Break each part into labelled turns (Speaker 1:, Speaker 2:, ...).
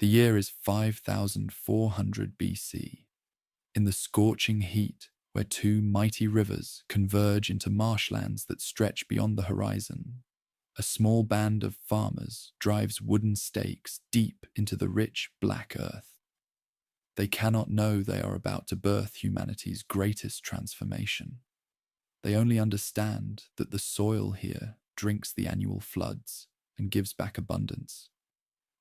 Speaker 1: The year is 5400 BC. In the scorching heat, where two mighty rivers converge into marshlands that stretch beyond the horizon, a small band of farmers drives wooden stakes deep into the rich black earth. They cannot know they are about to birth humanity's greatest transformation. They only understand that the soil here drinks the annual floods and gives back abundance,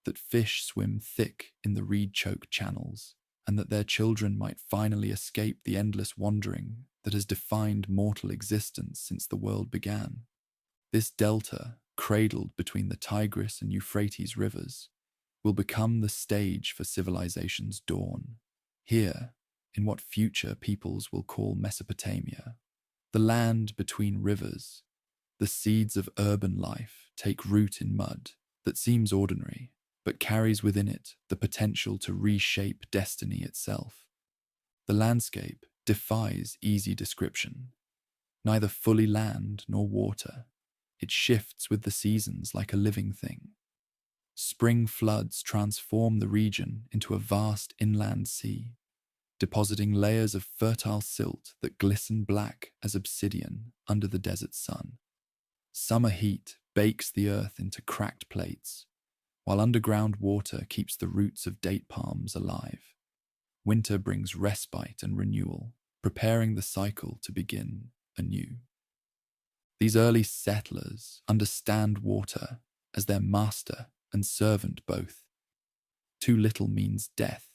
Speaker 1: that fish swim thick in the reed-choked channels, and that their children might finally escape the endless wandering that has defined mortal existence since the world began. This delta, cradled between the Tigris and Euphrates rivers, will become the stage for civilization's dawn. Here, in what future peoples will call Mesopotamia, the land between rivers, the seeds of urban life take root in mud that seems ordinary, but carries within it the potential to reshape destiny itself. The landscape defies easy description. Neither fully land nor water, it shifts with the seasons like a living thing. Spring floods transform the region into a vast inland sea, depositing layers of fertile silt that glisten black as obsidian under the desert sun. Summer heat bakes the earth into cracked plates, while underground water keeps the roots of date palms alive. Winter brings respite and renewal, preparing the cycle to begin anew. These early settlers understand water as their master and servant both. Too little means death.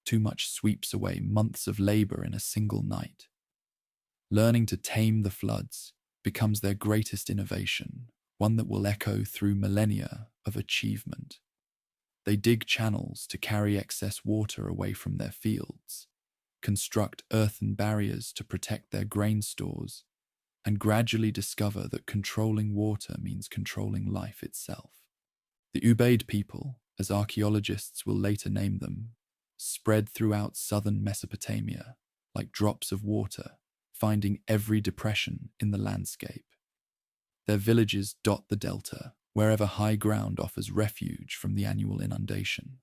Speaker 1: Too much sweeps away months of labor in a single night. Learning to tame the floods becomes their greatest innovation, one that will echo through millennia of achievement. They dig channels to carry excess water away from their fields, construct earthen barriers to protect their grain stores, and gradually discover that controlling water means controlling life itself. The Ubaid people, as archaeologists will later name them, spread throughout southern Mesopotamia like drops of water, finding every depression in the landscape. Their villages dot the delta, wherever high ground offers refuge from the annual inundation.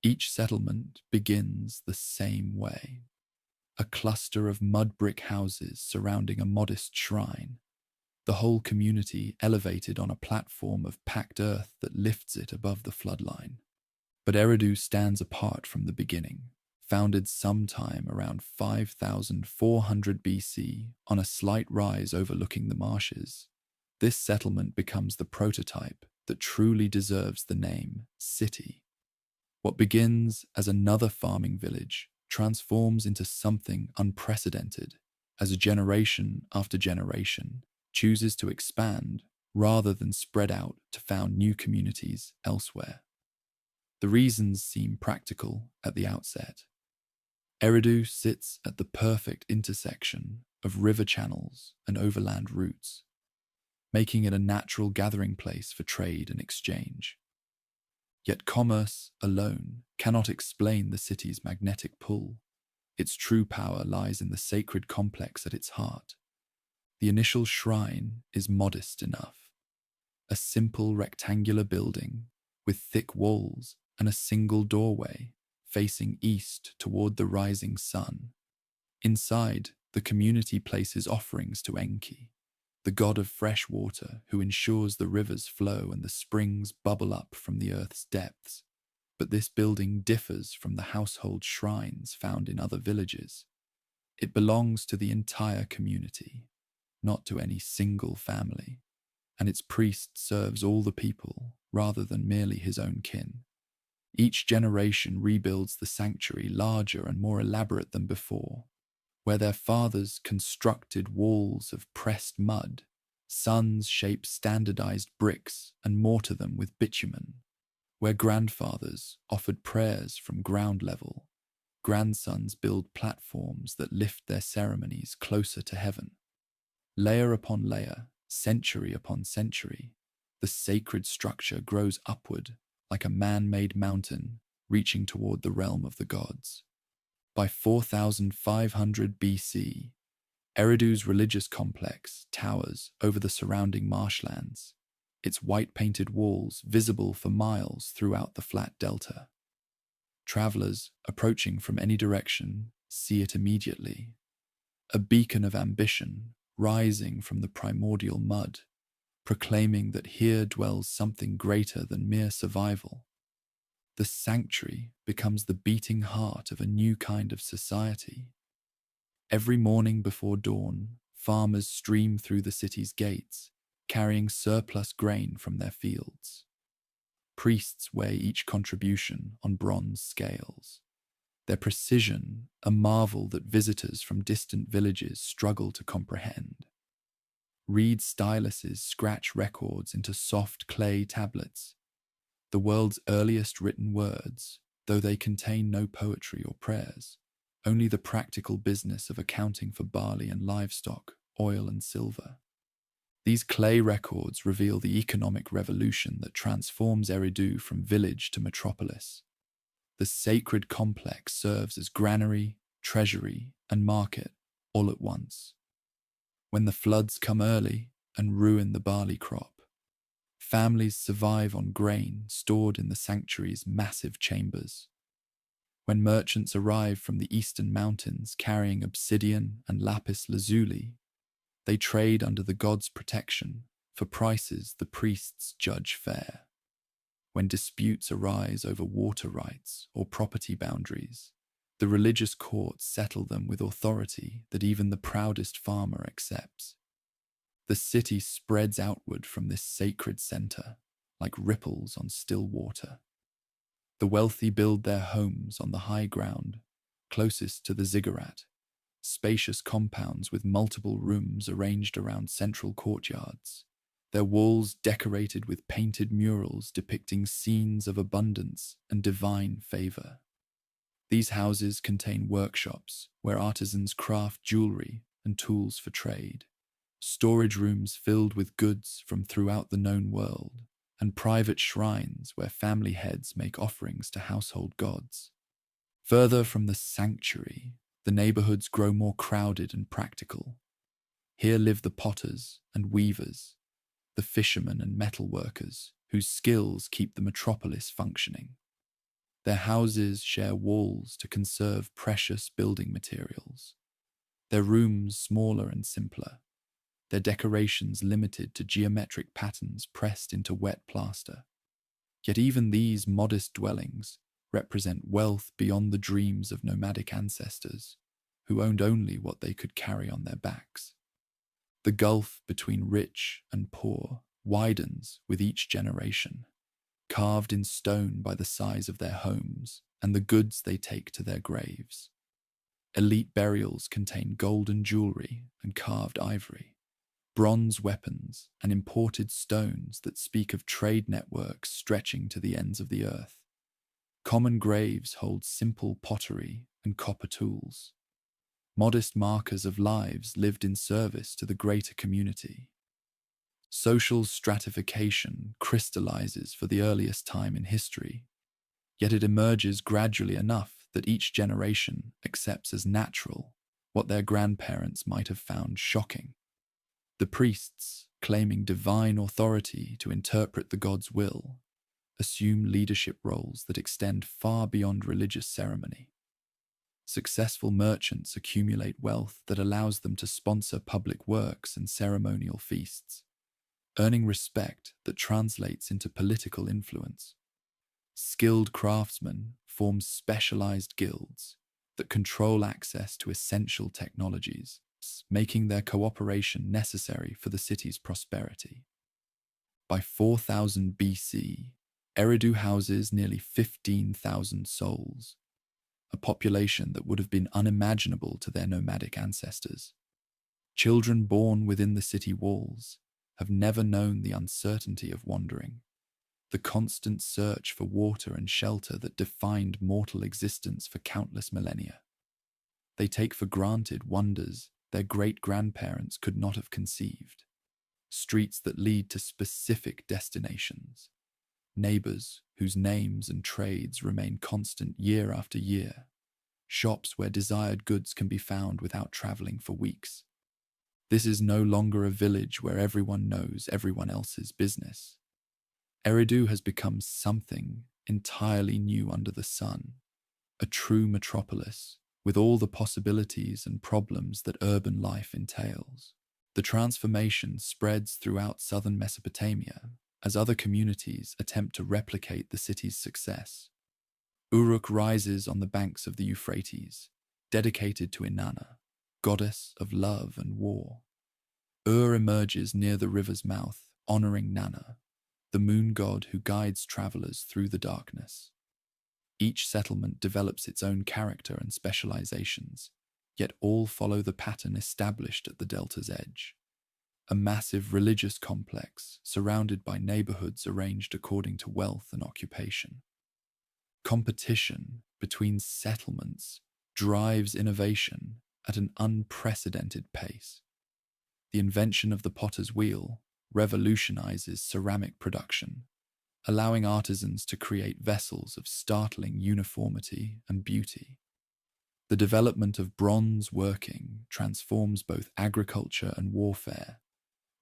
Speaker 1: Each settlement begins the same way. A cluster of mud brick houses surrounding a modest shrine, the whole community elevated on a platform of packed earth that lifts it above the floodline. But Eridu stands apart from the beginning. Founded sometime around 5400 BC on a slight rise overlooking the marshes, this settlement becomes the prototype that truly deserves the name city. What begins as another farming village transforms into something unprecedented as a generation after generation chooses to expand rather than spread out to found new communities elsewhere. The reasons seem practical at the outset. Eridu sits at the perfect intersection of river channels and overland routes, making it a natural gathering place for trade and exchange. Yet commerce alone cannot explain the city's magnetic pull. Its true power lies in the sacred complex at its heart. The initial shrine is modest enough, a simple rectangular building with thick walls and a single doorway facing east toward the rising sun. Inside, the community places offerings to Enki, the god of fresh water who ensures the rivers flow and the springs bubble up from the earth's depths. But this building differs from the household shrines found in other villages. It belongs to the entire community, not to any single family, and its priest serves all the people rather than merely his own kin. Each generation rebuilds the sanctuary larger and more elaborate than before. Where their fathers constructed walls of pressed mud, sons shape standardized bricks and mortar them with bitumen. Where grandfathers offered prayers from ground level, grandsons build platforms that lift their ceremonies closer to heaven. Layer upon layer, century upon century, the sacred structure grows upward like a man-made mountain reaching toward the realm of the gods. By 4500 BC, Eridu's religious complex towers over the surrounding marshlands, its white-painted walls visible for miles throughout the flat delta. Travelers, approaching from any direction, see it immediately, a beacon of ambition rising from the primordial mud, proclaiming that here dwells something greater than mere survival. The sanctuary becomes the beating heart of a new kind of society. Every morning before dawn, farmers stream through the city's gates, carrying surplus grain from their fields. Priests weigh each contribution on bronze scales, their precision a marvel that visitors from distant villages struggle to comprehend. Reed styluses scratch records into soft clay tablets, the world's earliest written words, though they contain no poetry or prayers, only the practical business of accounting for barley and livestock, oil and silver. These clay records reveal the economic revolution that transforms Eridu from village to metropolis. The sacred complex serves as granary, treasury, and market all at once. When the floods come early and ruin the barley crop, families survive on grain stored in the sanctuary's massive chambers. When merchants arrive from the eastern mountains carrying obsidian and lapis lazuli, they trade under the gods' protection for prices the priests judge fair. When disputes arise over water rights or property boundaries, the religious courts settle them with authority that even the proudest farmer accepts. The city spreads outward from this sacred center, like ripples on still water. The wealthy build their homes on the high ground, closest to the ziggurat, spacious compounds with multiple rooms arranged around central courtyards, their walls decorated with painted murals depicting scenes of abundance and divine favor. These houses contain workshops where artisans craft jewelry and tools for trade, storage rooms filled with goods from throughout the known world, and private shrines where family heads make offerings to household gods. Further from the sanctuary, the neighborhoods grow more crowded and practical. Here live the potters and weavers, the fishermen and metal workers whose skills keep the metropolis functioning. Their houses share walls to conserve precious building materials, their rooms smaller and simpler, their decorations limited to geometric patterns pressed into wet plaster. Yet even these modest dwellings represent wealth beyond the dreams of nomadic ancestors, who owned only what they could carry on their backs. The gulf between rich and poor widens with each generation, carved in stone by the size of their homes and the goods they take to their graves. Elite burials contain golden jewelry and carved ivory, bronze weapons and imported stones that speak of trade networks stretching to the ends of the earth. Common graves hold simple pottery and copper tools, modest markers of lives lived in service to the greater community. Social stratification crystallizes for the earliest time in history, yet it emerges gradually enough that each generation accepts as natural what their grandparents might have found shocking. The priests, claiming divine authority to interpret the god's will, assume leadership roles that extend far beyond religious ceremony. Successful merchants accumulate wealth that allows them to sponsor public works and ceremonial feasts, earning respect that translates into political influence. Skilled craftsmen form specialized guilds that control access to essential technologies, making their cooperation necessary for the city's prosperity. By 4000 BC, Eridu houses nearly 15,000 souls, a population that would have been unimaginable to their nomadic ancestors. Children born within the city walls have never known the uncertainty of wandering, the constant search for water and shelter that defined mortal existence for countless millennia. They take for granted wonders their great-grandparents could not have conceived, streets that lead to specific destinations, neighbors whose names and trades remain constant year after year, shops where desired goods can be found without traveling for weeks. This is no longer a village where everyone knows everyone else's business. Eridu has become something entirely new under the sun, a true metropolis with all the possibilities and problems that urban life entails. The transformation spreads throughout southern Mesopotamia as other communities attempt to replicate the city's success. Uruk rises on the banks of the Euphrates, dedicated to Inanna, goddess of love and war. Emerges near the river's mouth, honoring Nanna, the moon god who guides travelers through the darkness. Each settlement develops its own character and specializations, yet all follow the pattern established at the delta's edge. A massive religious complex surrounded by neighborhoods arranged according to wealth and occupation. Competition between settlements drives innovation at an unprecedented pace. The invention of the potter's wheel revolutionizes ceramic production, allowing artisans to create vessels of startling uniformity and beauty. The development of bronze working transforms both agriculture and warfare,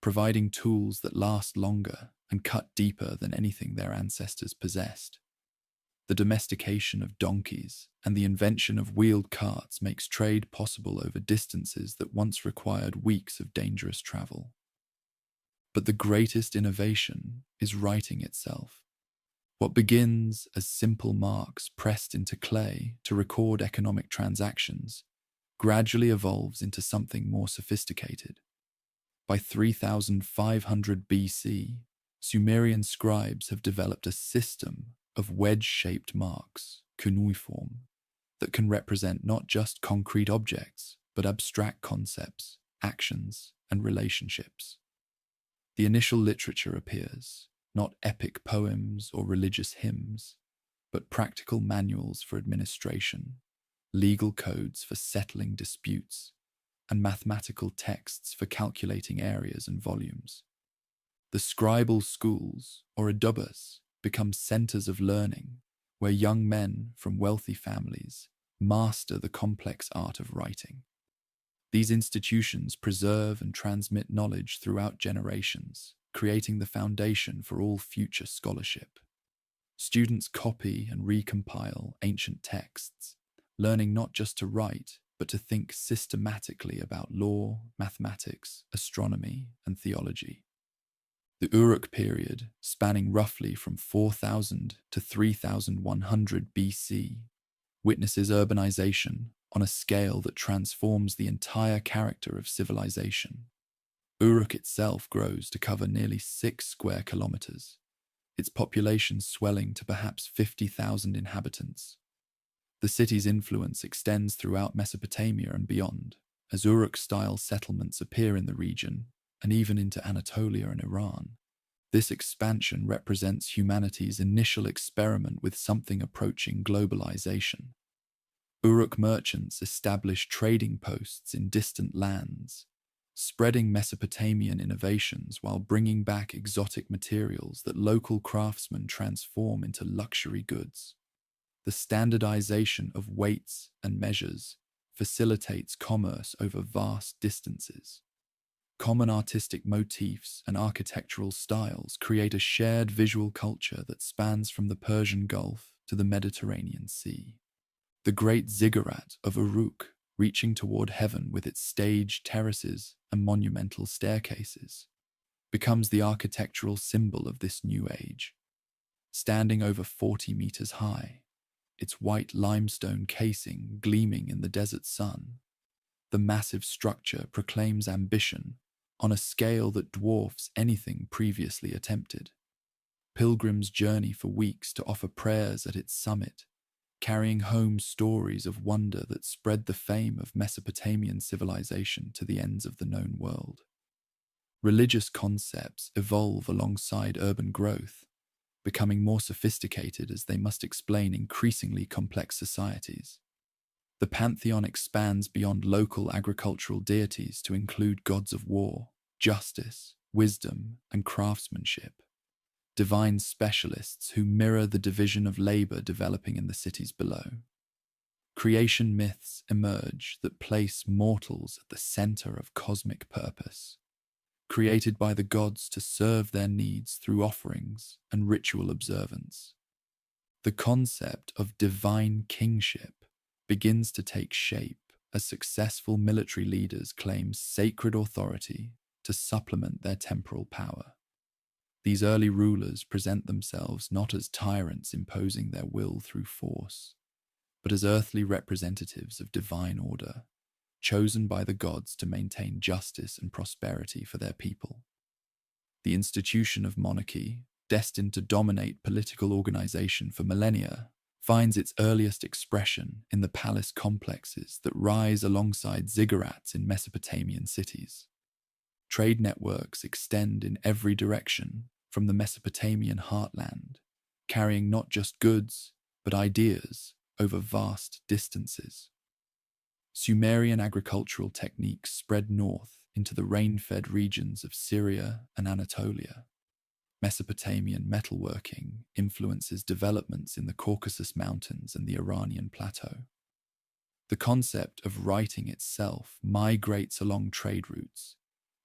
Speaker 1: providing tools that last longer and cut deeper than anything their ancestors possessed. The domestication of donkeys and the invention of wheeled carts makes trade possible over distances that once required weeks of dangerous travel. But the greatest innovation is writing itself. What begins as simple marks pressed into clay to record economic transactions gradually evolves into something more sophisticated. By 3500 BC, Sumerian scribes have developed a system of wedge-shaped marks, cuneiform, that can represent not just concrete objects, but abstract concepts, actions, and relationships. The initial literature appears, not epic poems or religious hymns, but practical manuals for administration, legal codes for settling disputes, and mathematical texts for calculating areas and volumes. The scribal schools, or adubas, become centers of learning where young men from wealthy families master the complex art of writing. These institutions preserve and transmit knowledge throughout generations, creating the foundation for all future scholarship. Students copy and recompile ancient texts, learning not just to write, but to think systematically about law, mathematics, astronomy, and theology. The Uruk period, spanning roughly from 4000 to 3100 BC, witnesses urbanization on a scale that transforms the entire character of civilization. Uruk itself grows to cover nearly 6 square kilometers, its population swelling to perhaps 50,000 inhabitants. The city's influence extends throughout Mesopotamia and beyond, as Uruk-style settlements appear in the region and even into Anatolia and Iran. This expansion represents humanity's initial experiment with something approaching globalization. Uruk merchants established trading posts in distant lands, spreading Mesopotamian innovations while bringing back exotic materials that local craftsmen transform into luxury goods. The standardization of weights and measures facilitates commerce over vast distances. Common artistic motifs and architectural styles create a shared visual culture that spans from the Persian Gulf to the Mediterranean Sea. The great ziggurat of Uruk, reaching toward heaven with its staged terraces and monumental staircases, becomes the architectural symbol of this new age. Standing over 40 meters high, its white limestone casing gleaming in the desert sun, the massive structure proclaims ambition on a scale that dwarfs anything previously attempted. Pilgrims journey for weeks to offer prayers at its summit, carrying home stories of wonder that spread the fame of Mesopotamian civilization to the ends of the known world. Religious concepts evolve alongside urban growth, becoming more sophisticated as they must explain increasingly complex societies. The pantheon expands beyond local agricultural deities to include gods of war, justice, wisdom, and craftsmanship. Divine specialists who mirror the division of labor developing in the cities below. Creation myths emerge that place mortals at the center of cosmic purpose, created by the gods to serve their needs through offerings and ritual observance. The concept of divine kingship begins to take shape as successful military leaders claim sacred authority to supplement their temporal power. These early rulers present themselves not as tyrants imposing their will through force, but as earthly representatives of divine order, chosen by the gods to maintain justice and prosperity for their people. The institution of monarchy, destined to dominate political organization for millennia, finds its earliest expression in the palace complexes that rise alongside ziggurats in Mesopotamian cities. Trade networks extend in every direction from the Mesopotamian heartland, carrying not just goods, but ideas over vast distances. Sumerian agricultural techniques spread north into the rain-fed regions of Syria and Anatolia. Mesopotamian metalworking influences developments in the Caucasus Mountains and the Iranian plateau. The concept of writing itself migrates along trade routes,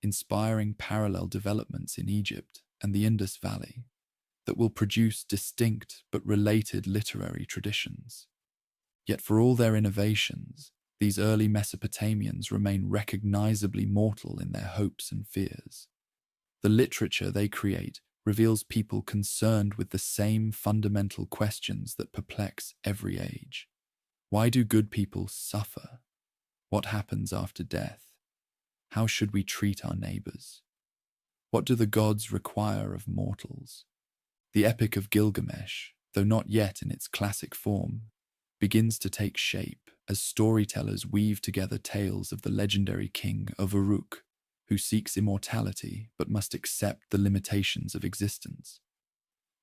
Speaker 1: inspiring parallel developments in Egypt and the Indus Valley that will produce distinct but related literary traditions. Yet for all their innovations, these early Mesopotamians remain recognizably mortal in their hopes and fears. The literature they create reveals people concerned with the same fundamental questions that perplex every age. Why do good people suffer? What happens after death? How should we treat our neighbors? What do the gods require of mortals? The Epic of Gilgamesh, though not yet in its classic form, begins to take shape as storytellers weave together tales of the legendary king of Uruk, who seeks immortality but must accept the limitations of existence.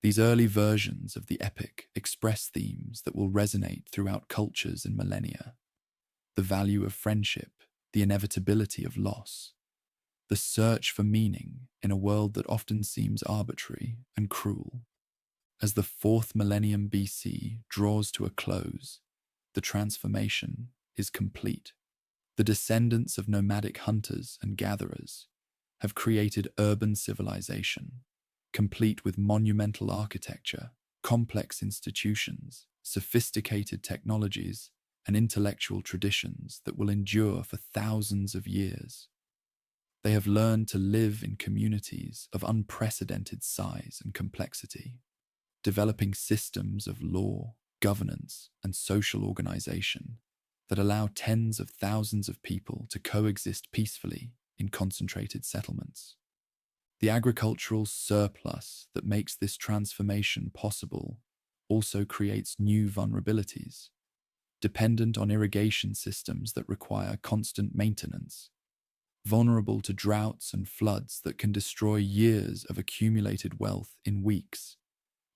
Speaker 1: These early versions of the epic express themes that will resonate throughout cultures and millennia. The value of friendship, the inevitability of loss, the search for meaning in a world that often seems arbitrary and cruel. As the 4th millennium BC draws to a close, the transformation is complete. The descendants of nomadic hunters and gatherers have created urban civilization, complete with monumental architecture, complex institutions, sophisticated technologies, and intellectual traditions that will endure for thousands of years. They have learned to live in communities of unprecedented size and complexity, developing systems of law, governance, and social organization that allow tens of thousands of people to coexist peacefully in concentrated settlements. The agricultural surplus that makes this transformation possible also creates new vulnerabilities, dependent on irrigation systems that require constant maintenance, vulnerable to droughts and floods that can destroy years of accumulated wealth in weeks.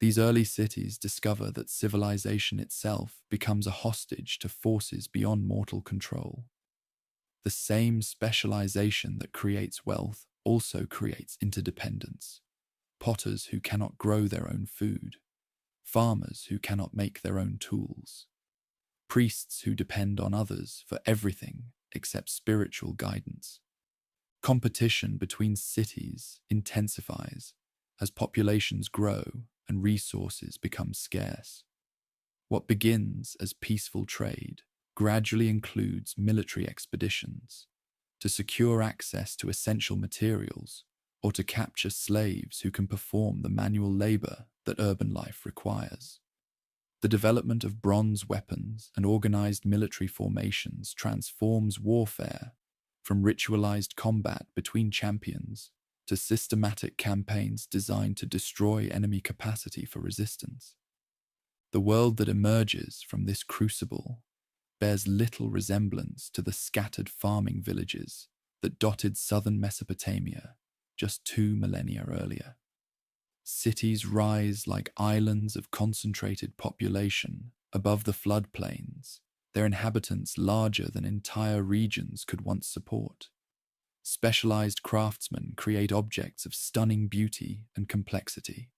Speaker 1: These early cities discover that civilization itself becomes a hostage to forces beyond mortal control. The same specialization that creates wealth also creates interdependence. Potters who cannot grow their own food, farmers who cannot make their own tools, priests who depend on others for everything except spiritual guidance. Competition between cities intensifies as populations grow and resources become scarce. What begins as peaceful trade gradually includes military expeditions to secure access to essential materials or to capture slaves who can perform the manual labor that urban life requires. The development of bronze weapons and organized military formations transforms warfare from ritualized combat between champions to systematic campaigns designed to destroy enemy capacity for resistance. The world that emerges from this crucible bears little resemblance to the scattered farming villages that dotted southern Mesopotamia just 2 millennia earlier. Cities rise like islands of concentrated population above the floodplains, their inhabitants larger than entire regions could once support. Specialized craftsmen create objects of stunning beauty and complexity.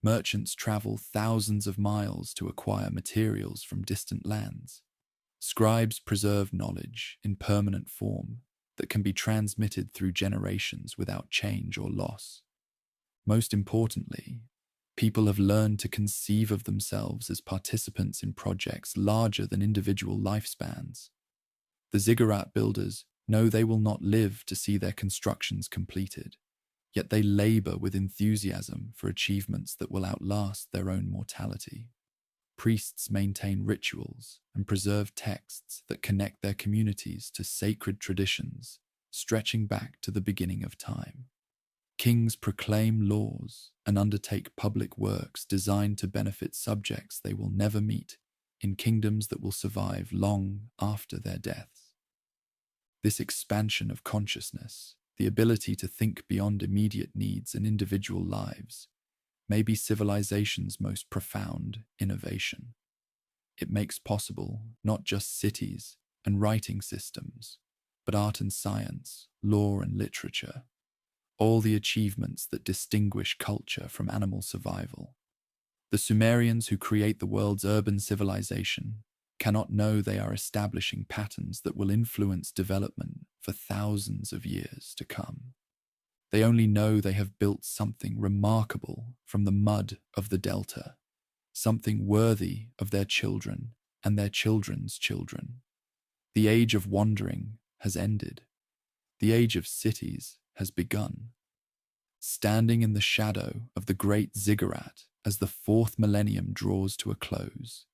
Speaker 1: Merchants travel thousands of miles to acquire materials from distant lands. Scribes preserve knowledge in permanent form that can be transmitted through generations without change or loss. Most importantly, people have learned to conceive of themselves as participants in projects larger than individual lifespans. The ziggurat builders know they will not live to see their constructions completed, yet they labor with enthusiasm for achievements that will outlast their own mortality. Priests maintain rituals and preserve texts that connect their communities to sacred traditions stretching back to the beginning of time. Kings proclaim laws and undertake public works designed to benefit subjects they will never meet in kingdoms that will survive long after their deaths. This expansion of consciousness, the ability to think beyond immediate needs and individual lives, may be civilization's most profound innovation. It makes possible not just cities and writing systems, but art and science, law and literature, all the achievements that distinguish culture from animal survival. The Sumerians who create the world's urban civilization cannot know they are establishing patterns that will influence development for thousands of years to come. They only know they have built something remarkable from the mud of the delta, something worthy of their children and their children's children. The age of wandering has ended. The age of cities has begun. Standing in the shadow of the great ziggurat as the fourth millennium draws to a close,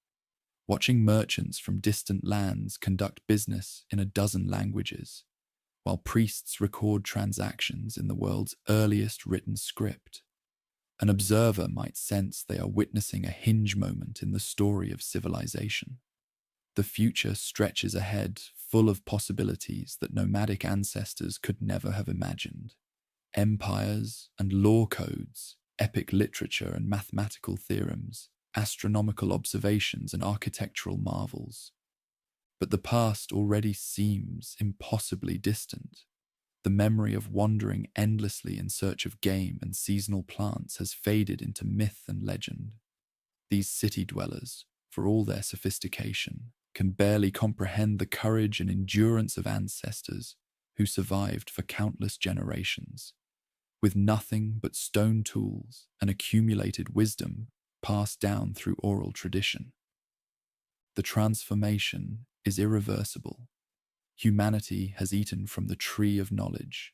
Speaker 1: watching merchants from distant lands conduct business in a dozen languages, while priests record transactions in the world's earliest written script, an observer might sense they are witnessing a hinge moment in the story of civilization. The future stretches ahead, full of possibilities that nomadic ancestors could never have imagined. Empires and law codes, epic literature and mathematical theorems, astronomical observations and architectural marvels. But the past already seems impossibly distant. The memory of wandering endlessly in search of game and seasonal plants has faded into myth and legend. These city dwellers, for all their sophistication, can barely comprehend the courage and endurance of ancestors who survived for countless generations, with nothing but stone tools and accumulated wisdom passed down through oral tradition. The transformation is irreversible. Humanity has eaten from the tree of knowledge,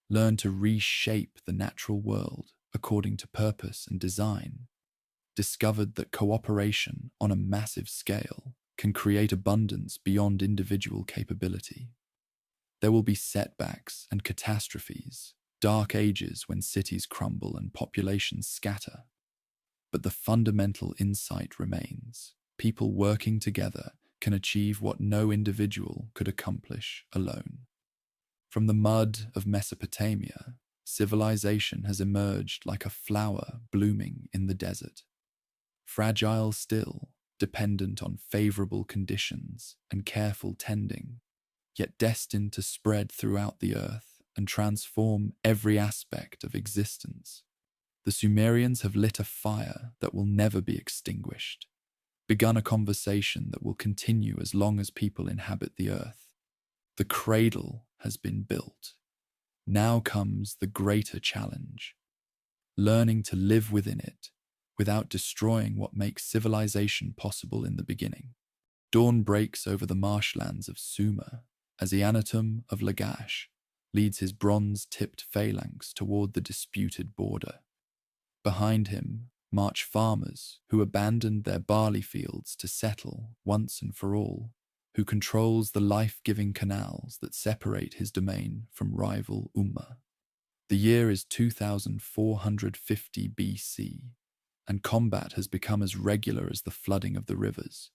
Speaker 1: learned to reshape the natural world according to purpose and design, discovered that cooperation on a massive scale can create abundance beyond individual capability. There will be setbacks and catastrophes, dark ages when cities crumble and populations scatter. But the fundamental insight remains. People working together can achieve what no individual could accomplish alone. From the mud of Mesopotamia, civilization has emerged like a flower blooming in the desert. Fragile still, dependent on favorable conditions and careful tending, yet destined to spread throughout the earth and transform every aspect of existence. The Sumerians have lit a fire that will never be extinguished, begun a conversation that will continue as long as people inhabit the earth. The cradle has been built. Now comes the greater challenge, learning to live within it without destroying what makes civilization possible in the beginning. Dawn breaks over the marshlands of Sumer as Eannatum of Lagash leads his bronze-tipped phalanx toward the disputed border. Behind him march farmers who abandoned their barley fields to settle once and for all, who controls the life-giving canals that separate his domain from rival Ummah. The year is 2450 BC, and combat has become as regular as the flooding of the rivers,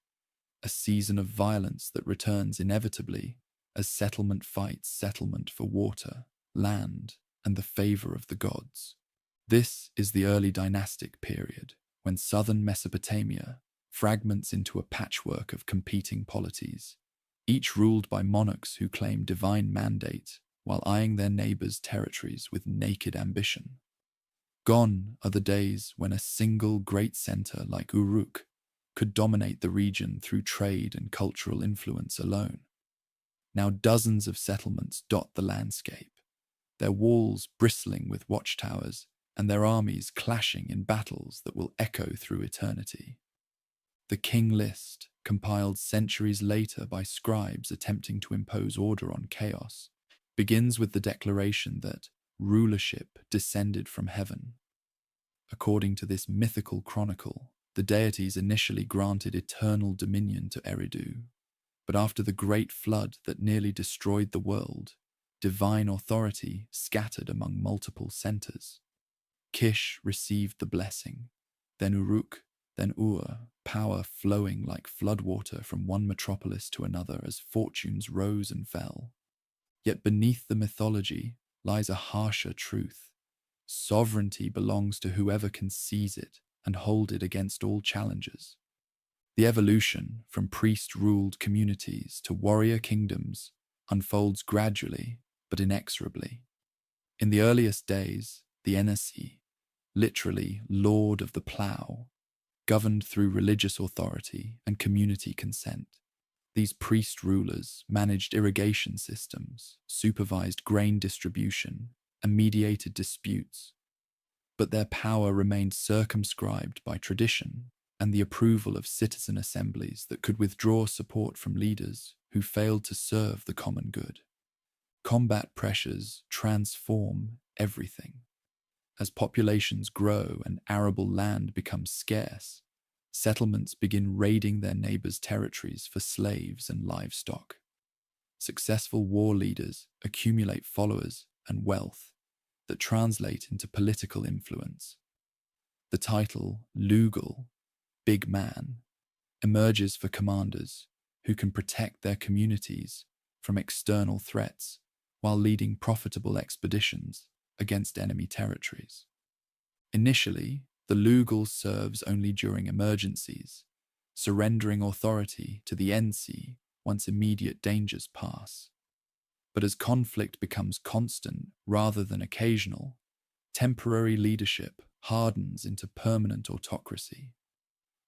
Speaker 1: a season of violence that returns inevitably as settlement fights settlement for water, land, and the favor of the gods. This is the early dynastic period, when southern Mesopotamia fragments into a patchwork of competing polities, each ruled by monarchs who claim divine mandate while eyeing their neighbors' territories with naked ambition. Gone are the days when a single great center like Uruk could dominate the region through trade and cultural influence alone. Now dozens of settlements dot the landscape, their walls bristling with watchtowers and their armies clashing in battles that will echo through eternity. The king list, compiled centuries later by scribes attempting to impose order on chaos, begins with the declaration that rulership descended from heaven. According to this mythical chronicle, the deities initially granted eternal dominion to Eridu, but after the great flood that nearly destroyed the world, divine authority scattered among multiple centers. Kish received the blessing, then Uruk, then Ur, power flowing like floodwater from one metropolis to another as fortunes rose and fell. Yet beneath the mythology lies a harsher truth. Sovereignty belongs to whoever can seize it and hold it against all challengers. The evolution from priest-ruled communities to warrior kingdoms unfolds gradually but inexorably. In the earliest days, the Enesi, literally Lord of the Plough, governed through religious authority and community consent. These priest rulers managed irrigation systems, supervised grain distribution, and mediated disputes. But their power remained circumscribed by tradition and the approval of citizen assemblies that could withdraw support from leaders who failed to serve the common good. Combat pressures transform everything. As populations grow and arable land becomes scarce, settlements begin raiding their neighbors' territories for slaves and livestock. Successful war leaders accumulate followers and wealth that translate into political influence. The title Lugal, Big Man, emerges for commanders who can protect their communities from external threats while leading profitable expeditions against enemy territories. Initially, the Lugal serves only during emergencies, surrendering authority to the Ensi once immediate dangers pass. But as conflict becomes constant rather than occasional, temporary leadership hardens into permanent autocracy.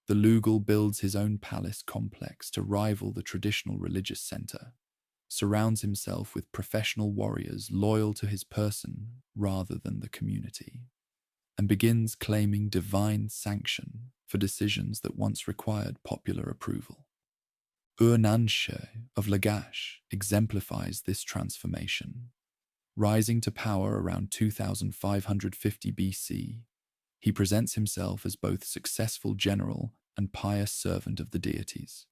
Speaker 1: The Lugal builds his own palace complex to rival the traditional religious center, surrounds himself with professional warriors loyal to his person rather than the community, and begins claiming divine sanction for decisions that once required popular approval. Ur-Nanshe of Lagash exemplifies this transformation. Rising to power around 2550 BC, he presents himself as both successful general and pious servant of the deities,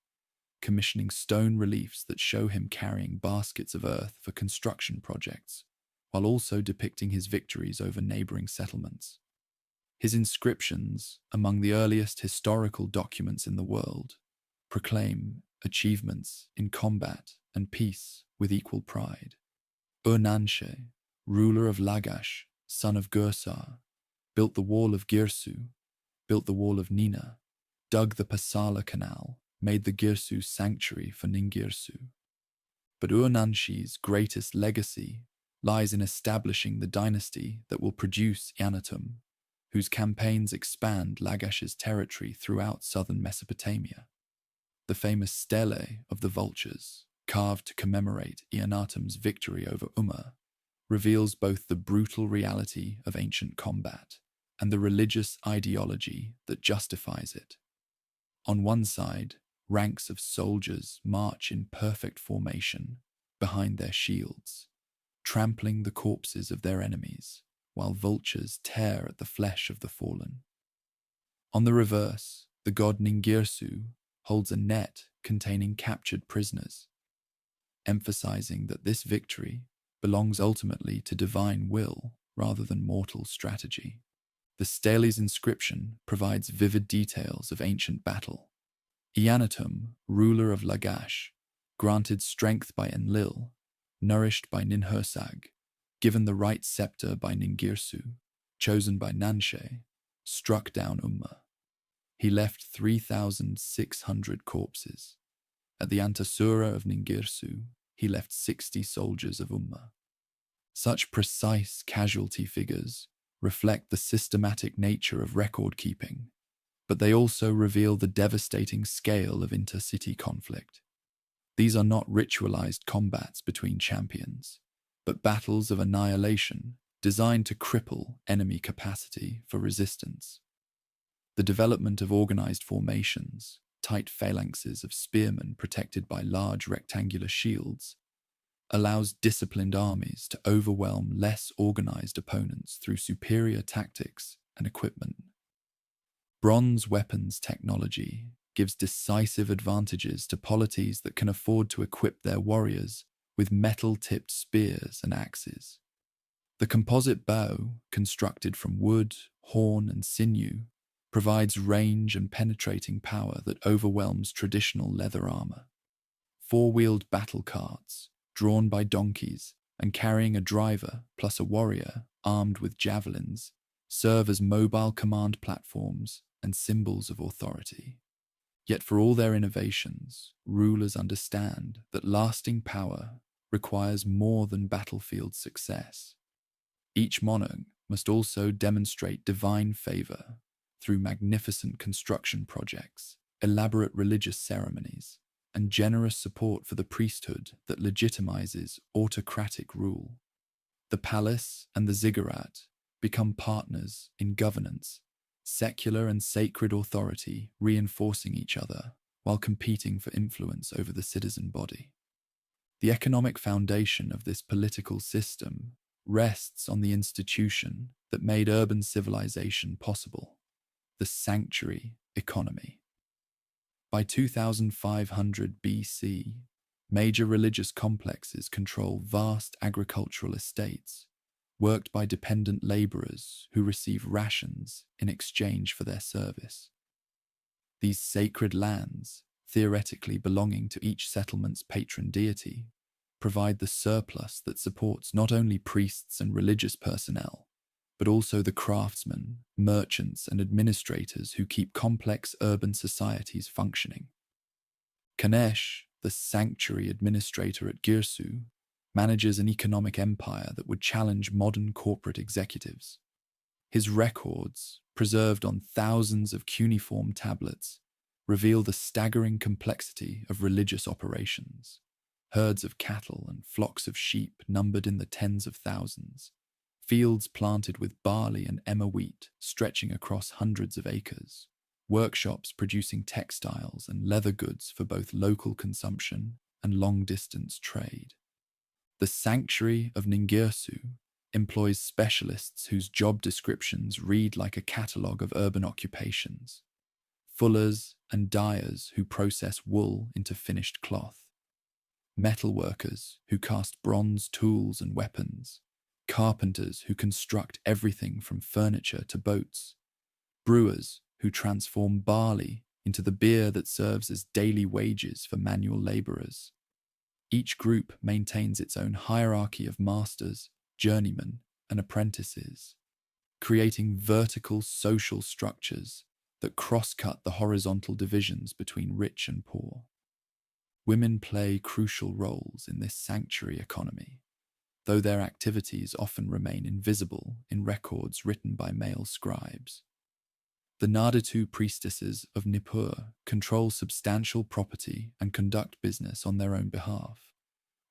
Speaker 1: commissioning stone reliefs that show him carrying baskets of earth for construction projects, while also depicting his victories over neighboring settlements. His inscriptions, among the earliest historical documents in the world, proclaim achievements in combat and peace with equal pride. Ur-Nanshe, ruler of Lagash, son of Gursar, built the wall of Girsu, built the wall of Nina, dug the Pasala Canal, made the Girsu sanctuary for Ningirsu. But Ur-Nanshe's greatest legacy lies in establishing the dynasty that will produce Yanatum, whose campaigns expand Lagash's territory throughout southern Mesopotamia. The famous stele of the vultures, carved to commemorate Eannatum's victory over Umma, reveals both the brutal reality of ancient combat and the religious ideology that justifies it. On one side, ranks of soldiers march in perfect formation behind their shields, trampling the corpses of their enemies, while vultures tear at the flesh of the fallen. On the reverse, the god Ningirsu holds a net containing captured prisoners, emphasizing that this victory belongs ultimately to divine will rather than mortal strategy. The stele's inscription provides vivid details of ancient battle. Eannatum, ruler of Lagash, granted strength by Enlil, nourished by Ninhursag, given the right scepter by Ningirsu, chosen by Nanshe, struck down Umma. He left 3,600 corpses. At the Antasura of Ningirsu, he left 60 soldiers of Umma. Such precise casualty figures reflect the systematic nature of record keeping, but they also reveal the devastating scale of intercity conflict. These are not ritualized combats between champions, but battles of annihilation designed to cripple enemy capacity for resistance. The development of organized formations, tight phalanxes of spearmen protected by large rectangular shields, allows disciplined armies to overwhelm less organized opponents through superior tactics and equipment. Bronze weapons technology gives decisive advantages to polities that can afford to equip their warriors with metal-tipped spears and axes. The composite bow, constructed from wood, horn, and sinew, provides range and penetrating power that overwhelms traditional leather armor. Four-wheeled battle carts, drawn by donkeys and carrying a driver plus a warrior armed with javelins, serve as mobile command platforms and symbols of authority. Yet for all their innovations, rulers understand that lasting power requires more than battlefield success. Each monarch must also demonstrate divine favor through magnificent construction projects, elaborate religious ceremonies, and generous support for the priesthood that legitimizes autocratic rule. The palace and the ziggurat become partners in governance, secular and sacred authority reinforcing each other while competing for influence over the citizen body. The economic foundation of this political system rests on the institution that made urban civilization possible, the sanctuary economy. By 2500 BC, major religious complexes control vast agricultural estates, worked by dependent laborers who receive rations in exchange for their service. These sacred lands, theoretically belonging to each settlement's patron deity, provide the surplus that supports not only priests and religious personnel, but also the craftsmen, merchants, and administrators who keep complex urban societies functioning. Kanesh, the sanctuary administrator at Girsu, manages an economic empire that would challenge modern corporate executives. His records, preserved on thousands of cuneiform tablets, reveal the staggering complexity of religious operations. Herds of cattle and flocks of sheep numbered in the tens of thousands, fields planted with barley and emmer wheat stretching across hundreds of acres, workshops producing textiles and leather goods for both local consumption and long-distance trade. The sanctuary of Ningirsu employs specialists whose job descriptions read like a catalogue of urban occupations: fullers and dyers who process wool into finished cloth, metalworkers who cast bronze tools and weapons, carpenters who construct everything from furniture to boats, brewers who transform barley into the beer that serves as daily wages for manual laborers. Each group maintains its own hierarchy of masters, journeymen, and apprentices, creating vertical social structures that cross-cut the horizontal divisions between rich and poor. Women play crucial roles in this sanctuary economy, though their activities often remain invisible in records written by male scribes. The Nadatu priestesses of Nippur control substantial property and conduct business on their own behalf,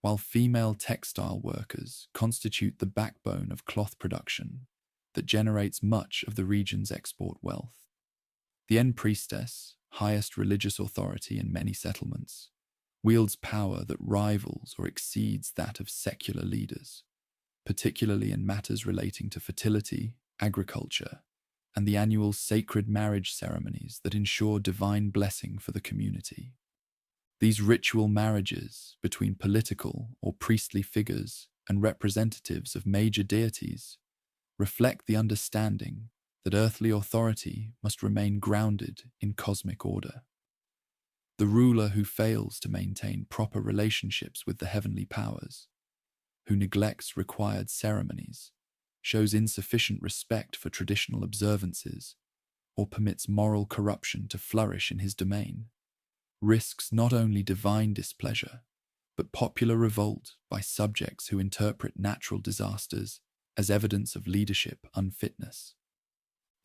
Speaker 1: while female textile workers constitute the backbone of cloth production that generates much of the region's export wealth. The En priestess, highest religious authority in many settlements, wields power that rivals or exceeds that of secular leaders, particularly in matters relating to fertility, agriculture, and the annual sacred marriage ceremonies that ensure divine blessing for the community. These ritual marriages between political or priestly figures and representatives of major deities reflect the understanding that earthly authority must remain grounded in cosmic order. The ruler who fails to maintain proper relationships with the heavenly powers, who neglects required ceremonies, shows insufficient respect for traditional observances, or permits moral corruption to flourish in his domain, risks not only divine displeasure, but popular revolt by subjects who interpret natural disasters as evidence of leadership unfitness.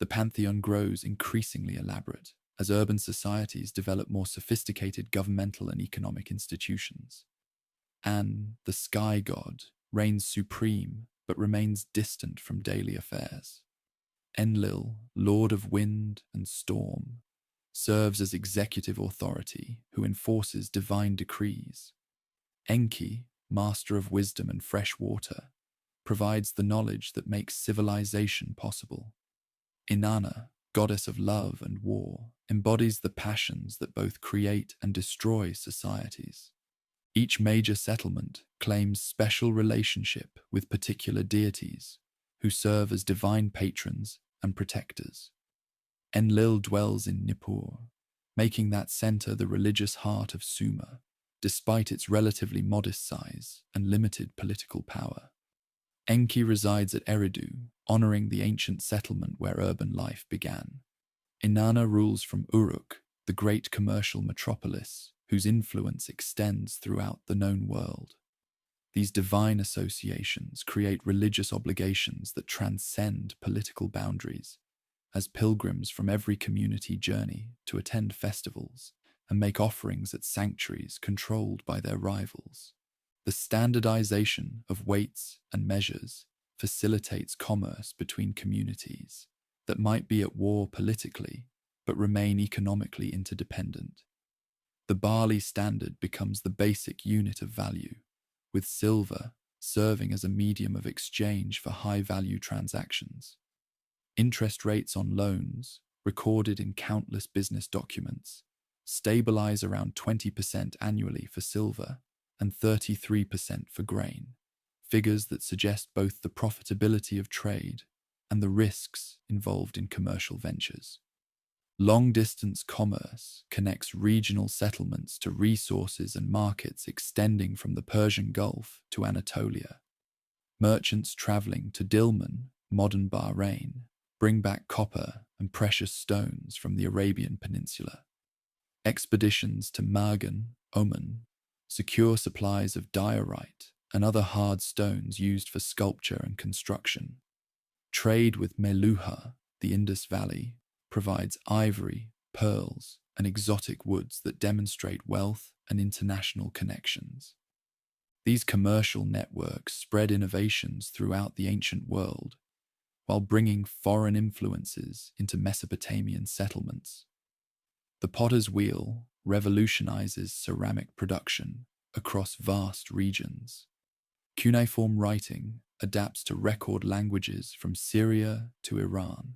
Speaker 1: The pantheon grows increasingly elaborate as urban societies develop more sophisticated governmental and economic institutions. An, the sky god, reigns supreme but remains distant from daily affairs. Enlil, lord of wind and storm, serves as executive authority who enforces divine decrees. Enki, master of wisdom and fresh water, provides the knowledge that makes civilization possible. Inanna, goddess of love and war, embodies the passions that both create and destroy societies. Each major settlement claims special relationship with particular deities who serve as divine patrons and protectors. Enlil dwells in Nippur, making that center the religious heart of Sumer, despite its relatively modest size and limited political power. Enki resides at Eridu, honoring the ancient settlement where urban life began. Inanna rules from Uruk, the great commercial metropolis, whose influence extends throughout the known world. These divine associations create religious obligations that transcend political boundaries, as pilgrims from every community journey to attend festivals and make offerings at sanctuaries controlled by their rivals. The standardization of weights and measures facilitates commerce between communities that might be at war politically but remain economically interdependent. The barley standard becomes the basic unit of value, with silver serving as a medium of exchange for high-value transactions. Interest rates on loans, recorded in countless business documents, stabilize around 20% annually for silver and 33% for grain, figures that suggest both the profitability of trade and the risks involved in commercial ventures. Long-distance commerce connects regional settlements to resources and markets extending from the Persian Gulf to Anatolia. Merchants traveling to Dilmun, modern Bahrain, bring back copper and precious stones from the Arabian Peninsula. Expeditions to Margan, Oman, secure supplies of diorite and other hard stones used for sculpture and construction. Trade with Meluha, the Indus Valley, provides ivory, pearls, and exotic woods that demonstrate wealth and international connections. These commercial networks spread innovations throughout the ancient world, while bringing foreign influences into Mesopotamian settlements. The potter's wheel revolutionizes ceramic production across vast regions. Cuneiform writing adapts to record languages from Syria to Iran.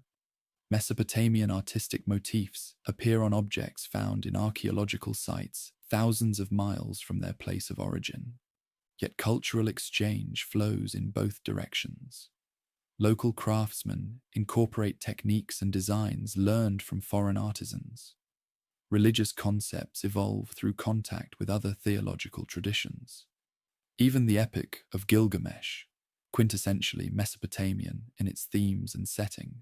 Speaker 1: Mesopotamian artistic motifs appear on objects found in archaeological sites thousands of miles from their place of origin. Yet cultural exchange flows in both directions. Local craftsmen incorporate techniques and designs learned from foreign artisans. Religious concepts evolve through contact with other theological traditions. Even the Epic of Gilgamesh, quintessentially Mesopotamian in its themes and setting,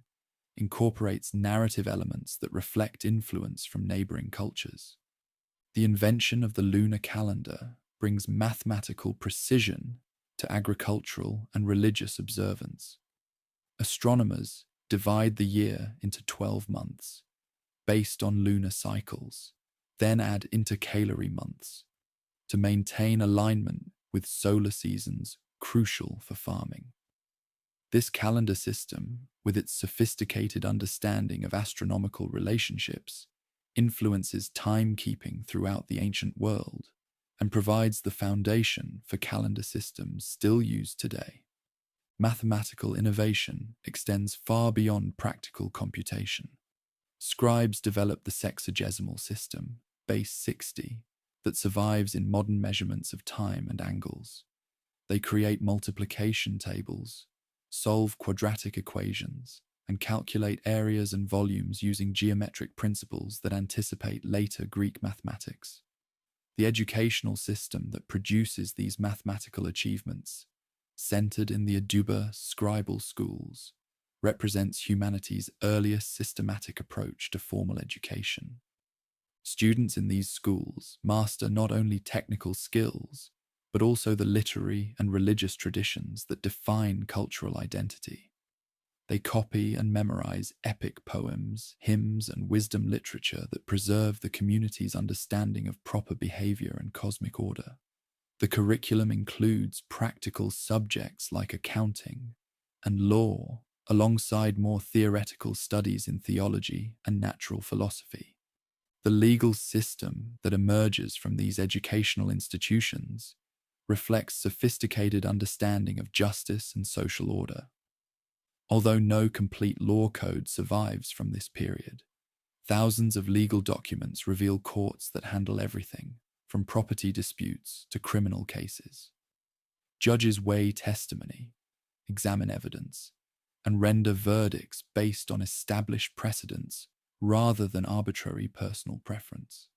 Speaker 1: incorporates narrative elements that reflect influence from neighboring cultures. The invention of the lunar calendar brings mathematical precision to agricultural and religious observance. Astronomers divide the year into 12 months, based on lunar cycles, then add intercalary months to maintain alignment with solar seasons crucial for farming. This calendar system, with its sophisticated understanding of astronomical relationships, influences timekeeping throughout the ancient world and provides the foundation for calendar systems still used today. Mathematical innovation extends far beyond practical computation. Scribes developed the sexagesimal system, base 60, that survives in modern measurements of time and angles. They create multiplication tables, solve quadratic equations, and calculate areas and volumes using geometric principles that anticipate later Greek mathematics. The educational system that produces these mathematical achievements, centered in the Aduba scribal schools, represents humanity's earliest systematic approach to formal education. Students in these schools master not only technical skills, but also the literary and religious traditions that define cultural identity. They copy and memorize epic poems, hymns, and wisdom literature that preserve the community's understanding of proper behavior and cosmic order. The curriculum includes practical subjects like accounting and law, alongside more theoretical studies in theology and natural philosophy. The legal system that emerges from these educational institutions reflects sophisticated understanding of justice and social order. Although no complete law code survives from this period, thousands of legal documents reveal courts that handle everything from property disputes to criminal cases. Judges weigh testimony, examine evidence, and render verdicts based on established precedents rather than arbitrary personal preference.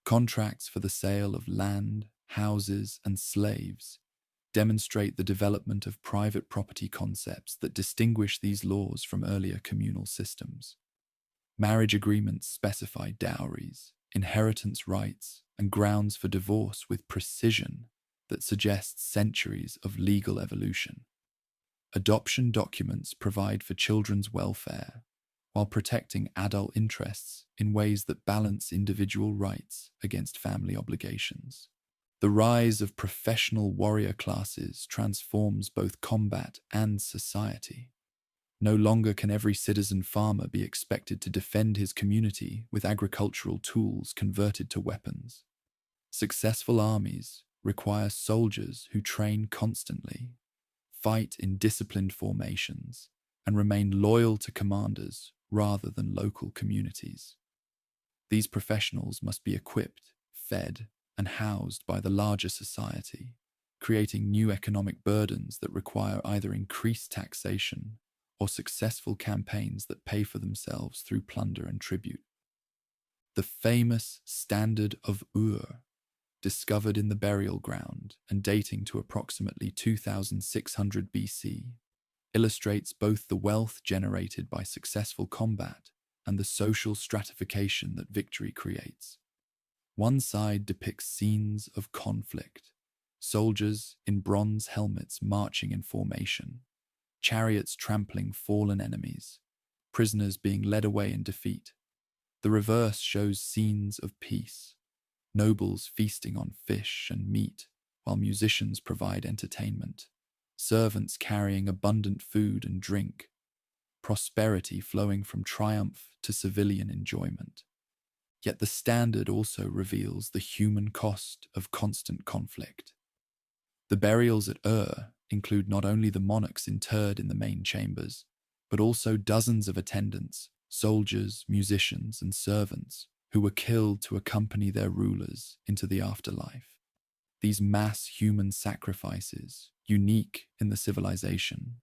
Speaker 1: Contracts for the sale of land, houses, and slaves demonstrate the development of private property concepts that distinguish these laws from earlier communal systems. Marriage agreements specify dowries, inheritance rights, and grounds for divorce with precision that suggests centuries of legal evolution. Adoption documents provide for children's welfare while protecting adult interests in ways that balance individual rights against family obligations. The rise of professional warrior classes transforms both combat and society. No longer can every citizen farmer be expected to defend his community with agricultural tools converted to weapons. Successful armies require soldiers who train constantly, fight in disciplined formations, and remain loyal to commanders rather than local communities. These professionals must be equipped, fed, and housed by the larger society, creating new economic burdens that require either increased taxation or successful campaigns that pay for themselves through plunder and tribute. The famous Standard of Ur, discovered in the burial ground and dating to approximately 2600 BC, illustrates both the wealth generated by successful combat and the social stratification that victory creates. One side depicts scenes of conflict, soldiers in bronze helmets marching in formation, chariots trampling fallen enemies, prisoners being led away in defeat. The reverse shows scenes of peace, nobles feasting on fish and meat while musicians provide entertainment, servants carrying abundant food and drink, prosperity flowing from triumph to civilian enjoyment. Yet the standard also reveals the human cost of constant conflict. The burials at Ur include not only the monarchs interred in the main chambers, but also dozens of attendants, soldiers, musicians, and servants who were killed to accompany their rulers into the afterlife. These mass human sacrifices, unique in the civilization,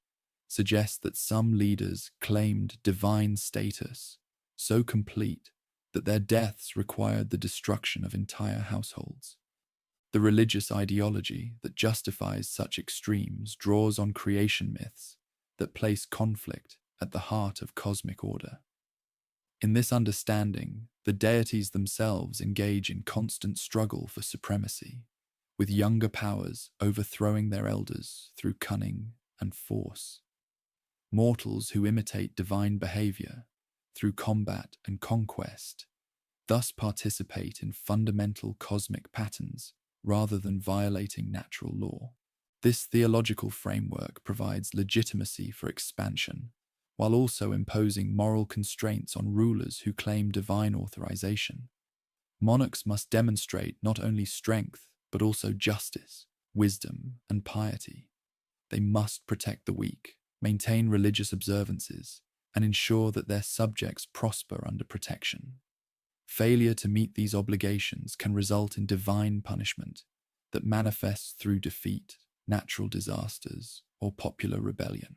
Speaker 1: suggest that some leaders claimed divine status so complete that their deaths required the destruction of entire households. The religious ideology that justifies such extremes draws on creation myths that place conflict at the heart of cosmic order. In this understanding, the deities themselves engage in constant struggle for supremacy, with younger powers overthrowing their elders through cunning and force. Mortals who imitate divine behavior through combat and conquest thus participate in fundamental cosmic patterns rather than violating natural law. This theological framework provides legitimacy for expansion, while also imposing moral constraints on rulers who claim divine authorization. Monarchs must demonstrate not only strength, but also justice, wisdom, and piety. They must protect the weak, maintain religious observances, and ensure that their subjects prosper under protection. Failure to meet these obligations can result in divine punishment that manifests through defeat, natural disasters, or popular rebellion.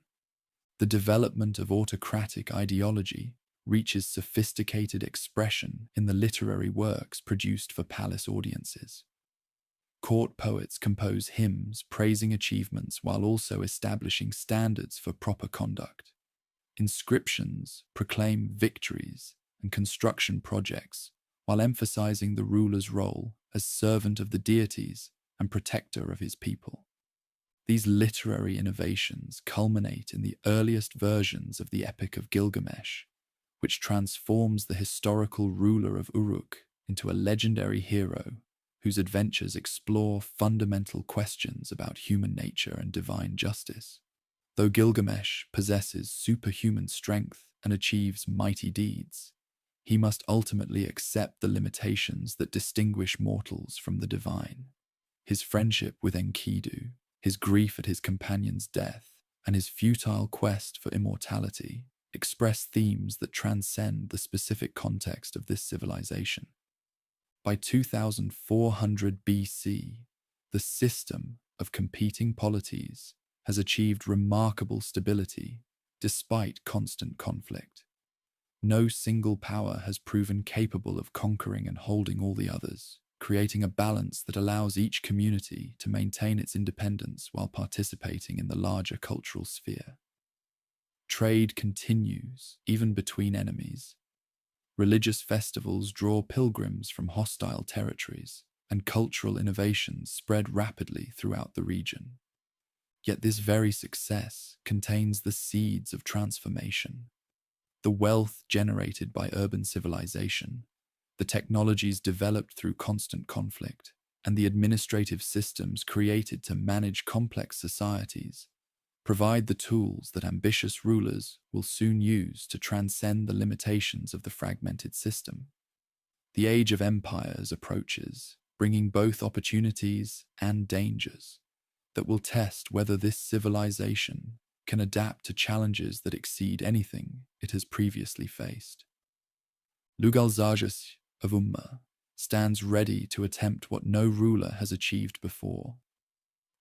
Speaker 1: The development of autocratic ideology reaches sophisticated expression in the literary works produced for palace audiences. Court poets compose hymns praising achievements while also establishing standards for proper conduct. Inscriptions proclaim victories and construction projects while emphasizing the ruler's role as servant of the deities and protector of his people. These literary innovations culminate in the earliest versions of the Epic of Gilgamesh, which transforms the historical ruler of Uruk into a legendary hero whose adventures explore fundamental questions about human nature and divine justice. Though Gilgamesh possesses superhuman strength and achieves mighty deeds, he must ultimately accept the limitations that distinguish mortals from the divine. His friendship with Enkidu, his grief at his companion's death, and his futile quest for immortality express themes that transcend the specific context of this civilization. By 2400 BC, the system of competing polities has achieved remarkable stability despite constant conflict. No single power has proven capable of conquering and holding all the others, creating a balance that allows each community to maintain its independence while participating in the larger cultural sphere. Trade continues, even between enemies. Religious festivals draw pilgrims from hostile territories, and cultural innovations spread rapidly throughout the region. Yet this very success contains the seeds of transformation. The wealth generated by urban civilization, the technologies developed through constant conflict, and the administrative systems created to manage complex societies provide the tools that ambitious rulers will soon use to transcend the limitations of the fragmented system. The age of empires approaches, bringing both opportunities and dangers that will test whether this civilization can adapt to challenges that exceed anything it has previously faced. Lugalzajas of Umma stands ready to attempt what no ruler has achieved before: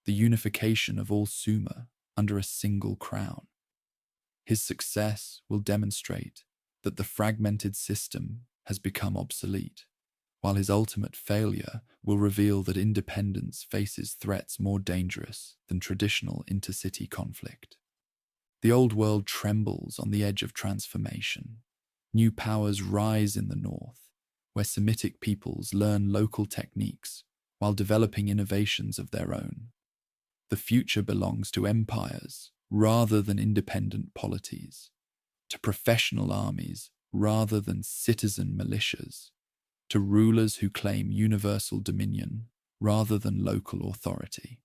Speaker 1: the unification of all Sumer under a single crown. His success will demonstrate that the fragmented system has become obsolete, while his ultimate failure will reveal that independence faces threats more dangerous than traditional intercity conflict. The old world trembles on the edge of transformation. New powers rise in the north, where Semitic peoples learn local techniques while developing innovations of their own. The future belongs to empires rather than independent polities, to professional armies rather than citizen militias, to rulers who claim universal dominion rather than local authority.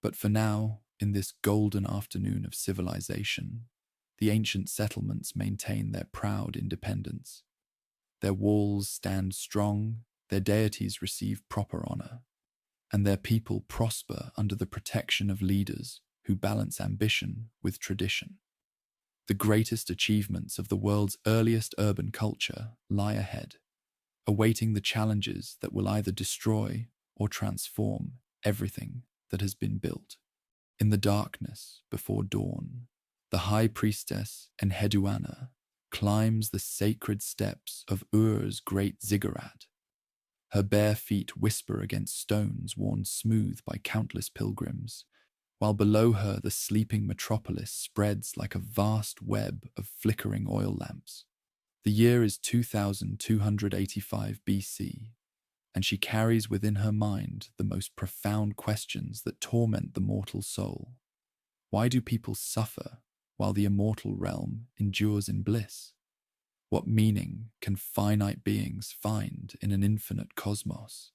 Speaker 1: But for now, in this golden afternoon of civilization, the ancient settlements maintain their proud independence. Their walls stand strong, their deities receive proper honor, and their people prosper under the protection of leaders who balance ambition with tradition. The greatest achievements of the world's earliest urban culture lie ahead, awaiting the challenges that will either destroy or transform everything that has been built. In the darkness before dawn, the high priestess Enheduanna climbs the sacred steps of Ur's great ziggurat. Her bare feet whisper against stones worn smooth by countless pilgrims, while below her the sleeping metropolis spreads like a vast web of flickering oil lamps. The year is 2285 BC, and she carries within her mind the most profound questions that torment the mortal soul. Why do people suffer while the immortal realm endures in bliss? What meaning can finite beings find in an infinite cosmos?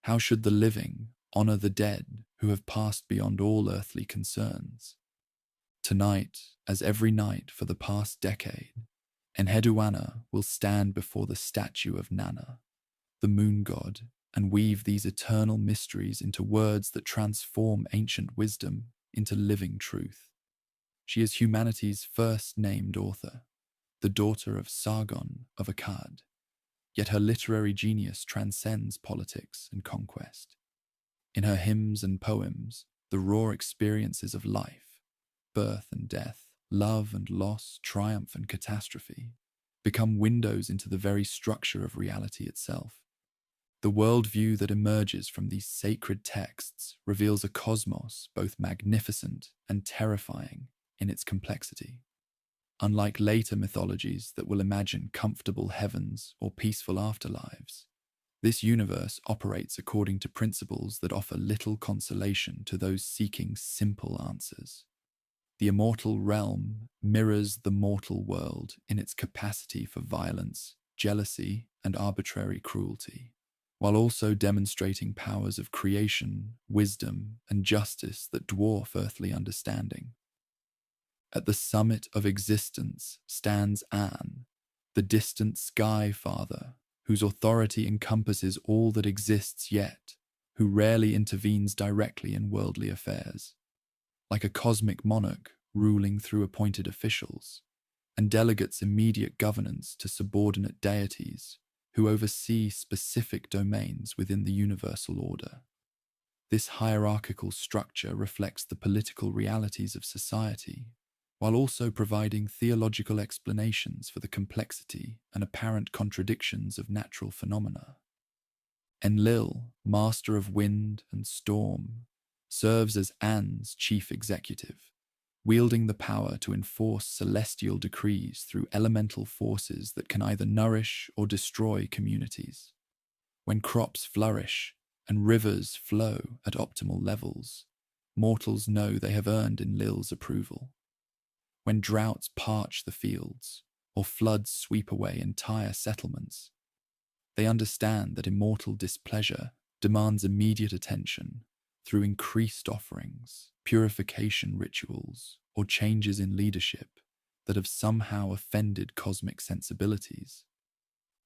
Speaker 1: How should the living honor the dead who have passed beyond all earthly concerns? Tonight, as every night for the past decade, Enheduanna will stand before the statue of Nana, the moon god, and weave these eternal mysteries into words that transform ancient wisdom into living truth. She is humanity's first named author, the daughter of Sargon of Akkad, yet her literary genius transcends politics and conquest. In her hymns and poems, the raw experiences of life, birth and death, love and loss, triumph and catastrophe, become windows into the very structure of reality itself. The worldview that emerges from these sacred texts reveals a cosmos both magnificent and terrifying in its complexity. Unlike later mythologies that will imagine comfortable heavens or peaceful afterlives, This universe operates according to principles that offer little consolation to those seeking simple answers. The immortal realm mirrors the mortal world in its capacity for violence, jealousy, and arbitrary cruelty, while also demonstrating powers of creation, wisdom, and justice that dwarf earthly understanding. At the summit of existence stands An, the distant sky father, whose authority encompasses all that exists yet, who rarely intervenes directly in worldly affairs. Like a cosmic monarch ruling through appointed officials, and delegates immediate governance to subordinate deities who oversee specific domains within the universal order. This hierarchical structure reflects the political realities of society, while also providing theological explanations for the complexity and apparent contradictions of natural phenomena. Enlil, master of wind and storm, serves as An's chief executive, wielding the power to enforce celestial decrees through elemental forces that can either nourish or destroy communities. When crops flourish and rivers flow at optimal levels, mortals know they have earned Enlil's approval. When droughts parch the fields or floods sweep away entire settlements, they understand that immortal displeasure demands immediate attention through increased offerings, purification rituals, or changes in leadership that have somehow offended cosmic sensibilities.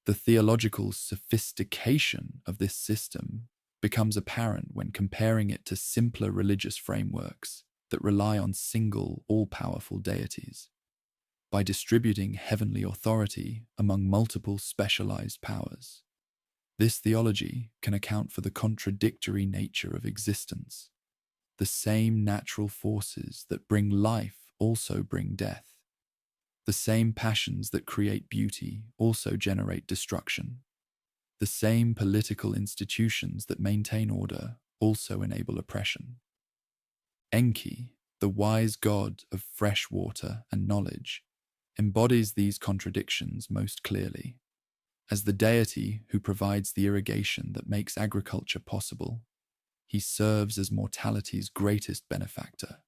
Speaker 1: The theological sophistication of this system becomes apparent when comparing it to simpler religious frameworks that rely on single, all-powerful deities. By distributing heavenly authority among multiple specialized powers, this theology can account for the contradictory nature of existence. The same natural forces that bring life also bring death. The same passions that create beauty also generate destruction. The same political institutions that maintain order also enable oppression. Enki, the wise god of fresh water and knowledge, embodies these contradictions most clearly. As the deity who provides the irrigation that makes agriculture possible, he serves as mortality's greatest benefactor.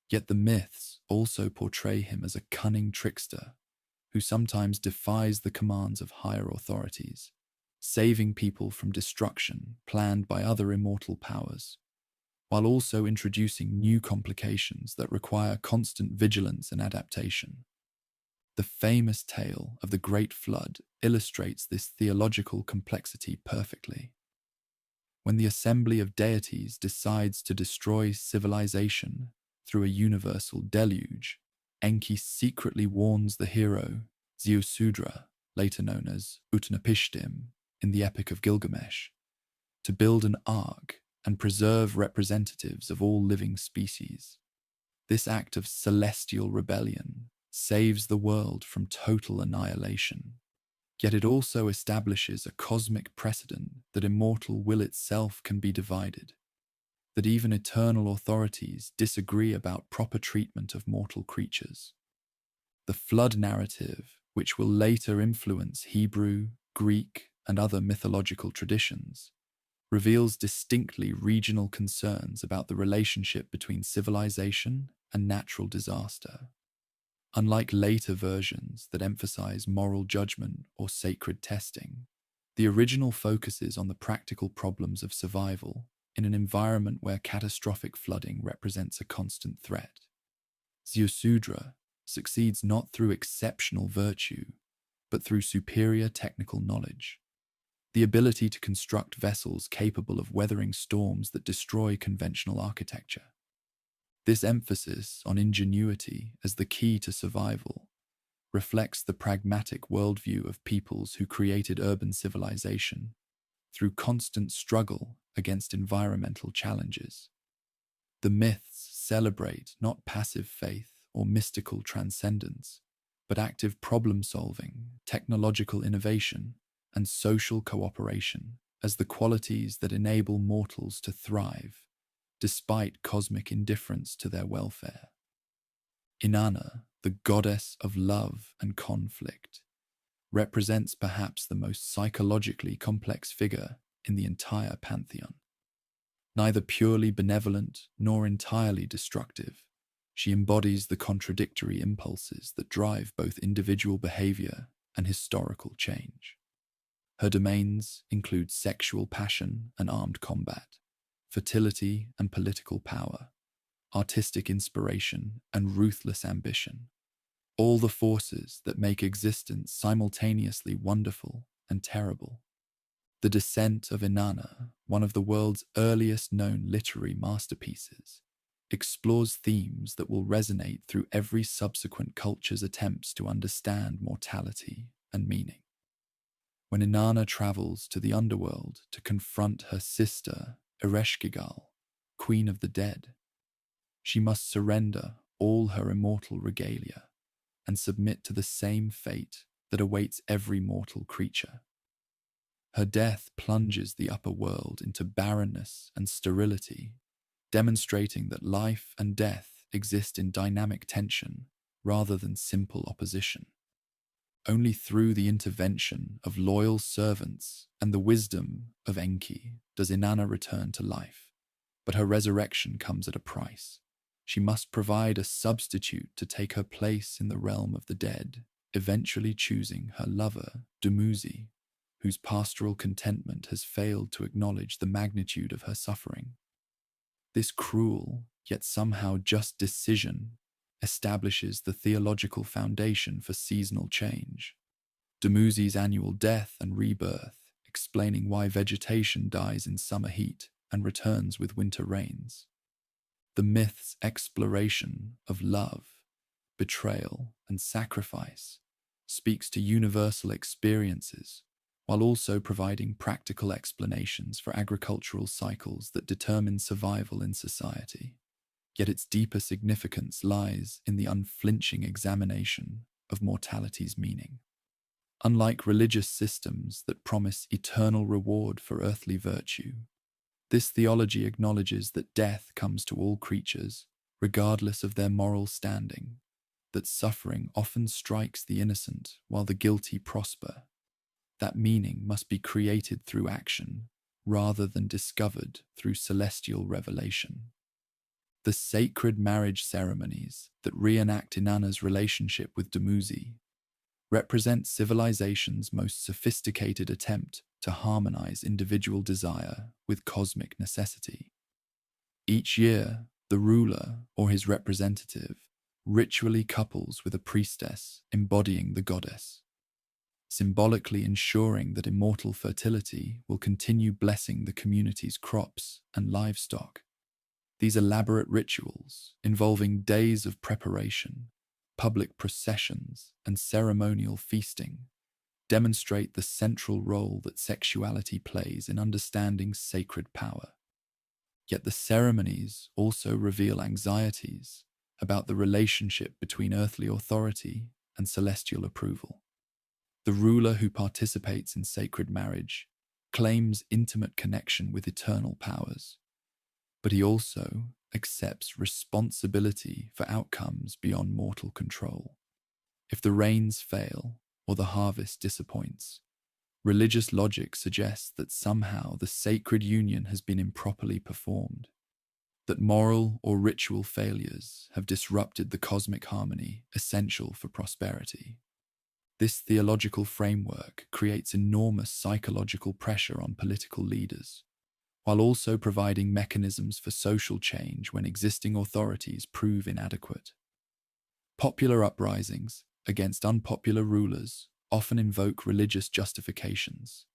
Speaker 1: Yet the myths also portray him as a cunning trickster who sometimes defies the commands of higher authorities, saving people from destruction planned by other immortal powers, while also introducing new complications that require constant vigilance and adaptation. The famous tale of the Great Flood illustrates this theological complexity perfectly. When the assembly of deities decides to destroy civilization through a universal deluge, Enki secretly warns the hero, Ziusudra, later known as Utnapishtim in the Epic of Gilgamesh, to build an ark and preserve representatives of all living species. This act of celestial rebellion saves the world from total annihilation. Yet it also establishes a cosmic precedent that immortal will itself can be divided, that even eternal authorities disagree about proper treatment of mortal creatures. The flood narrative, which will later influence Hebrew, Greek, and other mythological traditions, reveals distinctly regional concerns about the relationship between civilization and natural disaster. Unlike later versions that emphasize moral judgment or sacred testing, the original focuses on the practical problems of survival in an environment where catastrophic flooding represents a constant threat. Ziusudra succeeds not through exceptional virtue, but through superior technical knowledge, the ability to construct vessels capable of weathering storms that destroy conventional architecture. This emphasis on ingenuity as the key to survival reflects the pragmatic worldview of peoples who created urban civilization through constant struggle against environmental challenges. The myths celebrate not passive faith or mystical transcendence, but active problem-solving, technological innovation, and social cooperation as the qualities that enable mortals to thrive, despite cosmic indifference to their welfare. Inanna, the goddess of love and conflict, represents perhaps the most psychologically complex figure in the entire pantheon. Neither purely benevolent nor entirely destructive, she embodies the contradictory impulses that drive both individual behavior and historical change. Her domains include sexual passion and armed combat, fertility and political power, artistic inspiration and ruthless ambition, all the forces that make existence simultaneously wonderful and terrible. The Descent of Inanna, one of the world's earliest known literary masterpieces, explores themes that will resonate through every subsequent culture's attempts to understand mortality and meaning. When Inanna travels to the underworld to confront her sister, Ereshkigal, Queen of the Dead, she must surrender all her immortal regalia and submit to the same fate that awaits every mortal creature. Her death plunges the upper world into barrenness and sterility, demonstrating that life and death exist in dynamic tension rather than simple opposition. Only through the intervention of loyal servants and the wisdom of Enki does Inanna return to life, but her resurrection comes at a price. She must provide a substitute to take her place in the realm of the dead, eventually choosing her lover, Dumuzi, whose pastoral contentment has failed to acknowledge the magnitude of her suffering. This cruel, yet somehow just decision establishes the theological foundation for seasonal change. Dumuzi's annual death and rebirth, explaining why vegetation dies in summer heat and returns with winter rains. The myth's exploration of love, betrayal, and sacrifice speaks to universal experiences while also providing practical explanations for agricultural cycles that determine survival in society. Yet its deeper significance lies in the unflinching examination of mortality's meaning. Unlike religious systems that promise eternal reward for earthly virtue, this theology acknowledges that death comes to all creatures, regardless of their moral standing, that suffering often strikes the innocent while the guilty prosper. That meaning must be created through action, rather than discovered through celestial revelation. The sacred marriage ceremonies that reenact Inanna's relationship with Dumuzi represent civilization's most sophisticated attempt to harmonize individual desire with cosmic necessity. Each year, the ruler or his representative ritually couples with a priestess embodying the goddess, symbolically ensuring that immortal fertility will continue blessing the community's crops and livestock. These elaborate rituals, involving days of preparation, public processions, and ceremonial feasting, demonstrate the central role that sexuality plays in understanding sacred power. Yet the ceremonies also reveal anxieties about the relationship between earthly authority and celestial approval. The ruler who participates in sacred marriage claims intimate connection with eternal powers, but he also accepts responsibility for outcomes beyond mortal control. If the rains fail or the harvest disappoints, religious logic suggests that somehow the sacred union has been improperly performed, that moral or ritual failures have disrupted the cosmic harmony essential for prosperity. This theological framework creates enormous psychological pressure on political leaders, while also providing mechanisms for social change when existing authorities prove inadequate. Popular uprisings against unpopular rulers often invoke religious justifications,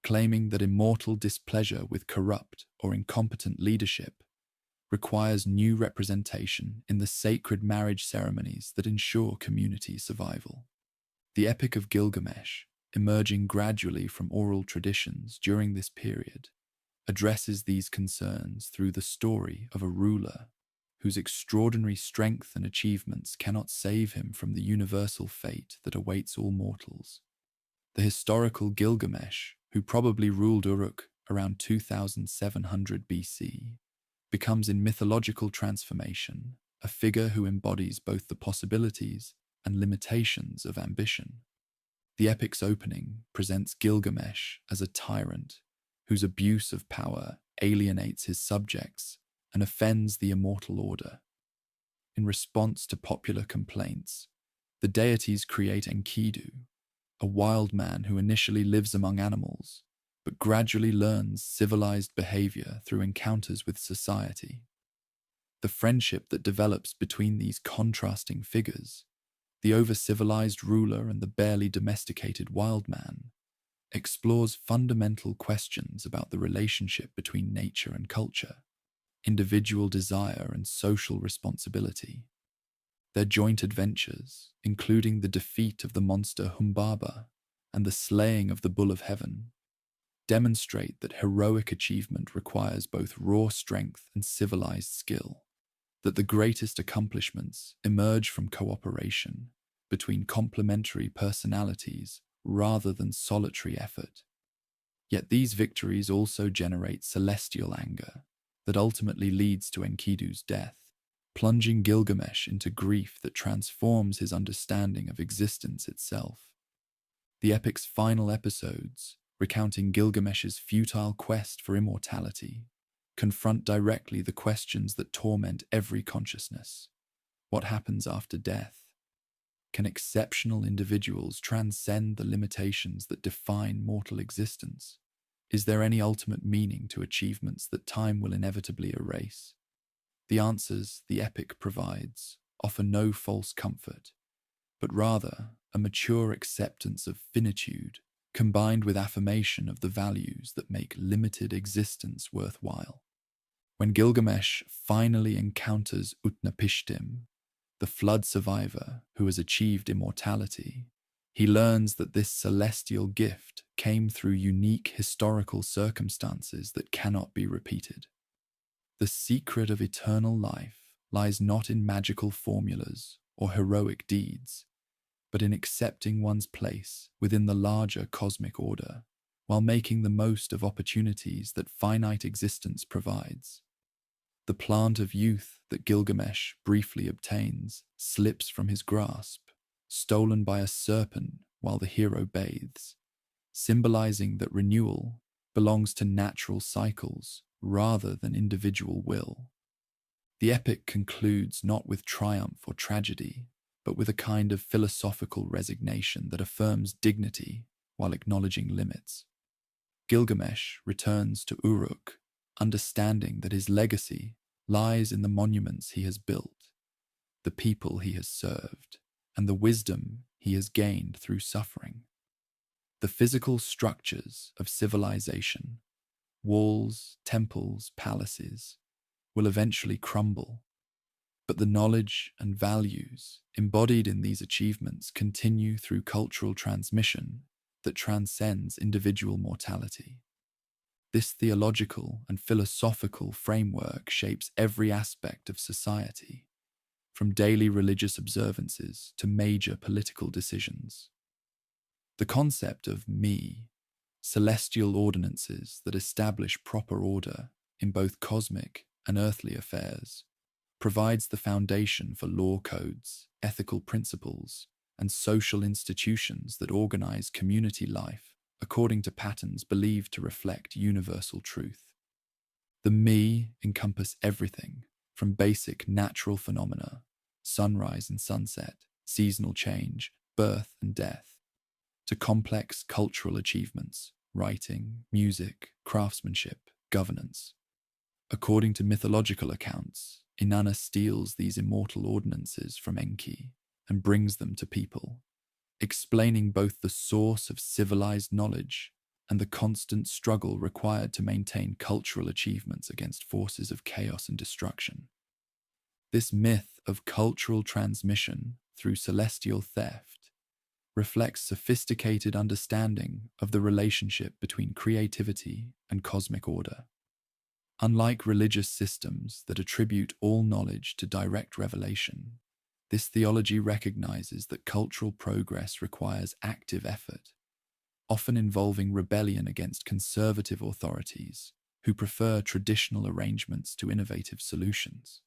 Speaker 1: claiming that immortal displeasure with corrupt or incompetent leadership requires new representation in the sacred marriage ceremonies that ensure community survival. The Epic of Gilgamesh, emerging gradually from oral traditions during this period, addresses these concerns through the story of a ruler whose extraordinary strength and achievements cannot save him from the universal fate that awaits all mortals. The historical Gilgamesh, who probably ruled Uruk around 2700 BC, becomes in mythological transformation a figure who embodies both the possibilities and limitations of ambition. The epic's opening presents Gilgamesh as a tyrant whose abuse of power alienates his subjects and offends the immortal order. In response to popular complaints, the deities create Enkidu, a wild man who initially lives among animals, but gradually learns civilized behavior through encounters with society. The friendship that develops between these contrasting figures, the over-civilized ruler and the barely domesticated wild man, explores fundamental questions about the relationship between nature and culture, individual desire and social responsibility. Their joint adventures, including the defeat of the monster Humbaba and the slaying of the Bull of Heaven, demonstrate that heroic achievement requires both raw strength and civilized skill, that the greatest accomplishments emerge from cooperation between complementary personalities rather than solitary effort. Yet these victories also generate celestial anger that ultimately leads to Enkidu's death, plunging Gilgamesh into grief that transforms his understanding of existence itself. The epic's final episodes, recounting Gilgamesh's futile quest for immortality, confront directly the questions that torment every consciousness. What happens after death? Can exceptional individuals transcend the limitations that define mortal existence? Is there any ultimate meaning to achievements that time will inevitably erase? The answers the epic provides offer no false comfort, but rather a mature acceptance of finitude combined with affirmation of the values that make limited existence worthwhile. When Gilgamesh finally encounters Utnapishtim, the flood survivor who has achieved immortality, he learns that this celestial gift came through unique historical circumstances that cannot be repeated. The secret of eternal life lies not in magical formulas or heroic deeds, but in accepting one's place within the larger cosmic order, while making the most of opportunities that finite existence provides. The plant of youth that Gilgamesh briefly obtains slips from his grasp, stolen by a serpent while the hero bathes, symbolizing that renewal belongs to natural cycles rather than individual will. The epic concludes not with triumph or tragedy, but with a kind of philosophical resignation that affirms dignity while acknowledging limits. Gilgamesh returns to Uruk, understanding that his legacy lies in the monuments he has built, the people he has served, and the wisdom he has gained through suffering. The physical structures of civilization, walls, temples, palaces, will eventually crumble, but the knowledge and values embodied in these achievements continue through cultural transmission that transcends individual mortality. This theological and philosophical framework shapes every aspect of society, from daily religious observances to major political decisions. The concept of me, celestial ordinances that establish proper order in both cosmic and earthly affairs, provides the foundation for law codes, ethical principles, and social institutions that organize community life according to patterns believed to reflect universal truth. The me encompass everything from basic natural phenomena, sunrise and sunset, seasonal change, birth and death, to complex cultural achievements, writing, music, craftsmanship, governance. According to mythological accounts, Inanna steals these immortal ordinances from Enki and brings them to people, explaining both the source of civilized knowledge and the constant struggle required to maintain cultural achievements against forces of chaos and destruction. This myth of cultural transmission through celestial theft reflects sophisticated understanding of the relationship between creativity and cosmic order. Unlike religious systems that attribute all knowledge to direct revelation, this theology recognizes that cultural progress requires active effort, often involving rebellion against conservative authorities who prefer traditional arrangements to innovative solutions.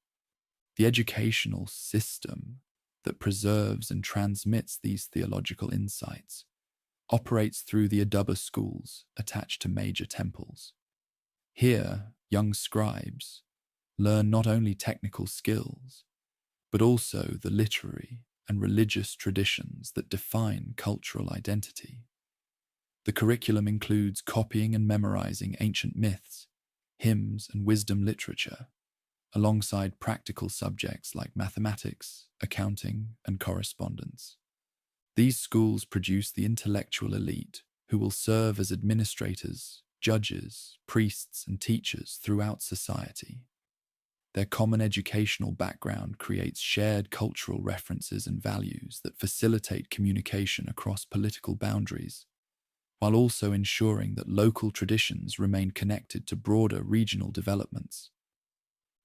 Speaker 1: The educational system that preserves and transmits these theological insights operates through the Adaba schools attached to major temples. Here, young scribes learn not only technical skills, but also the literary and religious traditions that define cultural identity. The curriculum includes copying and memorizing ancient myths, hymns, and wisdom literature, alongside practical subjects like mathematics, accounting, and correspondence. These schools produce the intellectual elite who will serve as administrators, judges, priests, and teachers throughout society. Their common educational background creates shared cultural references and values that facilitate communication across political boundaries, while also ensuring that local traditions remain connected to broader regional developments.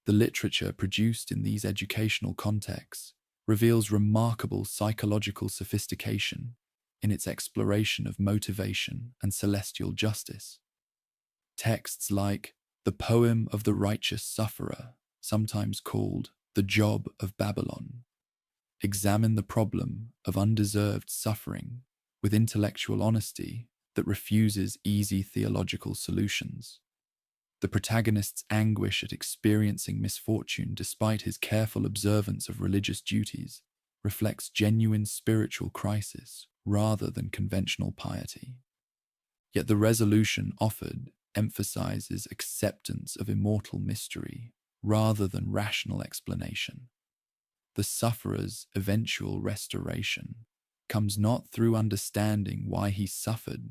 Speaker 1: The literature produced in these educational contexts reveals remarkable psychological sophistication in its exploration of motivation and celestial justice. Texts like The Poem of the Righteous Sufferer, sometimes called The Job of Babylon, examine the problem of undeserved suffering with intellectual honesty that refuses easy theological solutions. The protagonist's anguish at experiencing misfortune despite his careful observance of religious duties reflects genuine spiritual crisis rather than conventional piety. Yet the resolution offered emphasizes acceptance of immortal mystery rather than rational explanation. The sufferer's eventual restoration comes not through understanding why he suffered,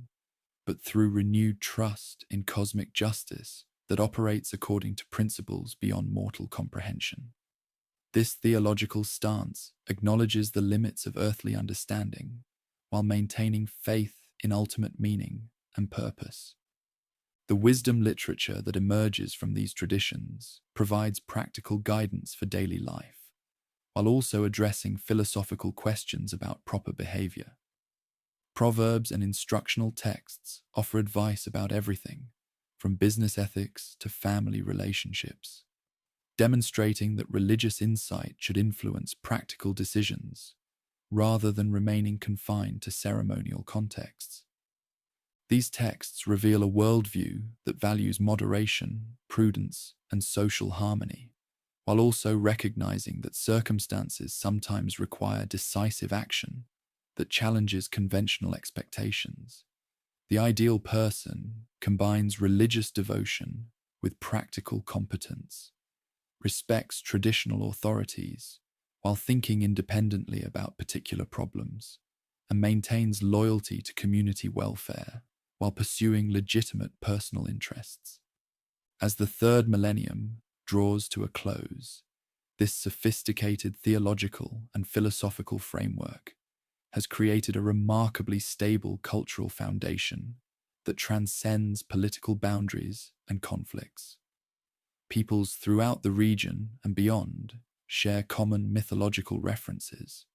Speaker 1: but through renewed trust in cosmic justice that operates according to principles beyond mortal comprehension. This theological stance acknowledges the limits of earthly understanding while maintaining faith in ultimate meaning and purpose. The wisdom literature that emerges from these traditions provides practical guidance for daily life, while also addressing philosophical questions about proper behavior. Proverbs and instructional texts offer advice about everything, from business ethics to family relationships, demonstrating that religious insight should influence practical decisions rather than remaining confined to ceremonial contexts. These texts reveal a worldview that values moderation, prudence, and social harmony, while also recognizing that circumstances sometimes require decisive action that challenges conventional expectations. The ideal person combines religious devotion with practical competence, respects traditional authorities while thinking independently about particular problems, and maintains loyalty to community welfare while pursuing legitimate personal interests. As the third millennium draws to a close, this sophisticated theological and philosophical framework has created a remarkably stable cultural foundation that transcends political boundaries and conflicts. Peoples throughout the region and beyond share common mythological references,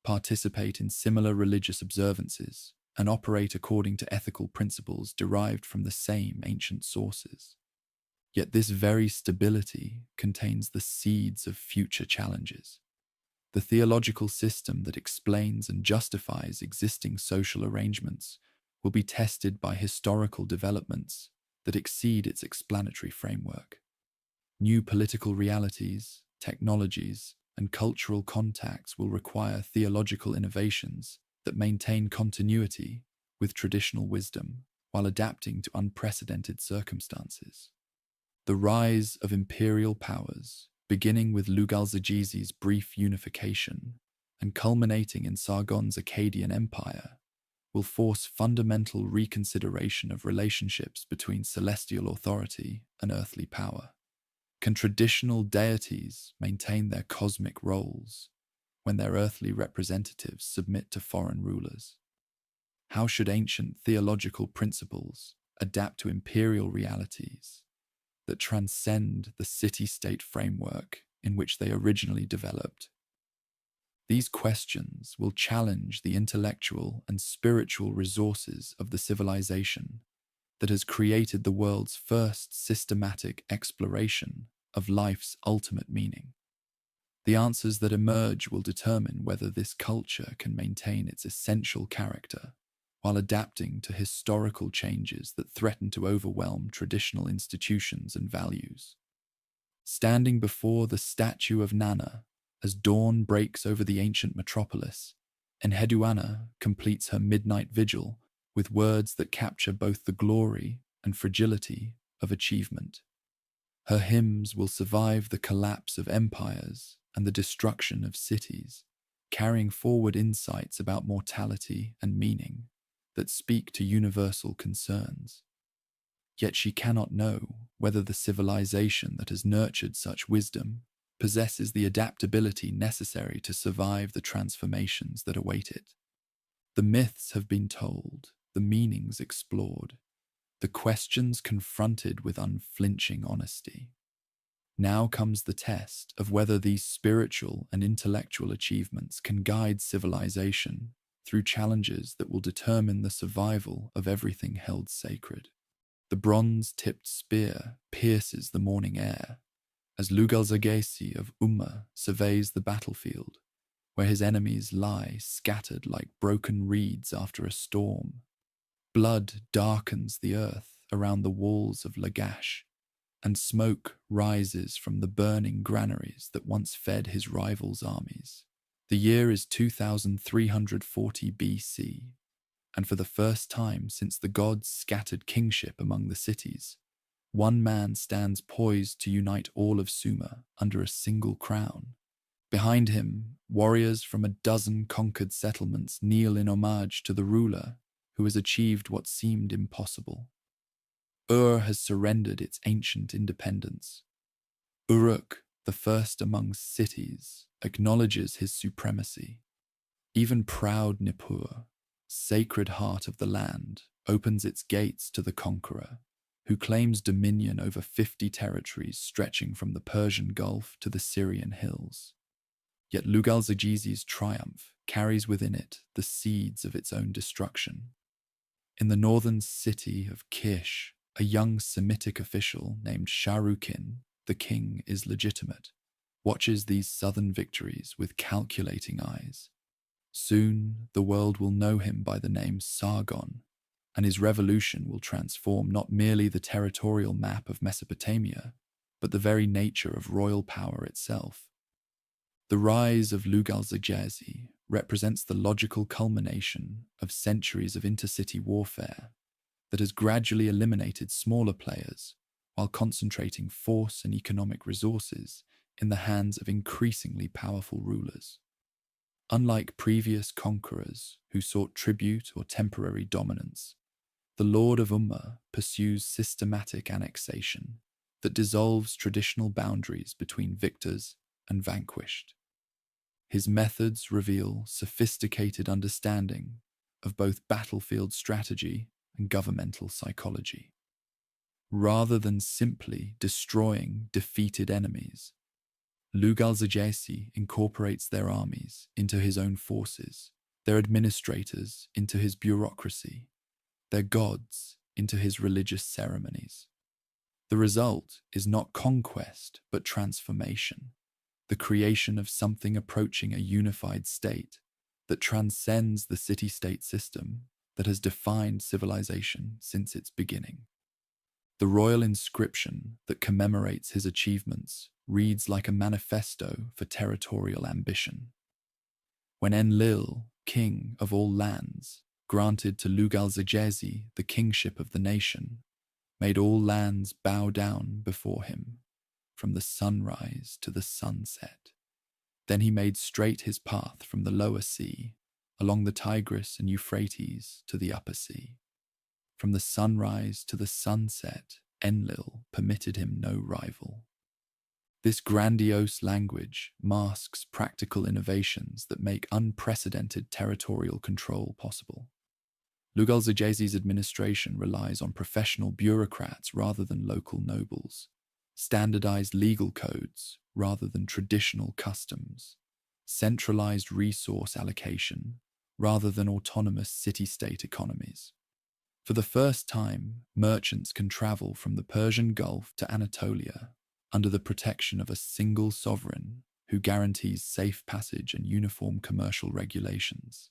Speaker 1: participate in similar religious observances, and operate according to ethical principles derived from the same ancient sources. Yet this very stability contains the seeds of future challenges. The theological system that explains and justifies existing social arrangements will be tested by historical developments that exceed its explanatory framework. New political realities, technologies, and cultural contacts will require theological innovations that maintain continuity with traditional wisdom while adapting to unprecedented circumstances. The rise of imperial powers, beginning with Lugalzagizi's brief unification and culminating in Sargon's Akkadian Empire, will force fundamental reconsideration of relationships between celestial authority and earthly power. Can traditional deities maintain their cosmic roles when their earthly representatives submit to foreign rulers? How should ancient theological principles adapt to imperial realities that transcend the city-state framework in which they originally developed? These questions will challenge the intellectual and spiritual resources of the civilization that has created the world's first systematic exploration of life's ultimate meaning. The answers that emerge will determine whether this culture can maintain its essential character while adapting to historical changes that threaten to overwhelm traditional institutions and values. Standing before the statue of Nana, as dawn breaks over the ancient metropolis, Enheduanna completes her midnight vigil with words that capture both the glory and fragility of achievement. Her hymns will survive the collapse of empires and the destruction of cities, carrying forward insights about mortality and meaning that speak to universal concerns. Yet she cannot know whether the civilization that has nurtured such wisdom possesses the adaptability necessary to survive the transformations that await it. The myths have been told, the meanings explored, the questions confronted with unflinching honesty. Now comes the test of whether these spiritual and intellectual achievements can guide civilization through challenges that will determine the survival of everything held sacred. The bronze-tipped spear pierces the morning air as Lugalzagesi of Umma surveys the battlefield, where his enemies lie scattered like broken reeds after a storm. Blood darkens the earth around the walls of Lagash, and smoke rises from the burning granaries that once fed his rivals' armies. The year is 2340 BC, and for the first time since the gods scattered kingship among the cities, one man stands poised to unite all of Sumer under a single crown. Behind him, warriors from a dozen conquered settlements kneel in homage to the ruler who has achieved what seemed impossible. Ur has surrendered its ancient independence. Uruk, the first among cities, acknowledges his supremacy. Even proud Nippur, sacred heart of the land, opens its gates to the conqueror, who claims dominion over 50 territories stretching from the Persian Gulf to the Syrian hills. Yet Lugalzagesi's triumph carries within it the seeds of its own destruction. In the northern city of Kish, a young Semitic official named Sharukin, the king is legitimate, watches these southern victories with calculating eyes. Soon the world will know him by the name Sargon, and his revolution will transform not merely the territorial map of Mesopotamia, but the very nature of royal power itself. The rise of Lugalzagesi represents the logical culmination of centuries of intercity warfare that has gradually eliminated smaller players while concentrating force and economic resources in the hands of increasingly powerful rulers. Unlike previous conquerors who sought tribute or temporary dominance, the Lord of Umma pursues systematic annexation that dissolves traditional boundaries between victors and vanquished. His methods reveal sophisticated understanding of both battlefield strategy and governmental psychology. Rather than simply destroying defeated enemies, Lugalzagesi incorporates their armies into his own forces, their administrators into his bureaucracy, their gods into his religious ceremonies. The result is not conquest, but transformation, the creation of something approaching a unified state that transcends the city-state system that has defined civilization since its beginning. The royal inscription that commemorates his achievements reads like a manifesto for territorial ambition. When Enlil, king of all lands, granted to Lugalzagesi the kingship of the nation, made all lands bow down before him, from the sunrise to the sunset. Then he made straight his path from the lower sea, along the Tigris and Euphrates to the upper sea. From the sunrise to the sunset, Enlil permitted him no rival. This grandiose language masks practical innovations that make unprecedented territorial control possible. Lugalzagesi's administration relies on professional bureaucrats rather than local nobles, standardized legal codes rather than traditional customs, centralized resource allocation rather than autonomous city-state economies. For the first time, merchants can travel from the Persian Gulf to Anatolia under the protection of a single sovereign who guarantees safe passage and uniform commercial regulations.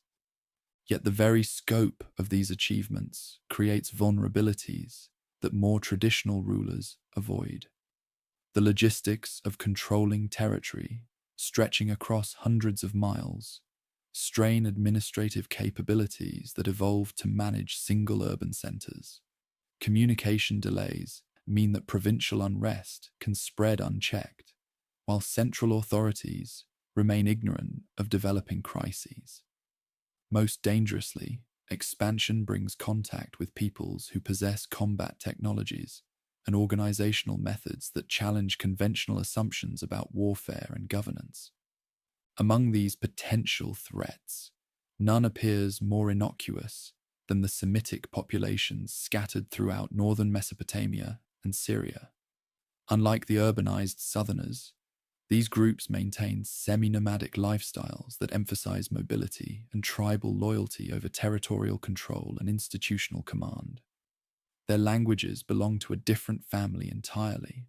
Speaker 1: Yet the very scope of these achievements creates vulnerabilities that more traditional rulers avoid. The logistics of controlling territory, stretching across hundreds of miles, strain administrative capabilities that evolved to manage single urban centers. Communication delays mean that provincial unrest can spread unchecked, while central authorities remain ignorant of developing crises. Most dangerously, expansion brings contact with peoples who possess combat technologies and organizational methods that challenge conventional assumptions about warfare and governance. Among these potential threats, none appears more innocuous than the Semitic populations scattered throughout northern Mesopotamia and Syria. Unlike the urbanized southerners, these groups maintain semi-nomadic lifestyles that emphasize mobility and tribal loyalty over territorial control and institutional command. Their languages belong to a different family entirely.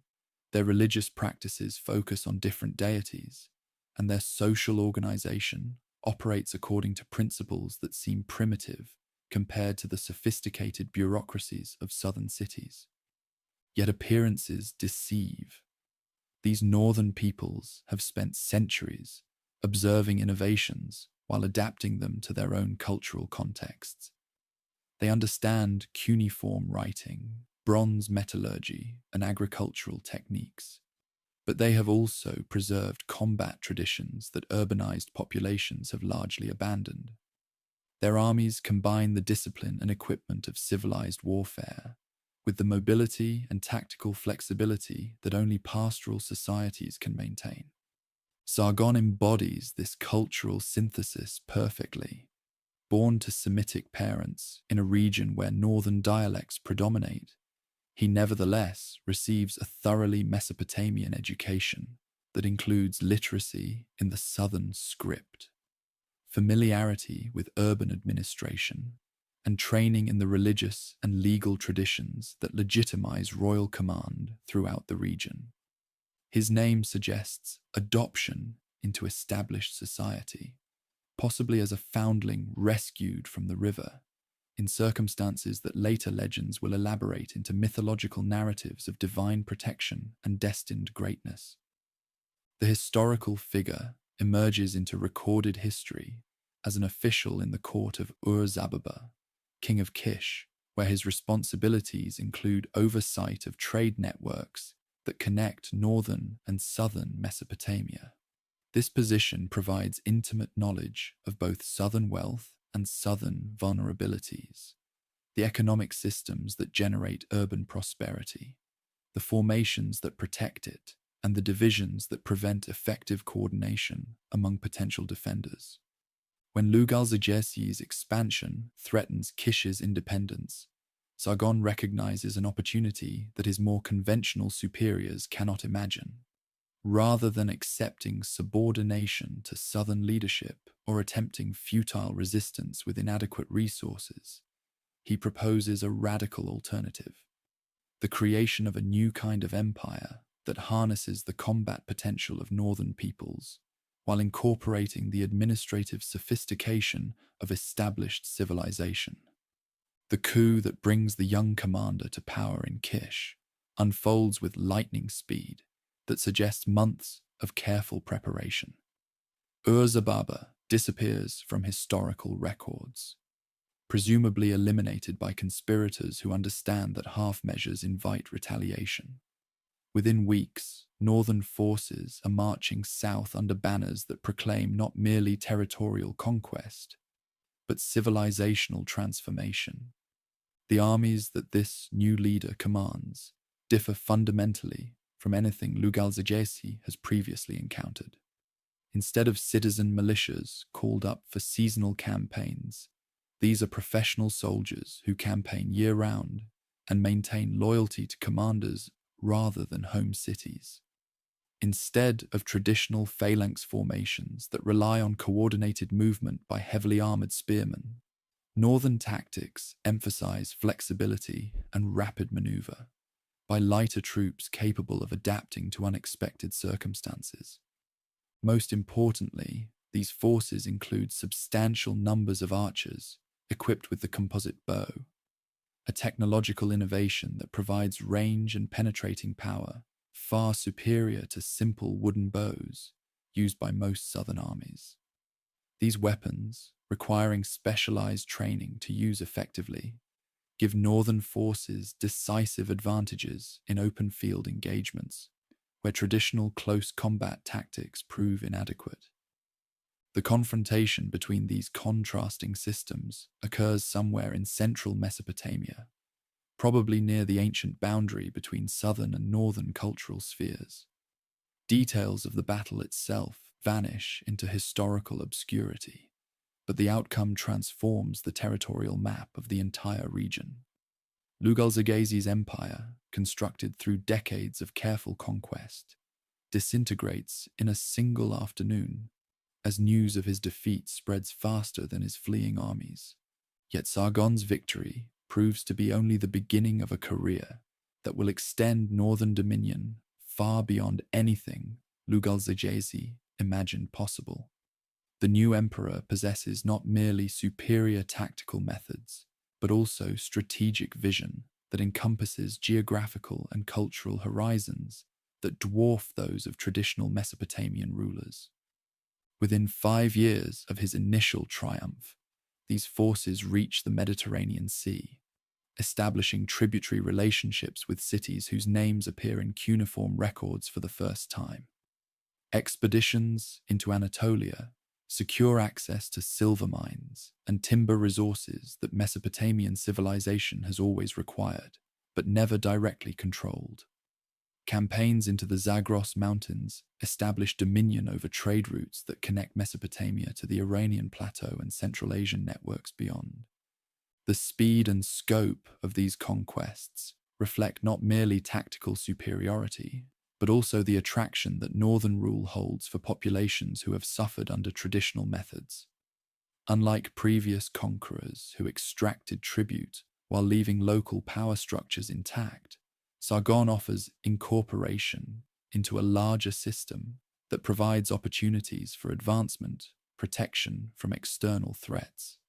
Speaker 1: Their religious practices focus on different deities, and their social organization operates according to principles that seem primitive compared to the sophisticated bureaucracies of southern cities. Yet appearances deceive. These northern peoples have spent centuries observing innovations while adapting them to their own cultural contexts. They understand cuneiform writing, bronze metallurgy, and agricultural techniques, but they have also preserved combat traditions that urbanized populations have largely abandoned. Their armies combine the discipline and equipment of civilized warfare with the mobility and tactical flexibility that only pastoral societies can maintain. Sargon embodies this cultural synthesis perfectly. Born to Semitic parents in a region where northern dialects predominate, he nevertheless receives a thoroughly Mesopotamian education that includes literacy in the southern script, familiarity with urban administration, and training in the religious and legal traditions that legitimize royal command throughout the region. His name suggests adoption into established society, possibly as a foundling rescued from the river, in circumstances that later legends will elaborate into mythological narratives of divine protection and destined greatness. The historical figure emerges into recorded history as an official in the court of Ur-Zababa, king of Kish, where his responsibilities include oversight of trade networks that connect northern and southern Mesopotamia. This position provides intimate knowledge of both southern wealth and southern vulnerabilities, the economic systems that generate urban prosperity, the formations that protect it, and the divisions that prevent effective coordination among potential defenders. When Lugalzagesi's expansion threatens Kish's independence, Sargon recognizes an opportunity that his more conventional superiors cannot imagine. Rather than accepting subordination to southern leadership or attempting futile resistance with inadequate resources, he proposes a radical alternative: the creation of a new kind of empire that harnesses the combat potential of northern peoples, while incorporating the administrative sophistication of established civilization. The coup that brings the young commander to power in Kish unfolds with lightning speed that suggests months of careful preparation. Ur-Zababa disappears from historical records, presumably eliminated by conspirators who understand that half measures invite retaliation. Within weeks, northern forces are marching south under banners that proclaim not merely territorial conquest, but civilizational transformation. The armies that this new leader commands differ fundamentally from anything Lugalzagesi has previously encountered. Instead of citizen militias called up for seasonal campaigns, these are professional soldiers who campaign year-round and maintain loyalty to commanders rather than home cities. Instead of traditional phalanx formations that rely on coordinated movement by heavily armored spearmen, northern tactics emphasize flexibility and rapid maneuver by lighter troops capable of adapting to unexpected circumstances. Most importantly, These forces include substantial numbers of archers equipped with the composite bow, a technological innovation that provides range and penetrating power far superior to simple wooden bows used by most southern armies. These weapons, requiring specialized training to use effectively, give northern forces decisive advantages in open field engagements, where traditional close combat tactics prove inadequate. The confrontation between these contrasting systems occurs somewhere in central Mesopotamia, probably near the ancient boundary between southern and northern cultural spheres. Details of the battle itself vanish into historical obscurity, but the outcome transforms the territorial map of the entire region. Lugalzagesi's empire, constructed through decades of careful conquest, disintegrates in a single afternoon as news of his defeat spreads faster than his fleeing armies. Yet Sargon's victory proves to be only the beginning of a career that will extend northern dominion far beyond anything Lugalzagesi imagined possible. The new emperor possesses not merely superior tactical methods, but also strategic vision that encompasses geographical and cultural horizons that dwarf those of traditional Mesopotamian rulers. Within 5 years of his initial triumph, these forces reach the Mediterranean Sea, establishing tributary relationships with cities whose names appear in cuneiform records for the first time. Expeditions into Anatolia secure access to silver mines and timber resources that Mesopotamian civilization has always required, but never directly controlled. Campaigns into the Zagros Mountains establish dominion over trade routes that connect Mesopotamia to the Iranian Plateau and Central Asian networks beyond. The speed and scope of these conquests reflect not merely tactical superiority, but also the attraction that northern rule holds for populations who have suffered under traditional methods. Unlike previous conquerors who extracted tribute while leaving local power structures intact, Sargon offers incorporation into a larger system that provides opportunities for advancement, protection from external threats,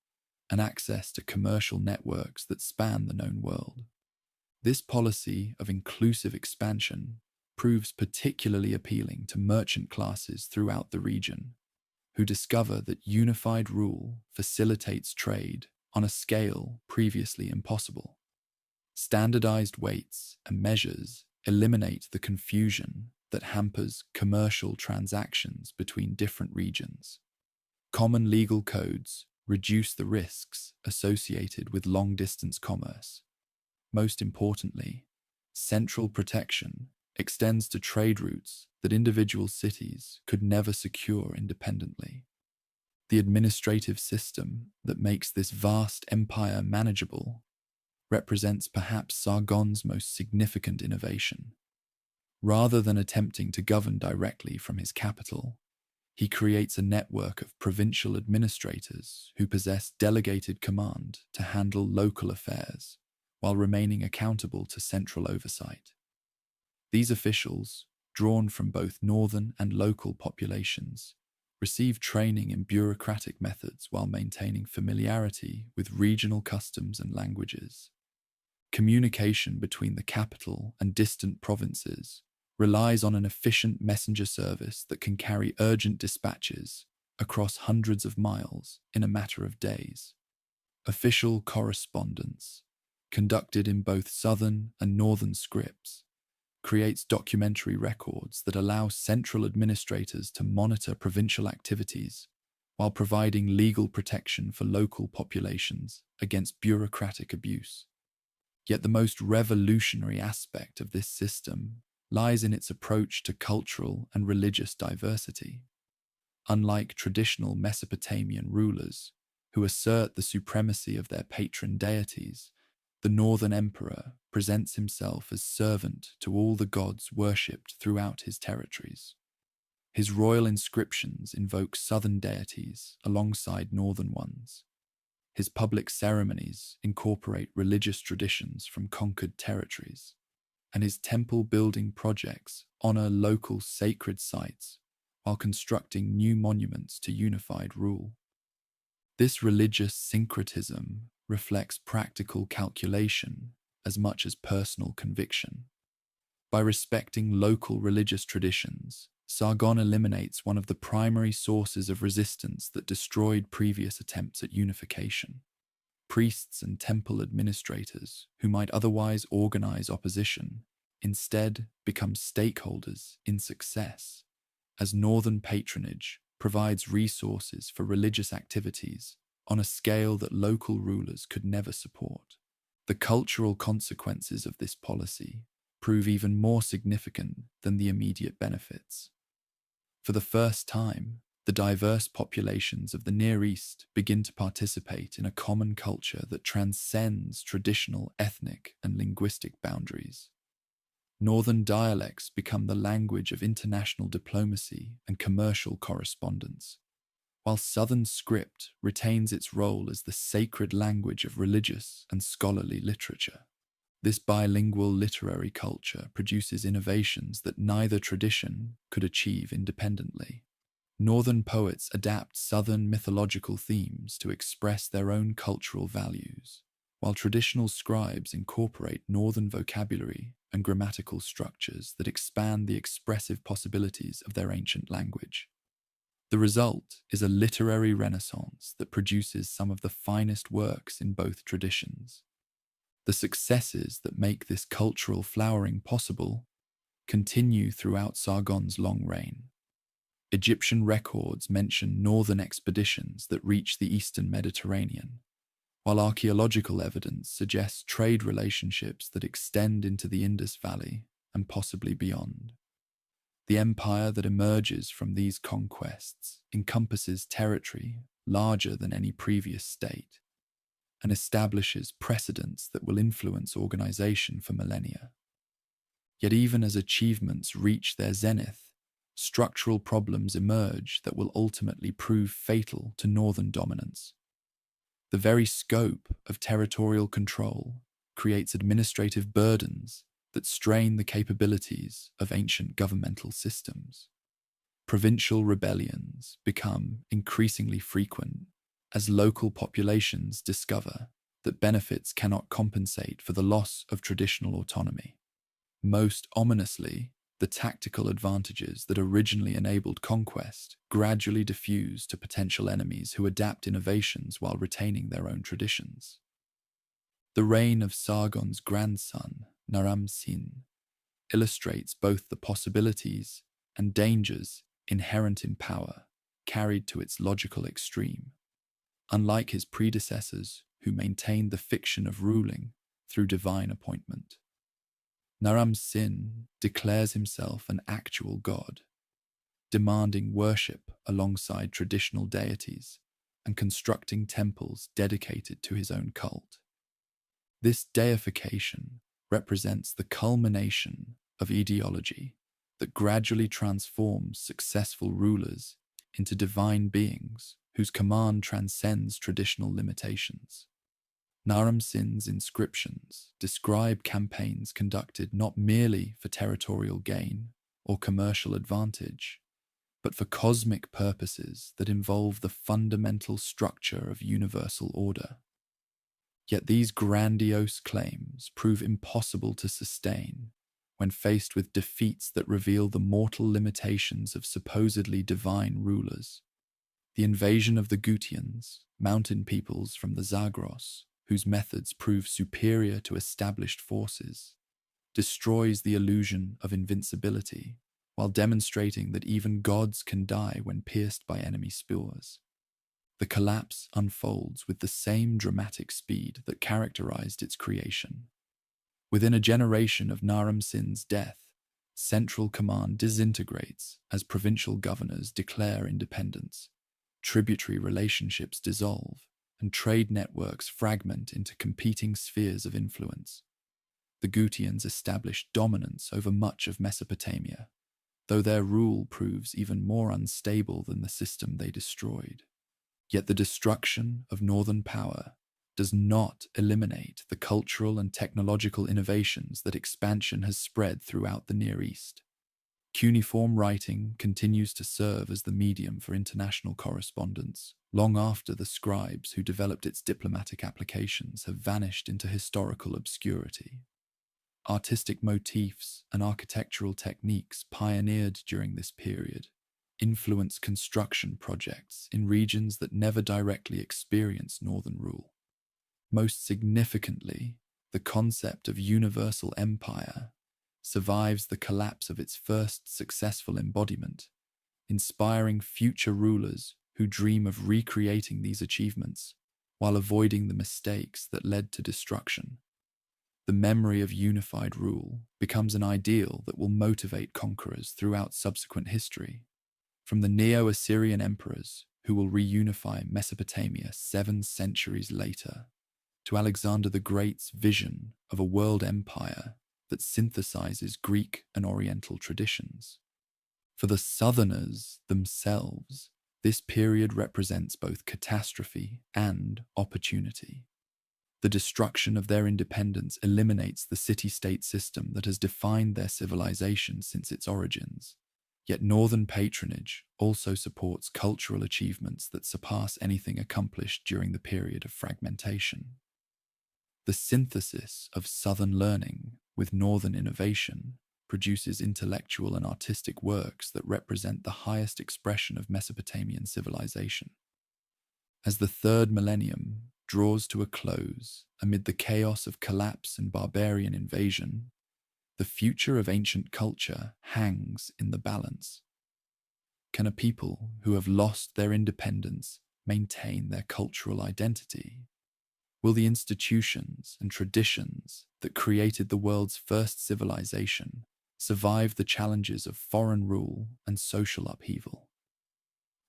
Speaker 1: and access to commercial networks that span the known world. This policy of inclusive expansion proves particularly appealing to merchant classes throughout the region, who discover that unified rule facilitates trade on a scale previously impossible. Standardized weights and measures eliminate the confusion that hampers commercial transactions between different regions. Common legal codes reduce the risks associated with long-distance commerce. Most importantly, central protection extends to trade routes that individual cities could never secure independently. The administrative system that makes this vast empire manageable represents perhaps Sargon's most significant innovation. Rather than attempting to govern directly from his capital, he creates a network of provincial administrators who possess delegated command to handle local affairs while remaining accountable to central oversight. These officials, drawn from both northern and local populations, receive training in bureaucratic methods while maintaining familiarity with regional customs and languages. Communication between the capital and distant provinces relies on an efficient messenger service that can carry urgent dispatches across hundreds of miles in a matter of days. Official correspondence, conducted in both southern and northern scripts, creates documentary records that allow central administrators to monitor provincial activities while providing legal protection for local populations against bureaucratic abuse. Yet the most revolutionary aspect of this system lies in its approach to cultural and religious diversity. Unlike traditional Mesopotamian rulers, who assert the supremacy of their patron deities, the northern emperor presents himself as servant to all the gods worshipped throughout his territories. His royal inscriptions invoke southern deities alongside northern ones. His public ceremonies incorporate religious traditions from conquered territories, and his temple-building projects honor local sacred sites while constructing new monuments to unified rule. This religious syncretism reflects practical calculation as much as personal conviction. By respecting local religious traditions, Sargon eliminates one of the primary sources of resistance that destroyed previous attempts at unification. Priests and temple administrators, who might otherwise organize opposition, instead become stakeholders in success, as northern patronage provides resources for religious activities on a scale that local rulers could never support. The cultural consequences of this policy prove even more significant than the immediate benefits. For the first time, the diverse populations of the Near East begin to participate in a common culture that transcends traditional ethnic and linguistic boundaries. Northern dialects become the language of international diplomacy and commercial correspondence, while Southern script retains its role as the sacred language of religious and scholarly literature. This bilingual literary culture produces innovations that neither tradition could achieve independently. Northern poets adapt Southern mythological themes to express their own cultural values, while traditional scribes incorporate Northern vocabulary and grammatical structures that expand the expressive possibilities of their ancient language. The result is a literary renaissance that produces some of the finest works in both traditions. The successes that make this cultural flowering possible continue throughout Sargon's long reign. Egyptian records mention northern expeditions that reach the eastern Mediterranean, while archaeological evidence suggests trade relationships that extend into the Indus Valley and possibly beyond. The empire that emerges from these conquests encompasses territory larger than any previous state, and establishes precedents that will influence organization for millennia. Yet even as achievements reach their zenith, structural problems emerge that will ultimately prove fatal to northern dominance. The very scope of territorial control creates administrative burdens that strain the capabilities of ancient governmental systems. Provincial rebellions become increasingly frequent as local populations discover that benefits cannot compensate for the loss of traditional autonomy. Most ominously, the tactical advantages that originally enabled conquest gradually diffuse to potential enemies who adapt innovations while retaining their own traditions. The reign of Sargon's grandson, Naram-Sin, illustrates both the possibilities and dangers inherent in power carried to its logical extreme. Unlike his predecessors who maintained the fiction of ruling through divine appointment, Naram-Sin declares himself an actual god, demanding worship alongside traditional deities and constructing temples dedicated to his own cult. This deification represents the culmination of ideology that gradually transforms successful rulers into divine beings whose command transcends traditional limitations. Naram-Sin's inscriptions describe campaigns conducted not merely for territorial gain or commercial advantage, but for cosmic purposes that involve the fundamental structure of universal order. Yet these grandiose claims prove impossible to sustain when faced with defeats that reveal the mortal limitations of supposedly divine rulers. The invasion of the Gutians, mountain peoples from the Zagros, whose methods prove superior to established forces, destroys the illusion of invincibility, while demonstrating that even gods can die when pierced by enemy spears. The collapse unfolds with the same dramatic speed that characterized its creation. Within a generation of Naram-Sin's death, central command disintegrates as provincial governors declare independence, tributary relationships dissolve, and trade networks fragment into competing spheres of influence. The Gutians established dominance over much of Mesopotamia, though their rule proves even more unstable than the system they destroyed. Yet the destruction of northern power does not eliminate the cultural and technological innovations that expansion has spread throughout the Near East. Cuneiform writing continues to serve as the medium for international correspondence, long after the scribes who developed its diplomatic applications have vanished into historical obscurity. Artistic motifs and architectural techniques pioneered during this period influenced construction projects in regions that never directly experienced northern rule. Most significantly, the concept of universal empire survives the collapse of its first successful embodiment, inspiring future rulers who dream of recreating these achievements while avoiding the mistakes that led to destruction. The memory of unified rule becomes an ideal that will motivate conquerors throughout subsequent history, from the Neo-Assyrian emperors who will reunify Mesopotamia 7 centuries later, to Alexander the Great's vision of a world empire that synthesizes Greek and Oriental traditions. For the Southerners themselves, this period represents both catastrophe and opportunity. The destruction of their independence eliminates the city-state system that has defined their civilization since its origins. Yet northern patronage also supports cultural achievements that surpass anything accomplished during the period of fragmentation. The synthesis of southern learning with northern innovation produces intellectual and artistic works that represent the highest expression of Mesopotamian civilization. As the third millennium draws to a close amid the chaos of collapse and barbarian invasion, the future of ancient culture hangs in the balance. Can a people who have lost their independence maintain their cultural identity? Will the institutions and traditions that created the world's first civilization survive the challenges of foreign rule and social upheaval?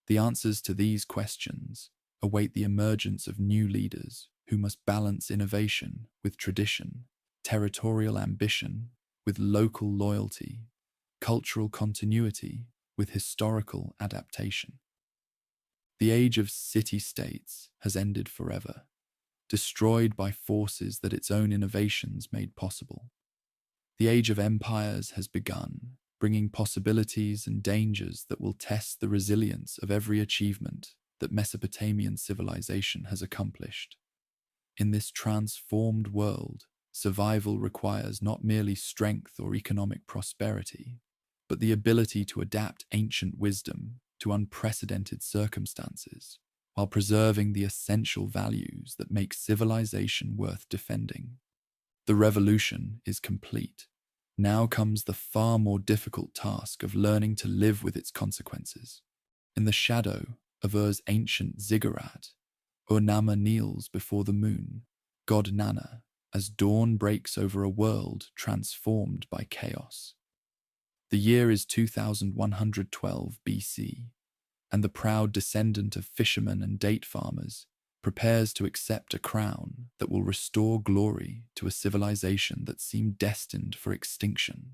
Speaker 1: The answers to these questions await the emergence of new leaders who must balance innovation with tradition, territorial ambition with local loyalty, cultural continuity with historical adaptation. The age of city-states has ended forever, destroyed by forces that its own innovations made possible. The age of empires has begun, bringing possibilities and dangers that will test the resilience of every achievement that Mesopotamian civilization has accomplished. In this transformed world, survival requires not merely strength or economic prosperity, but the ability to adapt ancient wisdom to unprecedented circumstances, while preserving the essential values that make civilization worth defending. The revolution is complete. Now comes the far more difficult task of learning to live with its consequences. In the shadow of Ur's ancient ziggurat, Ur-Namma kneels before the moon, god Nana, as dawn breaks over a world transformed by chaos. The year is 2112 BC, and the proud descendant of fishermen and date farmers prepares to accept a crown that will restore glory to a civilization that seemed destined for extinction.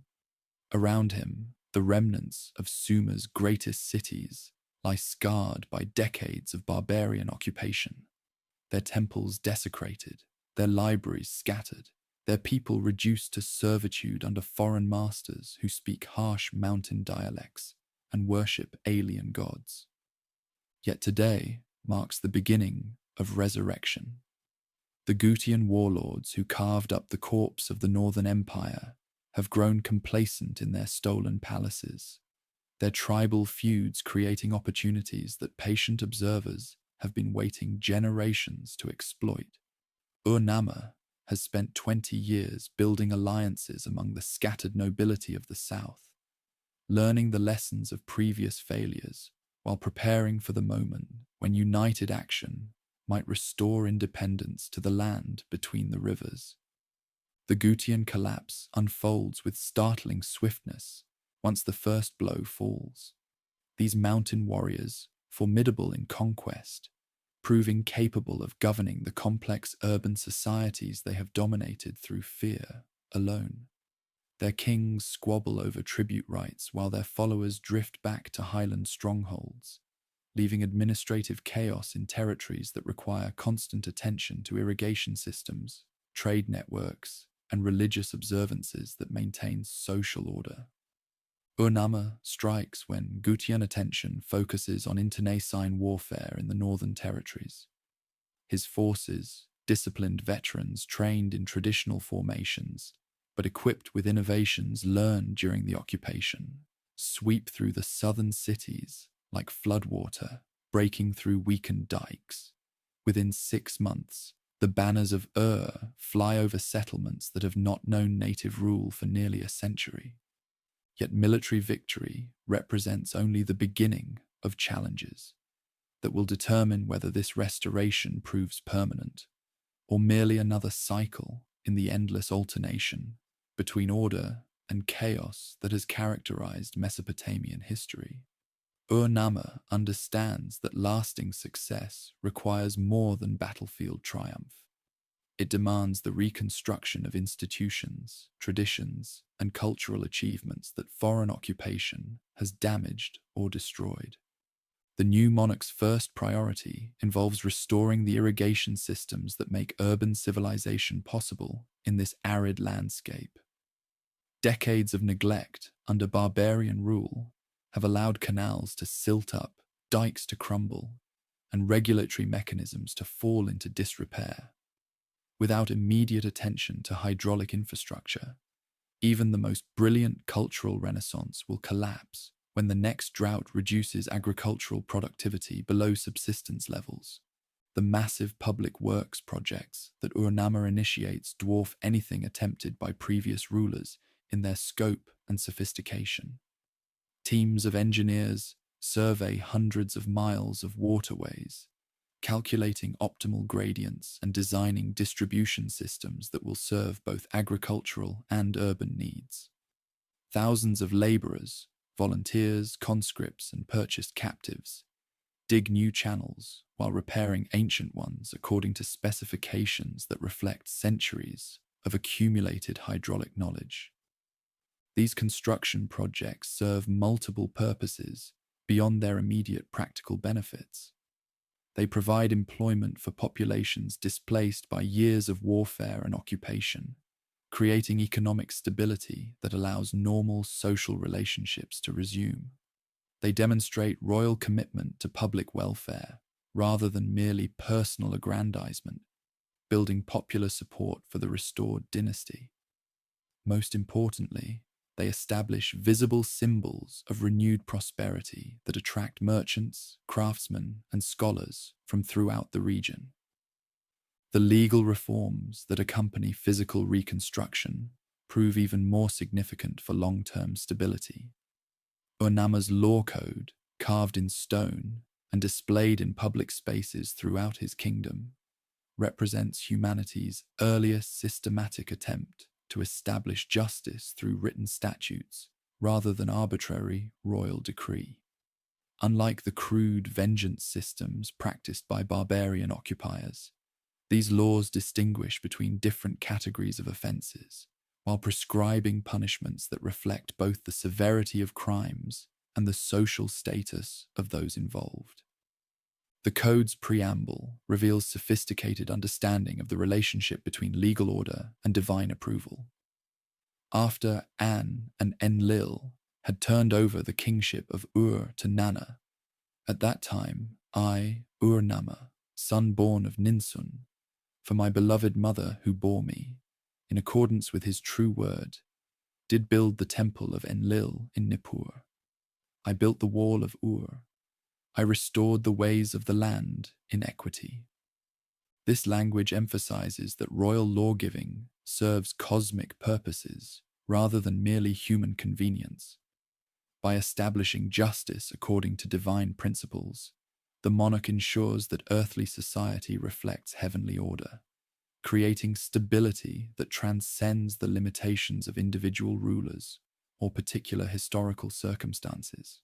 Speaker 1: Around him, the remnants of Sumer's greatest cities lie scarred by decades of barbarian occupation, their temples desecrated, their libraries scattered, their people reduced to servitude under foreign masters who speak harsh mountain dialects and worship alien gods. Yet today marks the beginning of resurrection. The Gutian warlords who carved up the corpse of the Northern Empire have grown complacent in their stolen palaces, their tribal feuds creating opportunities that patient observers have been waiting generations to exploit. Ur-Namma has spent 20 years building alliances among the scattered nobility of the south, learning the lessons of previous failures while preparing for the moment when united action might restore independence to the land between the rivers. The Gutian collapse unfolds with startling swiftness once the first blow falls. These mountain warriors, formidable in conquest, proving capable of governing the complex urban societies they have dominated through fear alone. Their kings squabble over tribute rights while their followers drift back to highland strongholds, leaving administrative chaos in territories that require constant attention to irrigation systems, trade networks, and religious observances that maintain social order. Ur-Namma strikes when Gutian attention focuses on internecine warfare in the Northern Territories. His forces, disciplined veterans trained in traditional formations, but equipped with innovations learned during the occupation, sweep through the southern cities like floodwater, breaking through weakened dikes. Within 6 months, the banners of Ur fly over settlements that have not known native rule for nearly a century. Yet military victory represents only the beginning of challenges that will determine whether this restoration proves permanent or merely another cycle in the endless alternation between order and chaos that has characterized Mesopotamian history. Ur-Namma understands that lasting success requires more than battlefield triumph. It demands the reconstruction of institutions, traditions, and cultural achievements that foreign occupation has damaged or destroyed. The new monarch's first priority involves restoring the irrigation systems that make urban civilization possible in this arid landscape. Decades of neglect under barbarian rule have allowed canals to silt up, dikes to crumble, and regulatory mechanisms to fall into disrepair. Without immediate attention to hydraulic infrastructure, even the most brilliant cultural renaissance will collapse when the next drought reduces agricultural productivity below subsistence levels. The massive public works projects that Ur-Namma initiates dwarf anything attempted by previous rulers in their scope and sophistication. Teams of engineers survey hundreds of miles of waterways, calculating optimal gradients and designing distribution systems that will serve both agricultural and urban needs. Thousands of laborers, volunteers, conscripts, and purchased captives dig new channels while repairing ancient ones according to specifications that reflect centuries of accumulated hydraulic knowledge. These construction projects serve multiple purposes beyond their immediate practical benefits. They provide employment for populations displaced by years of warfare and occupation, creating economic stability that allows normal social relationships to resume. They demonstrate royal commitment to public welfare rather than merely personal aggrandizement, building popular support for the restored dynasty. Most importantly, they establish visible symbols of renewed prosperity that attract merchants, craftsmen, and scholars from throughout the region. The legal reforms that accompany physical reconstruction prove even more significant for long-term stability. Ur-Namma's law code, carved in stone and displayed in public spaces throughout his kingdom, represents humanity's earliest systematic attempt to establish justice through written statutes rather than arbitrary royal decree. Unlike the crude vengeance systems practiced by barbarian occupiers, these laws distinguish between different categories of offences, while prescribing punishments that reflect both the severity of crimes and the social status of those involved. The code's preamble reveals sophisticated understanding of the relationship between legal order and divine approval. After An and Enlil had turned over the kingship of Ur to Nanna, at that time I, Ur-Namma, son born of Ninsun, for my beloved mother who bore me, in accordance with his true word, did build the temple of Enlil in Nippur. I built the wall of Ur. I restored the ways of the land in equity. This language emphasizes that royal lawgiving serves cosmic purposes rather than merely human convenience. By establishing justice according to divine principles, the monarch ensures that earthly society reflects heavenly order, creating stability that transcends the limitations of individual rulers or particular historical circumstances.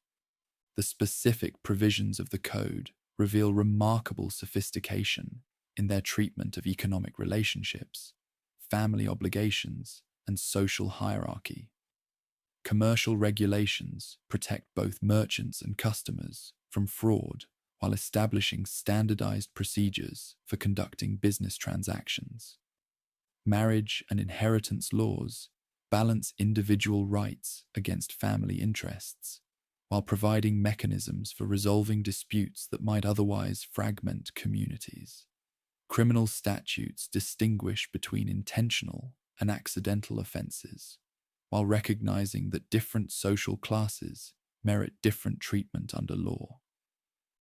Speaker 1: The specific provisions of the code reveal remarkable sophistication in their treatment of economic relationships, family obligations, and social hierarchy. Commercial regulations protect both merchants and customers from fraud while establishing standardized procedures for conducting business transactions. Marriage and inheritance laws balance individual rights against family interests, while providing mechanisms for resolving disputes that might otherwise fragment communities. Criminal statutes distinguish between intentional and accidental offences, while recognizing that different social classes merit different treatment under law.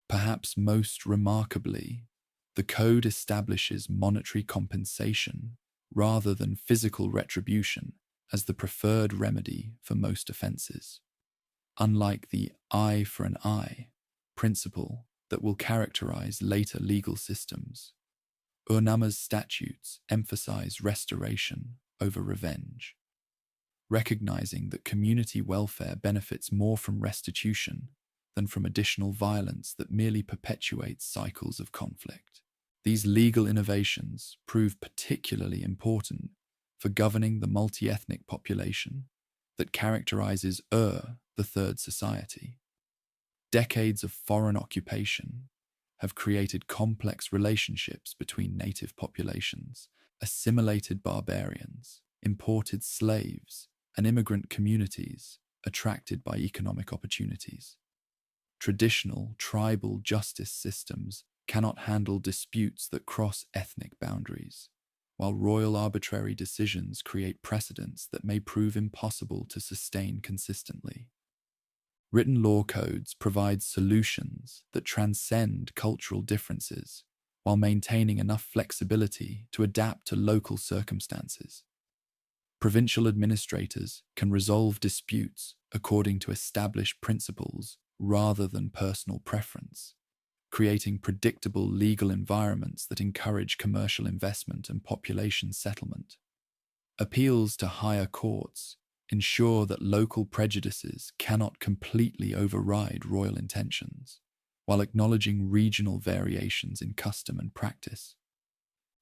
Speaker 1: Perhaps most remarkably, the code establishes monetary compensation rather than physical retribution as the preferred remedy for most offences. Unlike the eye for an eye principle that will characterize later legal systems, Urnama's statutes emphasize restoration over revenge, recognizing that community welfare benefits more from restitution than from additional violence that merely perpetuates cycles of conflict. These legal innovations prove particularly important for governing the multi-ethnic population that characterizes the Third Society. Decades of foreign occupation have created complex relationships between native populations, assimilated barbarians, imported slaves, and immigrant communities attracted by economic opportunities. Traditional tribal justice systems cannot handle disputes that cross ethnic boundaries, while royal arbitrary decisions create precedents that may prove impossible to sustain consistently. Written law codes provide solutions that transcend cultural differences while maintaining enough flexibility to adapt to local circumstances. Provincial administrators can resolve disputes according to established principles rather than personal preference, creating predictable legal environments that encourage commercial investment and population settlement. Appeals to higher courts ensure that local prejudices cannot completely override royal intentions, while acknowledging regional variations in custom and practice.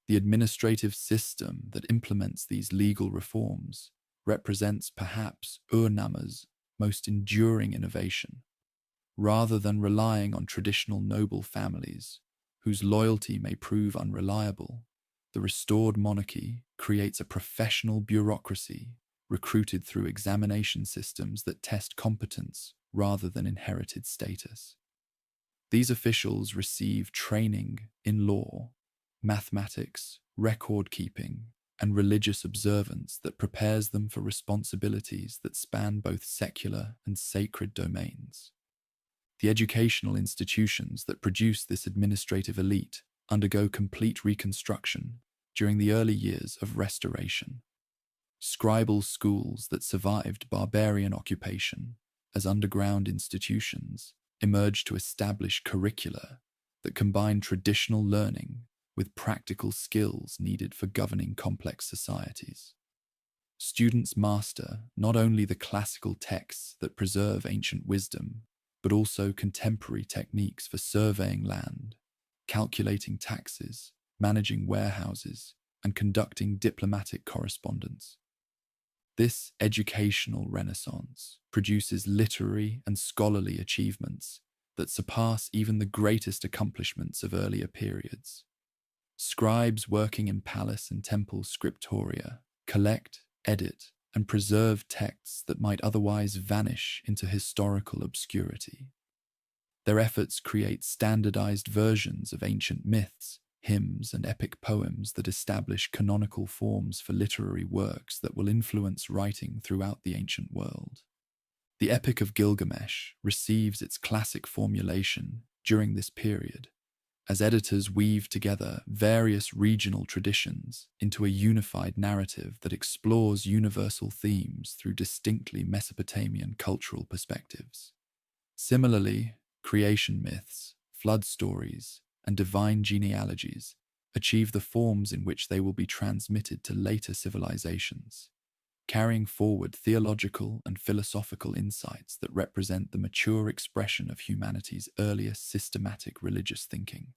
Speaker 1: The administrative system that implements these legal reforms represents perhaps Urnama's most enduring innovation. Rather than relying on traditional noble families, whose loyalty may prove unreliable, the restored monarchy creates a professional bureaucracy recruited through examination systems that test competence rather than inherited status. These officials receive training in law, mathematics, record-keeping, and religious observance that prepares them for responsibilities that span both secular and sacred domains. The educational institutions that produce this administrative elite undergo complete reconstruction during the early years of restoration. Scribal schools that survived barbarian occupation as underground institutions emerged to establish curricula that combine traditional learning with practical skills needed for governing complex societies. Students master not only the classical texts that preserve ancient wisdom, but also contemporary techniques for surveying land, calculating taxes, managing warehouses, and conducting diplomatic correspondence. This educational renaissance produces literary and scholarly achievements that surpass even the greatest accomplishments of earlier periods. Scribes working in palace and temple scriptoria collect, edit, and preserve texts that might otherwise vanish into historical obscurity. Their efforts create standardized versions of ancient myths, hymns, and epic poems that establish canonical forms for literary works that will influence writing throughout the ancient world. The Epic of Gilgamesh receives its classic formulation during this period, as editors weave together various regional traditions into a unified narrative that explores universal themes through distinctly Mesopotamian cultural perspectives. Similarly, creation myths, flood stories, and divine genealogies achieve the forms in which they will be transmitted to later civilizations, carrying forward theological and philosophical insights that represent the mature expression of humanity's earliest systematic religious thinking.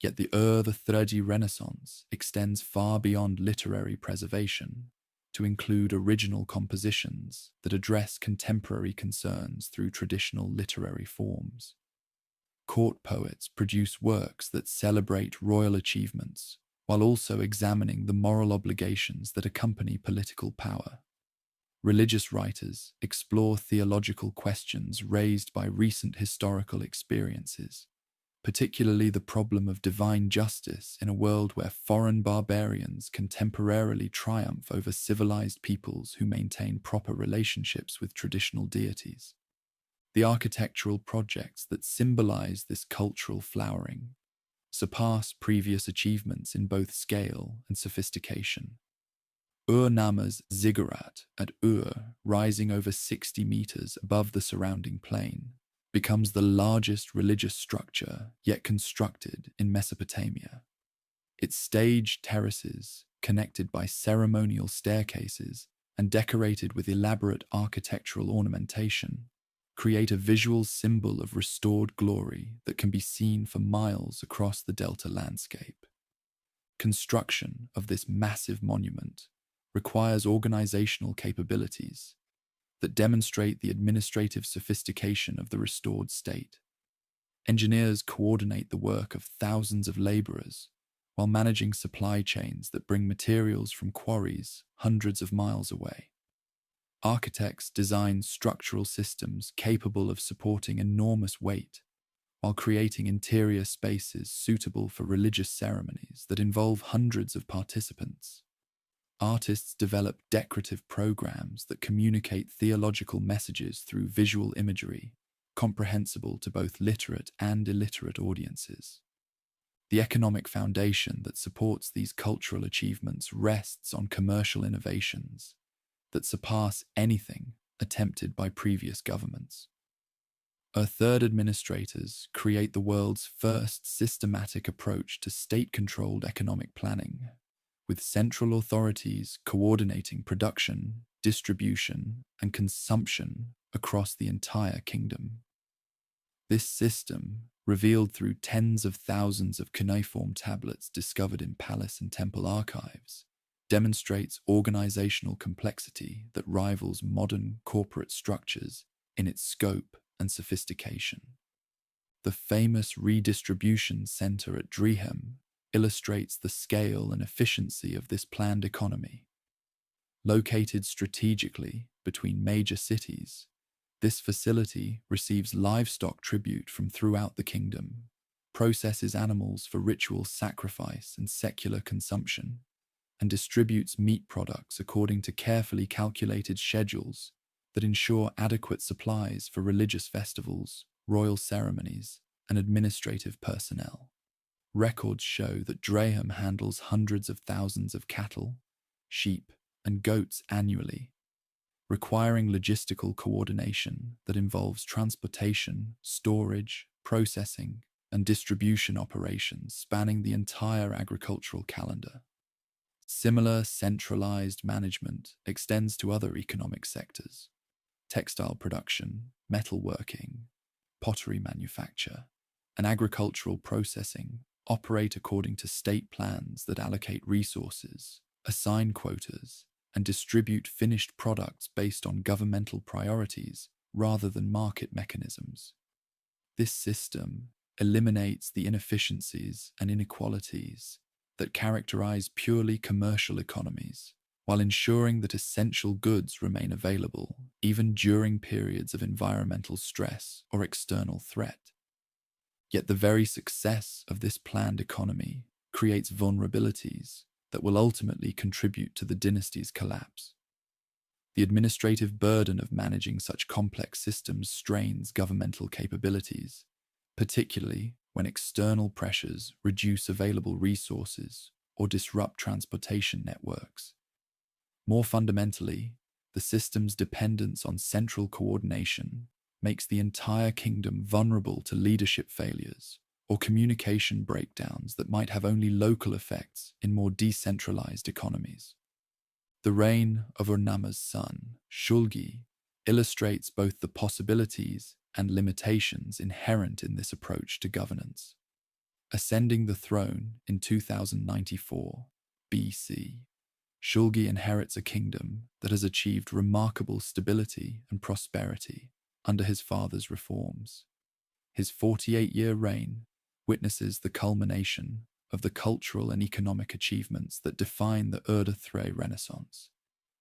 Speaker 1: Yet the the Renaissance extends far beyond literary preservation to include original compositions that address contemporary concerns through traditional literary forms. Court poets produce works that celebrate royal achievements while also examining the moral obligations that accompany political power. Religious writers explore theological questions raised by recent historical experiences, particularly the problem of divine justice in a world where foreign barbarians can temporarily triumph over civilized peoples who maintain proper relationships with traditional deities. The architectural projects that symbolize this cultural flowering surpass previous achievements in both scale and sophistication. Ur-Namma's ziggurat at Ur, rising over 60 meters above the surrounding plain, becomes the largest religious structure yet constructed in Mesopotamia. Its staged terraces, connected by ceremonial staircases and decorated with elaborate architectural ornamentation, create a visual symbol of restored glory that can be seen for miles across the delta landscape. Construction of this massive monument requires organizational capabilities that demonstrate the administrative sophistication of the restored state. Engineers coordinate the work of thousands of laborers while managing supply chains that bring materials from quarries hundreds of miles away. Architects design structural systems capable of supporting enormous weight while creating interior spaces suitable for religious ceremonies that involve hundreds of participants. Artists develop decorative programs that communicate theological messages through visual imagery, comprehensible to both literate and illiterate audiences. The economic foundation that supports these cultural achievements rests on commercial innovations that surpass anything attempted by previous governments. Third administrators create the world's first systematic approach to state-controlled economic planning, with central authorities coordinating production, distribution, and consumption across the entire kingdom. This system, revealed through tens of thousands of cuneiform tablets discovered in palace and temple archives, demonstrates organizational complexity that rivals modern corporate structures in its scope and sophistication. The famous redistribution center at Drehem illustrates the scale and efficiency of this planned economy. Located strategically between major cities, this facility receives livestock tribute from throughout the kingdom, processes animals for ritual sacrifice and secular consumption, and distributes meat products according to carefully calculated schedules that ensure adequate supplies for religious festivals, royal ceremonies, and administrative personnel. Records show that Drehem handles hundreds of thousands of cattle, sheep, and goats annually, requiring logistical coordination that involves transportation, storage, processing, and distribution operations spanning the entire agricultural calendar. Similar centralized management extends to other economic sectors: textile production, metalworking, pottery manufacture, and agricultural processing operate according to state plans that allocate resources, assign quotas, and distribute finished products based on governmental priorities rather than market mechanisms. This system eliminates the inefficiencies and inequalities that characterize purely commercial economies, while ensuring that essential goods remain available even during periods of environmental stress or external threat. Yet the very success of this planned economy creates vulnerabilities that will ultimately contribute to the dynasty's collapse. The administrative burden of managing such complex systems strains governmental capabilities, particularly when external pressures reduce available resources or disrupt transportation networks. More fundamentally, the system's dependence on central coordination makes the entire kingdom vulnerable to leadership failures or communication breakdowns that might have only local effects in more decentralized economies. The reign of Ur-Namma's son, Shulgi, illustrates both the possibilities and limitations inherent in this approach to governance. Ascending the throne in 2094 BC, Shulgi inherits a kingdom that has achieved remarkable stability and prosperity under his father's reforms. His 48-year reign witnesses the culmination of the cultural and economic achievements that define the Ur-Thre Renaissance.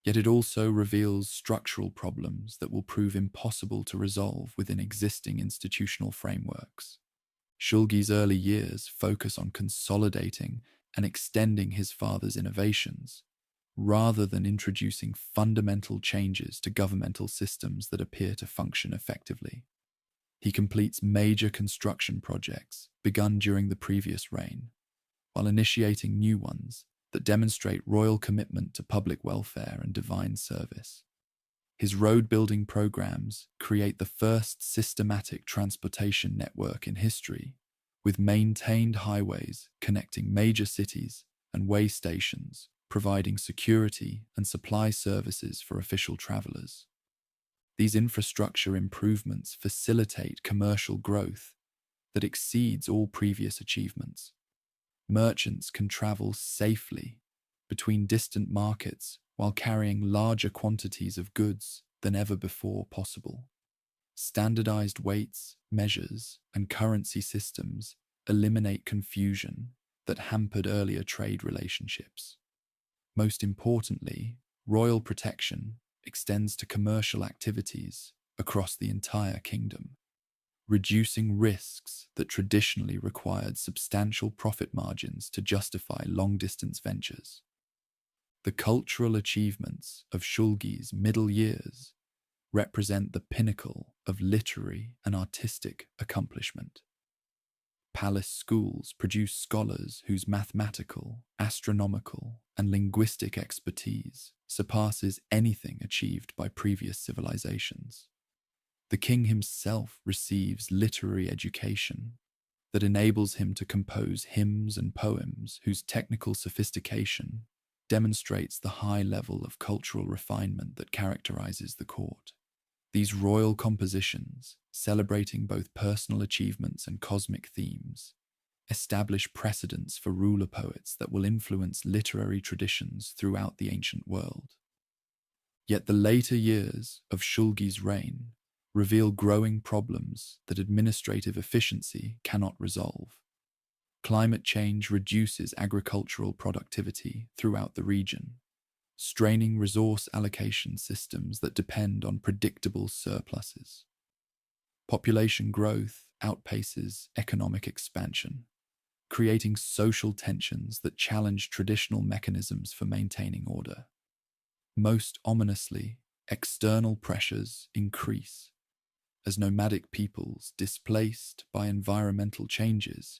Speaker 1: Yet it also reveals structural problems that will prove impossible to resolve within existing institutional frameworks. Shulgi's early years focus on consolidating and extending his father's innovations, rather than introducing fundamental changes to governmental systems that appear to function effectively. He completes major construction projects begun during the previous reign, while initiating new ones that demonstrate royal commitment to public welfare and divine service. His road-building programs create the first systematic transportation network in history, with maintained highways connecting major cities and way stations, providing security and supply services for official travelers. These infrastructure improvements facilitate commercial growth that exceeds all previous achievements. Merchants can travel safely between distant markets while carrying larger quantities of goods than ever before possible. Standardized weights, measures, and currency systems eliminate confusion that hampered earlier trade relationships. Most importantly, royal protection extends to commercial activities across the entire kingdom, reducing risks that traditionally required substantial profit margins to justify long-distance ventures. The cultural achievements of Shulgi's middle years represent the pinnacle of literary and artistic accomplishment. Palace schools produce scholars whose mathematical, astronomical, and linguistic expertise surpasses anything achieved by previous civilizations. The king himself receives literary education that enables him to compose hymns and poems whose technical sophistication demonstrates the high level of cultural refinement that characterizes the court. These royal compositions, celebrating both personal achievements and cosmic themes, establish precedents for ruler poets that will influence literary traditions throughout the ancient world. Yet the later years of Shulgi's reign reveal growing problems that administrative efficiency cannot resolve. Climate change reduces agricultural productivity throughout the region, straining resource allocation systems that depend on predictable surpluses. Population growth outpaces economic expansion, creating social tensions that challenge traditional mechanisms for maintaining order. Most ominously, external pressures increase as nomadic peoples displaced by environmental changes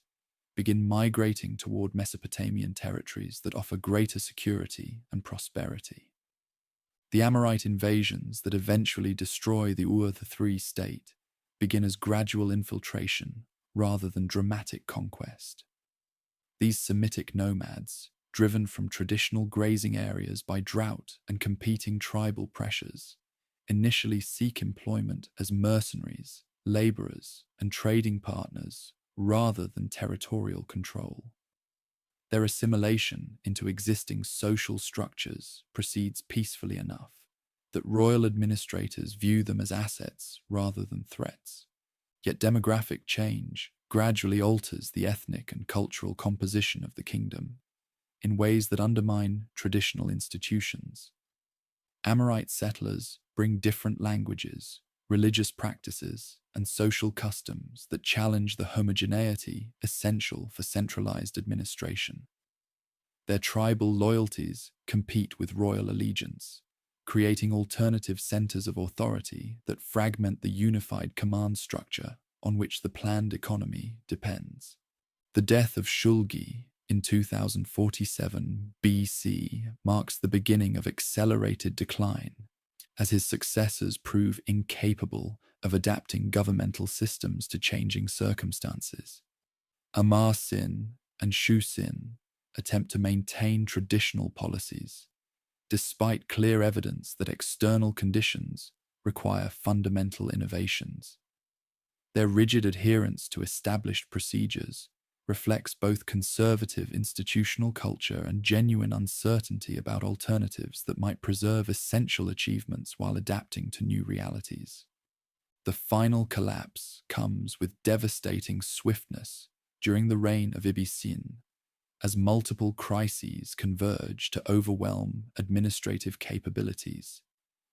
Speaker 1: begin migrating toward Mesopotamian territories that offer greater security and prosperity. The Amorite invasions that eventually destroy the Ur III state begin as gradual infiltration rather than dramatic conquest. These Semitic nomads, driven from traditional grazing areas by drought and competing tribal pressures, initially seek employment as mercenaries, laborers, and trading partners rather than territorial control. Their assimilation into existing social structures proceeds peacefully enough that royal administrators view them as assets rather than threats. Yet demographic change gradually alters the ethnic and cultural composition of the kingdom in ways that undermine traditional institutions. Amorite settlers bring different languages, religious practices, and social customs that challenge the homogeneity essential for centralized administration. Their tribal loyalties compete with royal allegiance, creating alternative centers of authority that fragment the unified command structure on which the planned economy depends. The death of Shulgi in 2047 BC marks the beginning of accelerated decline, as his successors prove incapable of adapting governmental systems to changing circumstances. Amar-Sin and Shu-Sin attempt to maintain traditional policies, despite clear evidence that external conditions require fundamental innovations. Their rigid adherence to established procedures reflects both conservative institutional culture and genuine uncertainty about alternatives that might preserve essential achievements while adapting to new realities. The final collapse comes with devastating swiftness during the reign of Ibbi-Sin, as multiple crises converge to overwhelm administrative capabilities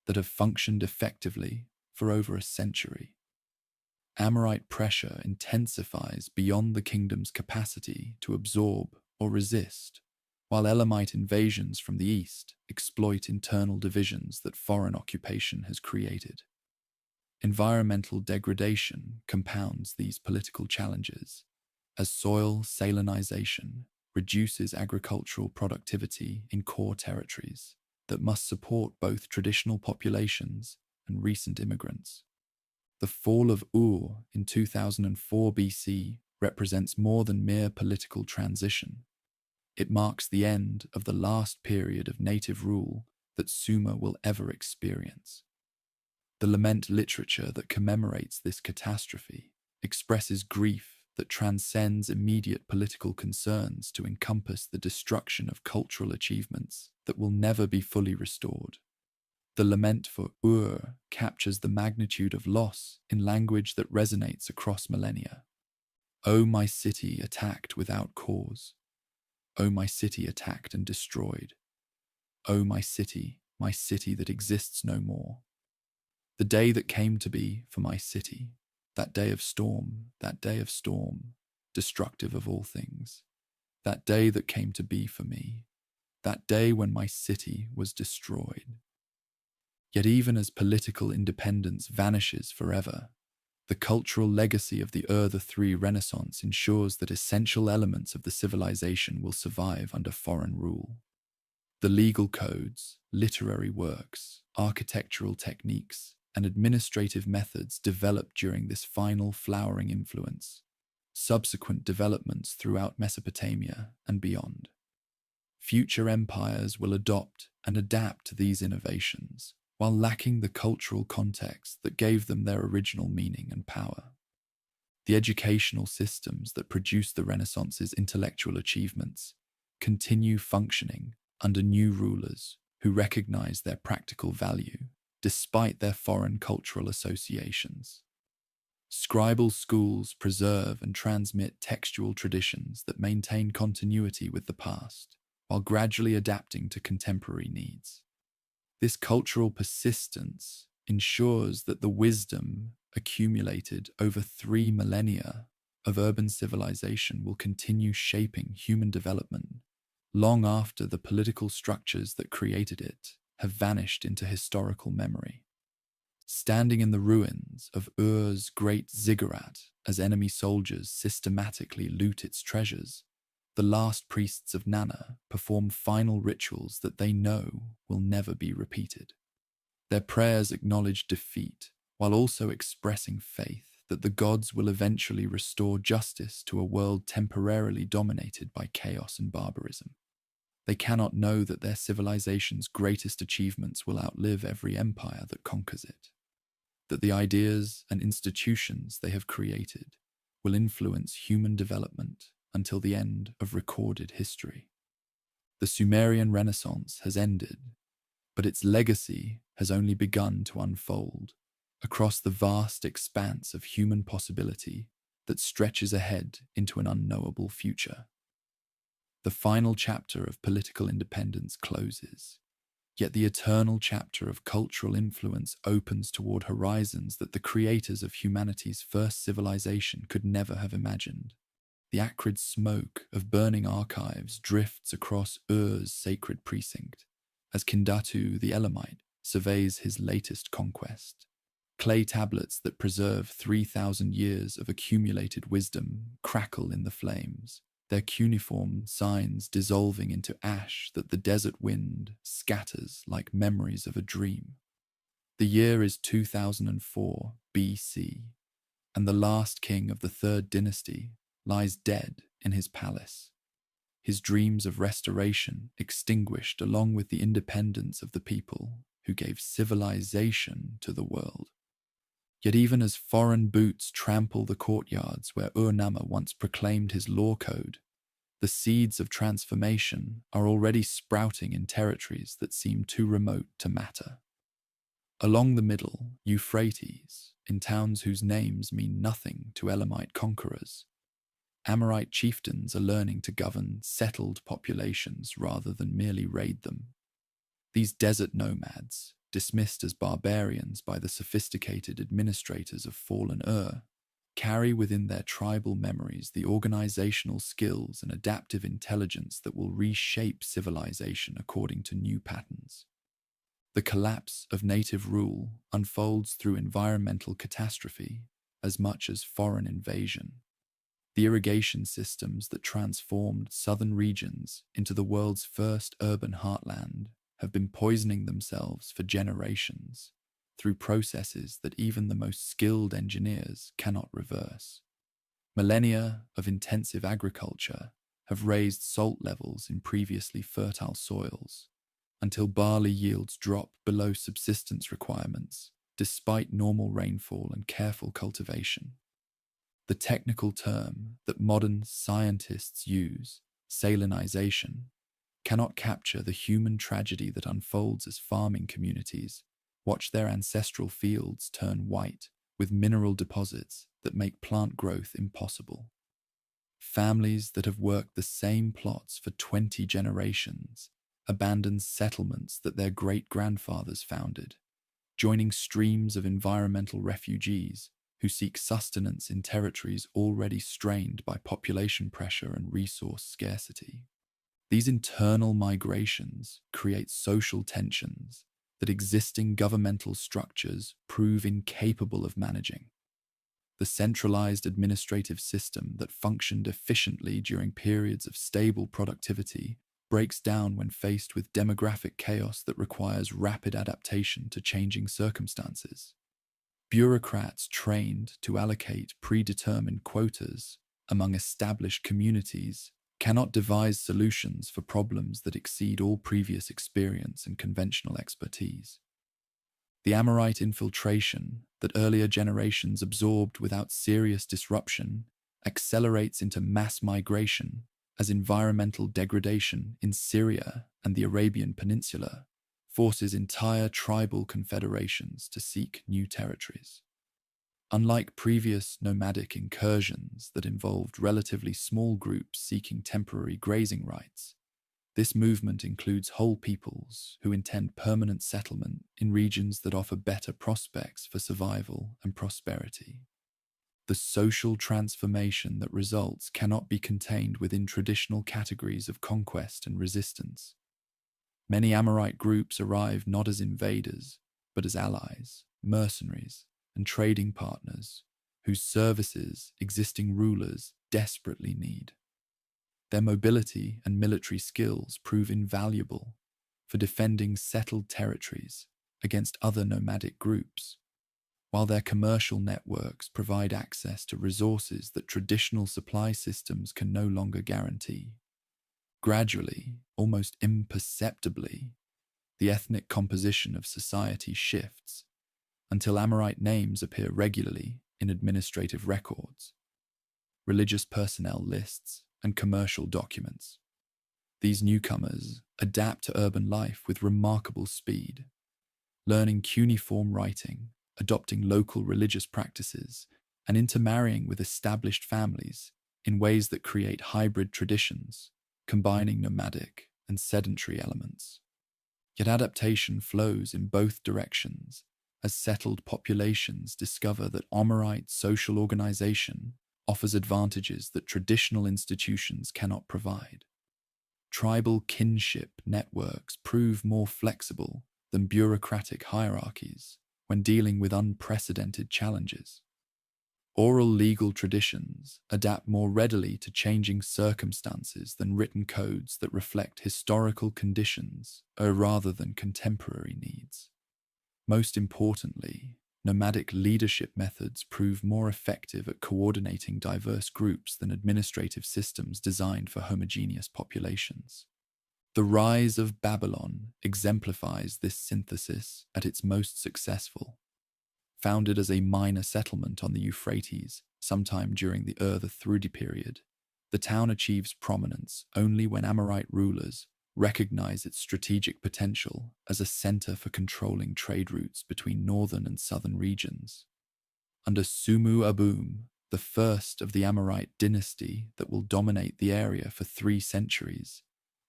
Speaker 1: that have functioned effectively for over a century. Amorite pressure intensifies beyond the kingdom's capacity to absorb or resist, while Elamite invasions from the east exploit internal divisions that foreign occupation has created. Environmental degradation compounds these political challenges, as soil salinization reduces agricultural productivity in core territories that must support both traditional populations and recent immigrants. The fall of Ur in 2004 BC represents more than mere political transition. It marks the end of the last period of native rule that Sumer will ever experience. The lament literature that commemorates this catastrophe expresses grief that transcends immediate political concerns to encompass the destruction of cultural achievements that will never be fully restored. The lament for Ur captures the magnitude of loss in language that resonates across millennia. O my city attacked without cause. O my city attacked and destroyed. O my city that exists no more. The day that came to be for my city, that day of storm, destructive of all things. That day that came to be for me, that day when my city was destroyed. Yet even as political independence vanishes forever, the cultural legacy of the Ur III Renaissance ensures that essential elements of the civilization will survive under foreign rule. The legal codes, literary works, architectural techniques, and administrative methods developed during this final flowering influence subsequent developments throughout Mesopotamia and beyond. Future empires will adopt and adapt to these innovations, while lacking the cultural context that gave them their original meaning and power. The educational systems that produced the Renaissance's intellectual achievements continue functioning under new rulers who recognize their practical value despite their foreign cultural associations. Scribal schools preserve and transmit textual traditions that maintain continuity with the past, while gradually adapting to contemporary needs. This cultural persistence ensures that the wisdom accumulated over 3 millennia of urban civilization will continue shaping human development long after the political structures that created it have vanished into historical memory. Standing in the ruins of Ur's great ziggurat as enemy soldiers systematically loot its treasures, the last priests of Nana perform final rituals that they know will never be repeated. Their prayers acknowledge defeat while also expressing faith that the gods will eventually restore justice to a world temporarily dominated by chaos and barbarism. They cannot know that their civilization's greatest achievements will outlive every empire that conquers it, that the ideas and institutions they have created will influence human development until the end of recorded history. The Sumerian Renaissance has ended, but its legacy has only begun to unfold across the vast expanse of human possibility that stretches ahead into an unknowable future. The final chapter of political independence closes, yet the eternal chapter of cultural influence opens toward horizons that the creators of humanity's first civilization could never have imagined. The acrid smoke of burning archives drifts across Ur's sacred precinct as Kindatu the Elamite surveys his latest conquest. Clay tablets that preserve 3,000 years of accumulated wisdom crackle in the flames, their cuneiform signs dissolving into ash that the desert wind scatters like memories of a dream. The year is 2004 BC, and the last king of the Third Dynasty lies dead in his palace, his dreams of restoration extinguished along with the independence of the people who gave civilization to the world. Yet even as foreign boots trample the courtyards where Ur-Namma once proclaimed his law code, the seeds of transformation are already sprouting in territories that seem too remote to matter. Along the middle Euphrates, in towns whose names mean nothing to Elamite conquerors, Amorite chieftains are learning to govern settled populations rather than merely raid them. These desert nomads, dismissed as barbarians by the sophisticated administrators of fallen carry within their tribal memories the organizational skills and adaptive intelligence that will reshape civilization according to new patterns. The collapse of native rule unfolds through environmental catastrophe as much as foreign invasion. The irrigation systems that transformed southern regions into the world's first urban heartland have been poisoning themselves for generations through processes that even the most skilled engineers cannot reverse. Millennia of intensive agriculture have raised salt levels in previously fertile soils until barley yields drop below subsistence requirements despite normal rainfall and careful cultivation. The technical term that modern scientists use, salinization, cannot capture the human tragedy that unfolds as farming communities watch their ancestral fields turn white with mineral deposits that make plant growth impossible. Families that have worked the same plots for 20 generations abandon settlements that their great-grandfathers founded, joining streams of environmental refugees who seek sustenance in territories already strained by population pressure and resource scarcity. These internal migrations create social tensions that existing governmental structures prove incapable of managing. The centralized administrative system that functioned efficiently during periods of stable productivity breaks down when faced with demographic chaos that requires rapid adaptation to changing circumstances. Bureaucrats trained to allocate predetermined quotas among established communities cannot devise solutions for problems that exceed all previous experience and conventional expertise. The Amorite infiltration that earlier generations absorbed without serious disruption accelerates into mass migration as environmental degradation in Syria and the Arabian Peninsula forces entire tribal confederations to seek new territories. Unlike previous nomadic incursions that involved relatively small groups seeking temporary grazing rights, this movement includes whole peoples who intend permanent settlement in regions that offer better prospects for survival and prosperity. The social transformation that results cannot be contained within traditional categories of conquest and resistance. Many Amorite groups arrive not as invaders, but as allies, mercenaries, and trading partners whose services existing rulers desperately need. Their mobility and military skills prove invaluable for defending settled territories against other nomadic groups, while their commercial networks provide access to resources that traditional supply systems can no longer guarantee. Gradually, almost imperceptibly, the ethnic composition of society shifts until Amorite names appear regularly in administrative records, religious personnel lists, and commercial documents. These newcomers adapt to urban life with remarkable speed, learning cuneiform writing, adopting local religious practices, and intermarrying with established families in ways that create hybrid traditions, combining nomadic and sedentary elements. Yet adaptation flows in both directions as settled populations discover that Amorite social organization offers advantages that traditional institutions cannot provide. Tribal kinship networks prove more flexible than bureaucratic hierarchies when dealing with unprecedented challenges. Oral legal traditions adapt more readily to changing circumstances than written codes that reflect historical conditions rather than contemporary needs. Most importantly, nomadic leadership methods prove more effective at coordinating diverse groups than administrative systems designed for homogeneous populations. The rise of Babylon exemplifies this synthesis at its most successful. Founded as a minor settlement on the Euphrates sometime during the Thrudi period, the town achieves prominence only when Amorite rulers recognize its strategic potential as a center for controlling trade routes between northern and southern regions. Under Sumu Abum, the first of the Amorite dynasty that will dominate the area for 3 centuries,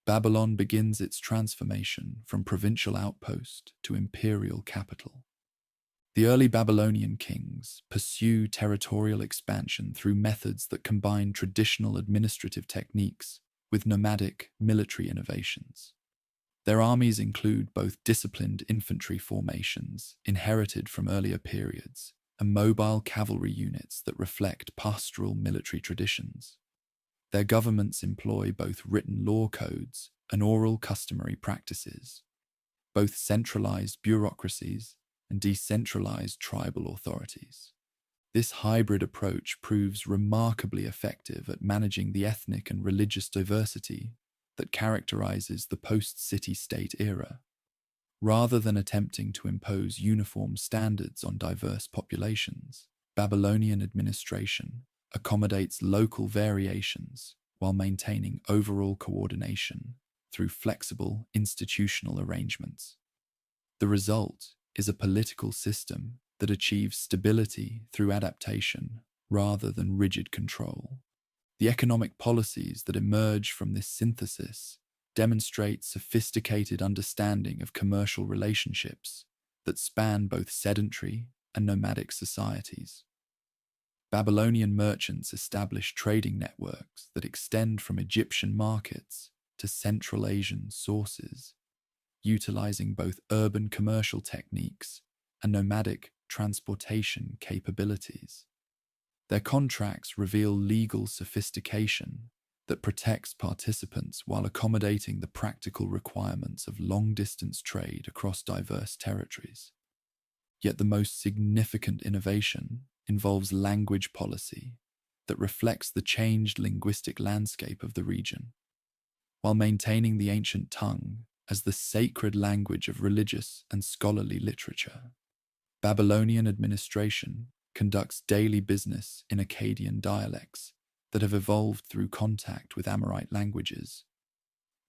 Speaker 1: Babylon begins its transformation from provincial outpost to imperial capital. The early Babylonian kings pursue territorial expansion through methods that combine traditional administrative techniques with nomadic military innovations. Their armies include both disciplined infantry formations inherited from earlier periods and mobile cavalry units that reflect pastoral military traditions. Their governments employ both written law codes and oral customary practices, both centralized bureaucracies and decentralized tribal authorities. This hybrid approach proves remarkably effective at managing the ethnic and religious diversity that characterizes the post-city-state era. Rather than attempting to impose uniform standards on diverse populations, Babylonian administration accommodates local variations while maintaining overall coordination through flexible institutional arrangements. The result is a political system that achieves stability through adaptation rather than rigid control. The economic policies that emerge from this synthesis demonstrate sophisticated understanding of commercial relationships that span both sedentary and nomadic societies. Babylonian merchants established trading networks that extend from Egyptian markets to Central Asian sources, utilizing both urban commercial techniques and nomadic transportation capabilities. Their contracts reveal legal sophistication that protects participants while accommodating the practical requirements of long-distance trade across diverse territories. Yet the most significant innovation involves language policy that reflects the changed linguistic landscape of the region. While maintaining the ancient tongue as the sacred language of religious and scholarly literature, Babylonian administration conducts daily business in Akkadian dialects that have evolved through contact with Amorite languages.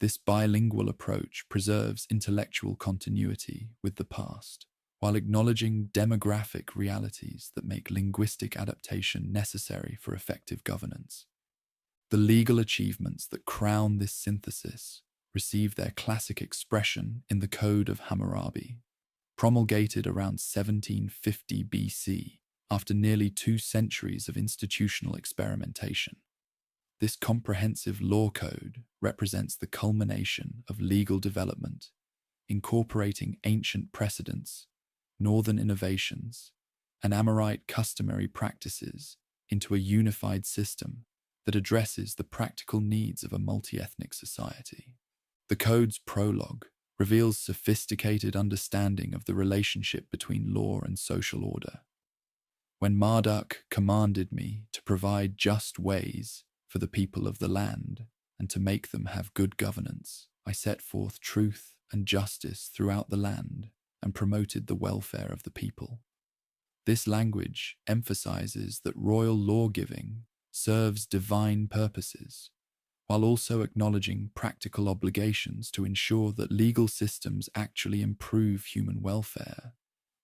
Speaker 1: This bilingual approach preserves intellectual continuity with the past, while acknowledging demographic realities that make linguistic adaptation necessary for effective governance. The legal achievements that crown this synthesis receive their classic expression in the Code of Hammurabi, promulgated around 1750 BC, after nearly 2 centuries of institutional experimentation. This comprehensive law code represents the culmination of legal development, incorporating ancient precedents, northern innovations, and Amorite customary practices into a unified system that addresses the practical needs of a multi-ethnic society. The code's prologue reveals sophisticated understanding of the relationship between law and social order. When Marduk commanded me to provide just ways for the people of the land and to make them have good governance, I set forth truth and justice throughout the land and promoted the welfare of the people. This language emphasizes that royal law-giving serves divine purposes, while also acknowledging practical obligations to ensure that legal systems actually improve human welfare,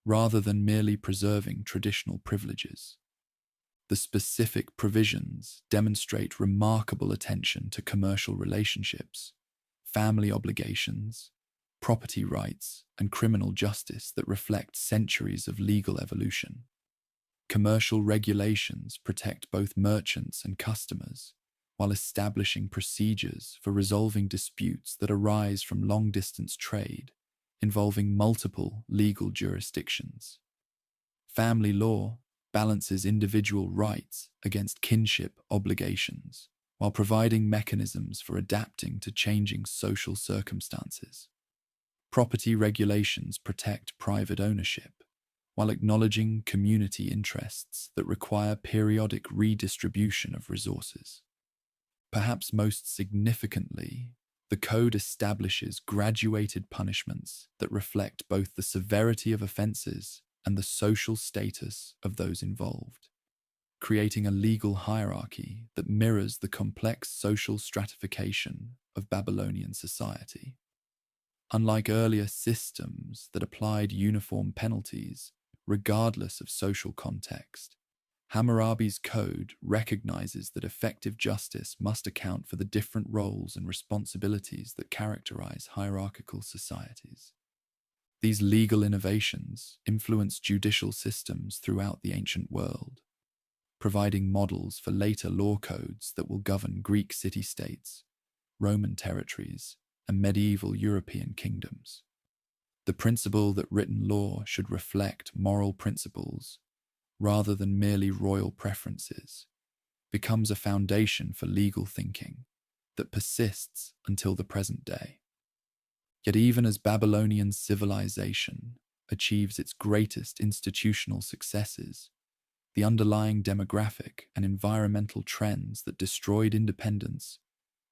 Speaker 1: rather than merely preserving traditional privileges. The specific provisions demonstrate remarkable attention to commercial relationships, family obligations, property rights, and criminal justice that reflect centuries of legal evolution. Commercial regulations protect both merchants and customers, while establishing procedures for resolving disputes that arise from long-distance trade involving multiple legal jurisdictions. Family law balances individual rights against kinship obligations, while providing mechanisms for adapting to changing social circumstances. Property regulations protect private ownership, while acknowledging community interests that require periodic redistribution of resources. Perhaps most significantly, the code establishes graduated punishments that reflect both the severity of offenses and the social status of those involved, creating a legal hierarchy that mirrors the complex social stratification of Babylonian society. Unlike earlier systems that applied uniform penalties regardless of social context, Hammurabi's code recognizes that effective justice must account for the different roles and responsibilities that characterize hierarchical societies. These legal innovations influence judicial systems throughout the ancient world, providing models for later law codes that will govern Greek city-states, Roman territories, and medieval European kingdoms. The principle that written law should reflect moral principles rather than merely royal preferences becomes a foundation for legal thinking that persists until the present day. Yet even as Babylonian civilization achieves its greatest institutional successes, the underlying demographic and environmental trends that destroyed independence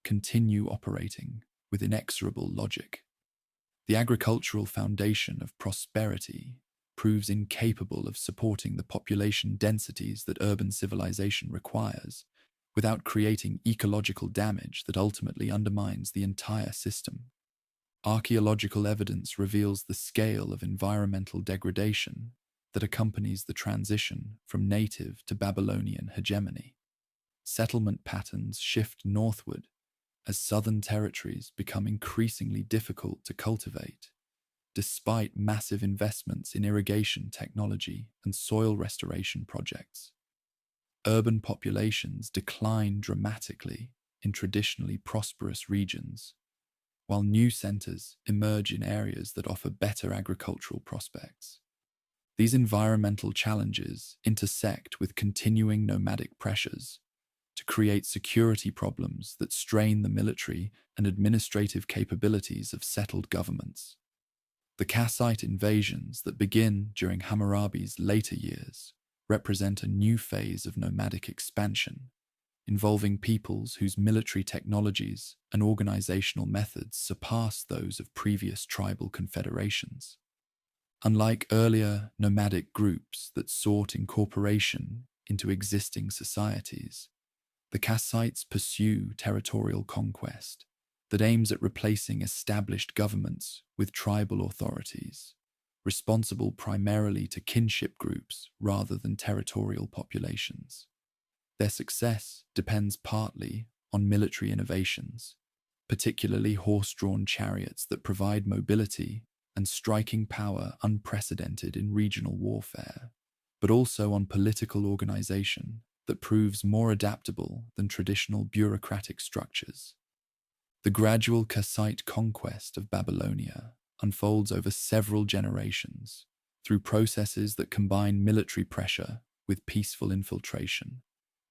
Speaker 1: continue operating with inexorable logic. The agricultural foundation of prosperity proves incapable of supporting the population densities that urban civilization requires, without creating ecological damage that ultimately undermines the entire system. Archaeological evidence reveals the scale of environmental degradation that accompanies the transition from native to Babylonian hegemony. Settlement patterns shift northward as southern territories become increasingly difficult to cultivate, despite massive investments in irrigation technology and soil restoration projects. Urban populations decline dramatically in traditionally prosperous regions, while new centers emerge in areas that offer better agricultural prospects. These environmental challenges intersect with continuing nomadic pressures to create security problems that strain the military and administrative capabilities of settled governments. The Kassite invasions that begin during Hammurabi's later years represent a new phase of nomadic expansion, involving peoples whose military technologies and organizational methods surpass those of previous tribal confederations. Unlike earlier nomadic groups that sought incorporation into existing societies, the Kassites pursue territorial conquest that aims at replacing established governments with tribal authorities, responsible primarily to kinship groups rather than territorial populations. Their success depends partly on military innovations, particularly horse-drawn chariots that provide mobility and striking power unprecedented in regional warfare, but also on political organization that proves more adaptable than traditional bureaucratic structures. The gradual Kassite conquest of Babylonia unfolds over several generations through processes that combine military pressure with peaceful infiltration,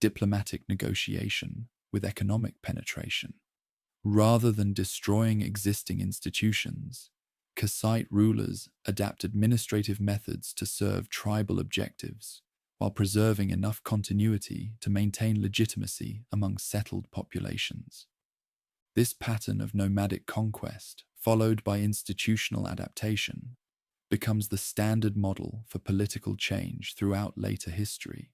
Speaker 1: diplomatic negotiation with economic penetration. Rather than destroying existing institutions, Kassite rulers adapt administrative methods to serve tribal objectives while preserving enough continuity to maintain legitimacy among settled populations. This pattern of nomadic conquest, followed by institutional adaptation, becomes the standard model for political change throughout later history.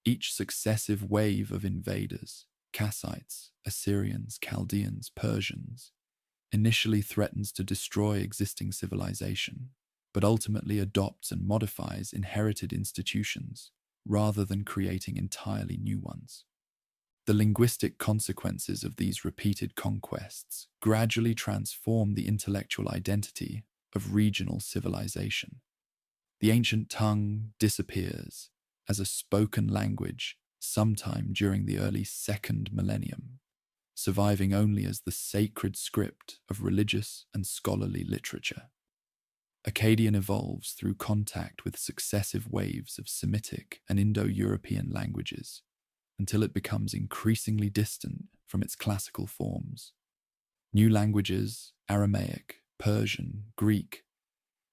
Speaker 1: Each successive wave of invaders, Kassites, Assyrians, Chaldeans, Persians, initially threatens to destroy existing civilization, but ultimately adopts and modifies inherited institutions rather than creating entirely new ones. The linguistic consequences of these repeated conquests gradually transform the intellectual identity of regional civilization. The ancient tongue disappears as a spoken language sometime during the early second millennium, surviving only as the sacred script of religious and scholarly literature. Akkadian evolves through contact with successive waves of Semitic and Indo-European languages, until it becomes increasingly distant from its classical forms. New languages, Aramaic, Persian, Greek,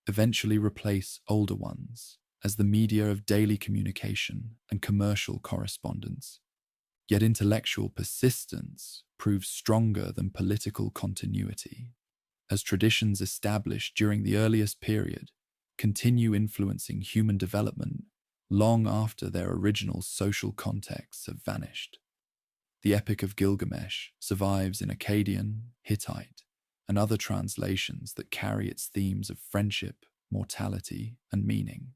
Speaker 1: eventually replace older ones as the media of daily communication and commercial correspondence. Yet intellectual persistence proves stronger than political continuity, as traditions established during the earliest period continue influencing human development long after their original social contexts have vanished. The Epic of Gilgamesh survives in Akkadian, Hittite, and other translations that carry its themes of friendship, mortality, and meaning.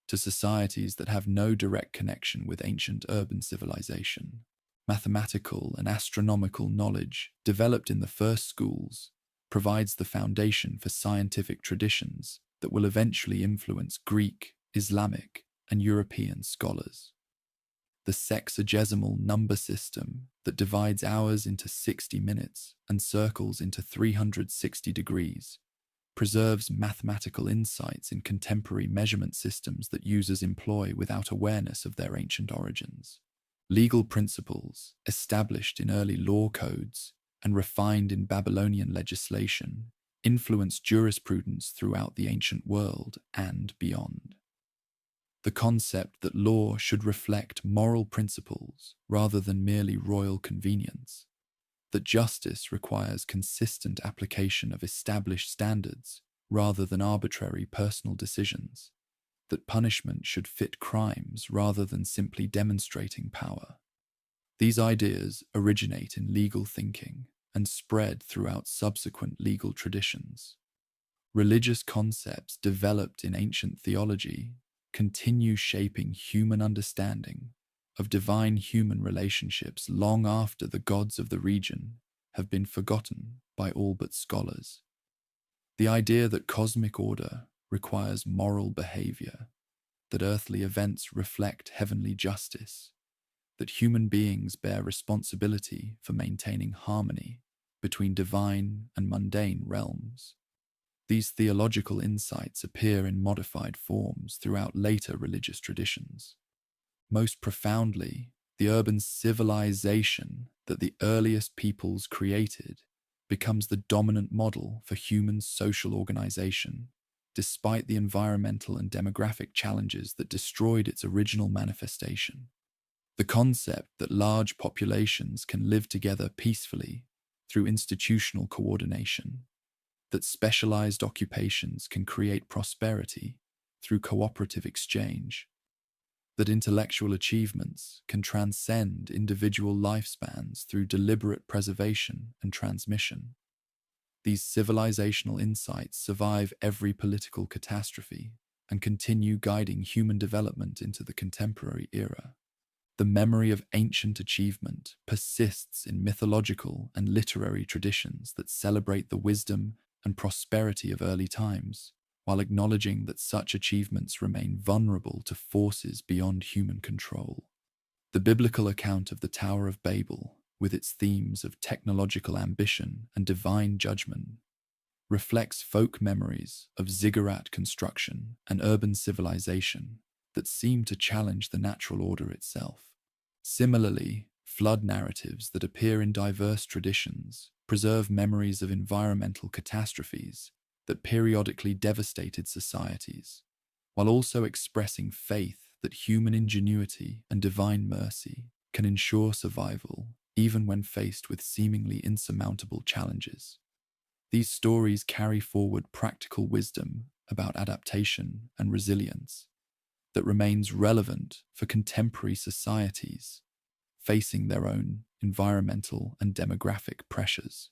Speaker 1: to societies that have no direct connection with ancient urban civilization. Mathematical and astronomical knowledge developed in the first schools provides the foundation for scientific traditions that will eventually influence Greek, Islamic, and European scholars. The sexagesimal number system that divides hours into 60 minutes and circles into 360 degrees preserves mathematical insights in contemporary measurement systems that users employ without awareness of their ancient origins. Legal principles, established in early law codes and refined in Babylonian legislation, influence jurisprudence throughout the ancient world and beyond. The concept that law should reflect moral principles rather than merely royal convenience, that justice requires consistent application of established standards rather than arbitrary personal decisions, that punishment should fit crimes rather than simply demonstrating power. These ideas originate in legal thinking and spread throughout subsequent legal traditions. Religious concepts developed in ancient theology continue shaping human understanding of divine-human relationships long after the gods of the region have been forgotten by all but scholars. The idea that cosmic order requires moral behavior, that earthly events reflect heavenly justice, that human beings bear responsibility for maintaining harmony between divine and mundane realms. These theological insights appear in modified forms throughout later religious traditions. Most profoundly, the urban civilization that the earliest peoples created becomes the dominant model for human social organization, despite the environmental and demographic challenges that destroyed its original manifestation. The concept that large populations can live together peacefully through institutional coordination, that specialized occupations can create prosperity through cooperative exchange, that intellectual achievements can transcend individual lifespans through deliberate preservation and transmission. These civilizational insights survive every political catastrophe and continue guiding human development into the contemporary era. The memory of ancient achievement persists in mythological and literary traditions that celebrate the wisdom and prosperity of early times, while acknowledging that such achievements remain vulnerable to forces beyond human control. The biblical account of the Tower of Babel, with its themes of technological ambition and divine judgment, reflects folk memories of ziggurat construction and urban civilization that seem to challenge the natural order itself. Similarly, flood narratives that appear in diverse traditions preserve memories of environmental catastrophes that periodically devastated societies, while also expressing faith that human ingenuity and divine mercy can ensure survival even when faced with seemingly insurmountable challenges. These stories carry forward practical wisdom about adaptation and resilience that remains relevant for contemporary societies facing their own environmental and demographic pressures.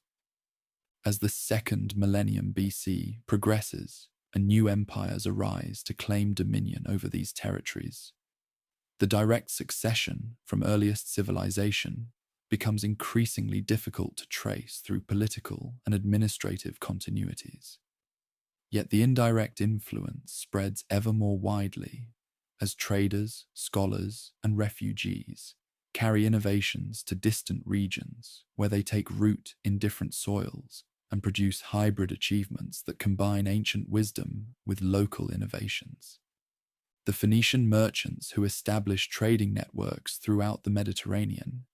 Speaker 1: As the second millennium BC progresses and new empires arise to claim dominion over these territories, the direct succession from earliest civilization becomes increasingly difficult to trace through political and administrative continuities. Yet the indirect influence spreads ever more widely as traders, scholars, and refugees carry innovations to distant regions where they take root in different soils and produce hybrid achievements that combine ancient wisdom with local innovations. The Phoenician merchants who established trading networks throughout the Mediterranean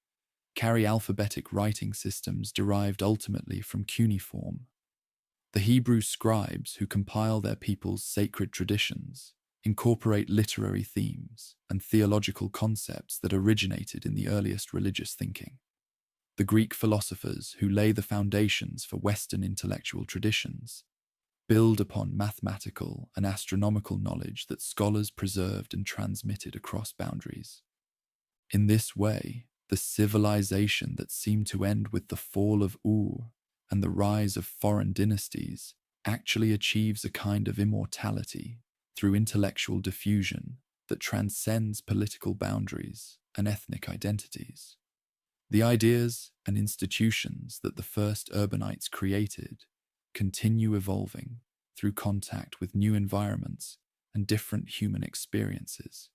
Speaker 1: carry alphabetic writing systems derived ultimately from cuneiform. The Hebrew scribes who compile their people's sacred traditions incorporate literary themes and theological concepts that originated in the earliest religious thinking. The Greek philosophers who lay the foundations for Western intellectual traditions build upon mathematical and astronomical knowledge that scholars preserved and transmitted across boundaries. In this way, the civilization that seemed to end with the fall of Ur and the rise of foreign dynasties actually achieves a kind of immortality through intellectual diffusion that transcends political boundaries and ethnic identities. The ideas and institutions that the first urbanites created continue evolving through contact with new environments and different human experiences,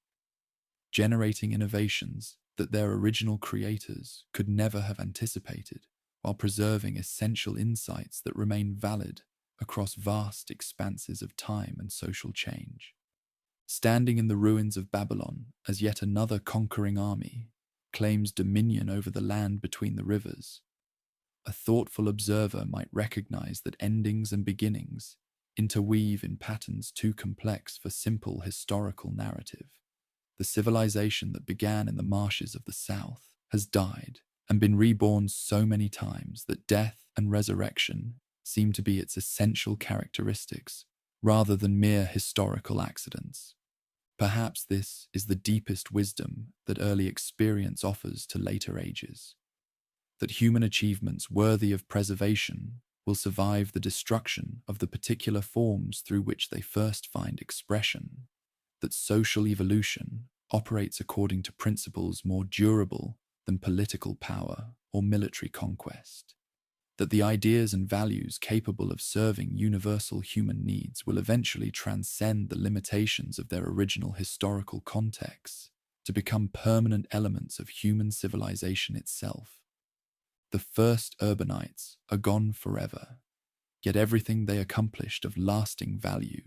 Speaker 1: generating innovations that their original creators could never have anticipated, while preserving essential insights that remain valid across vast expanses of time and social change. Standing in the ruins of Babylon as yet another conquering army claims dominion over the land between the rivers, a thoughtful observer might recognize that endings and beginnings interweave in patterns too complex for simple historical narrative. The civilization that began in the marshes of the south has died and been reborn so many times that death and resurrection seem to be its essential characteristics rather than mere historical accidents. Perhaps this is the deepest wisdom that early experience offers to later ages, that human achievements worthy of preservation will survive the destruction of the particular forms through which they first find expression, that social evolution operates according to principles more durable than political power or military conquest, that the ideas and values capable of serving universal human needs will eventually transcend the limitations of their original historical contexts to become permanent elements of human civilization itself. The first urbanites are gone forever, yet everything they accomplished of lasting value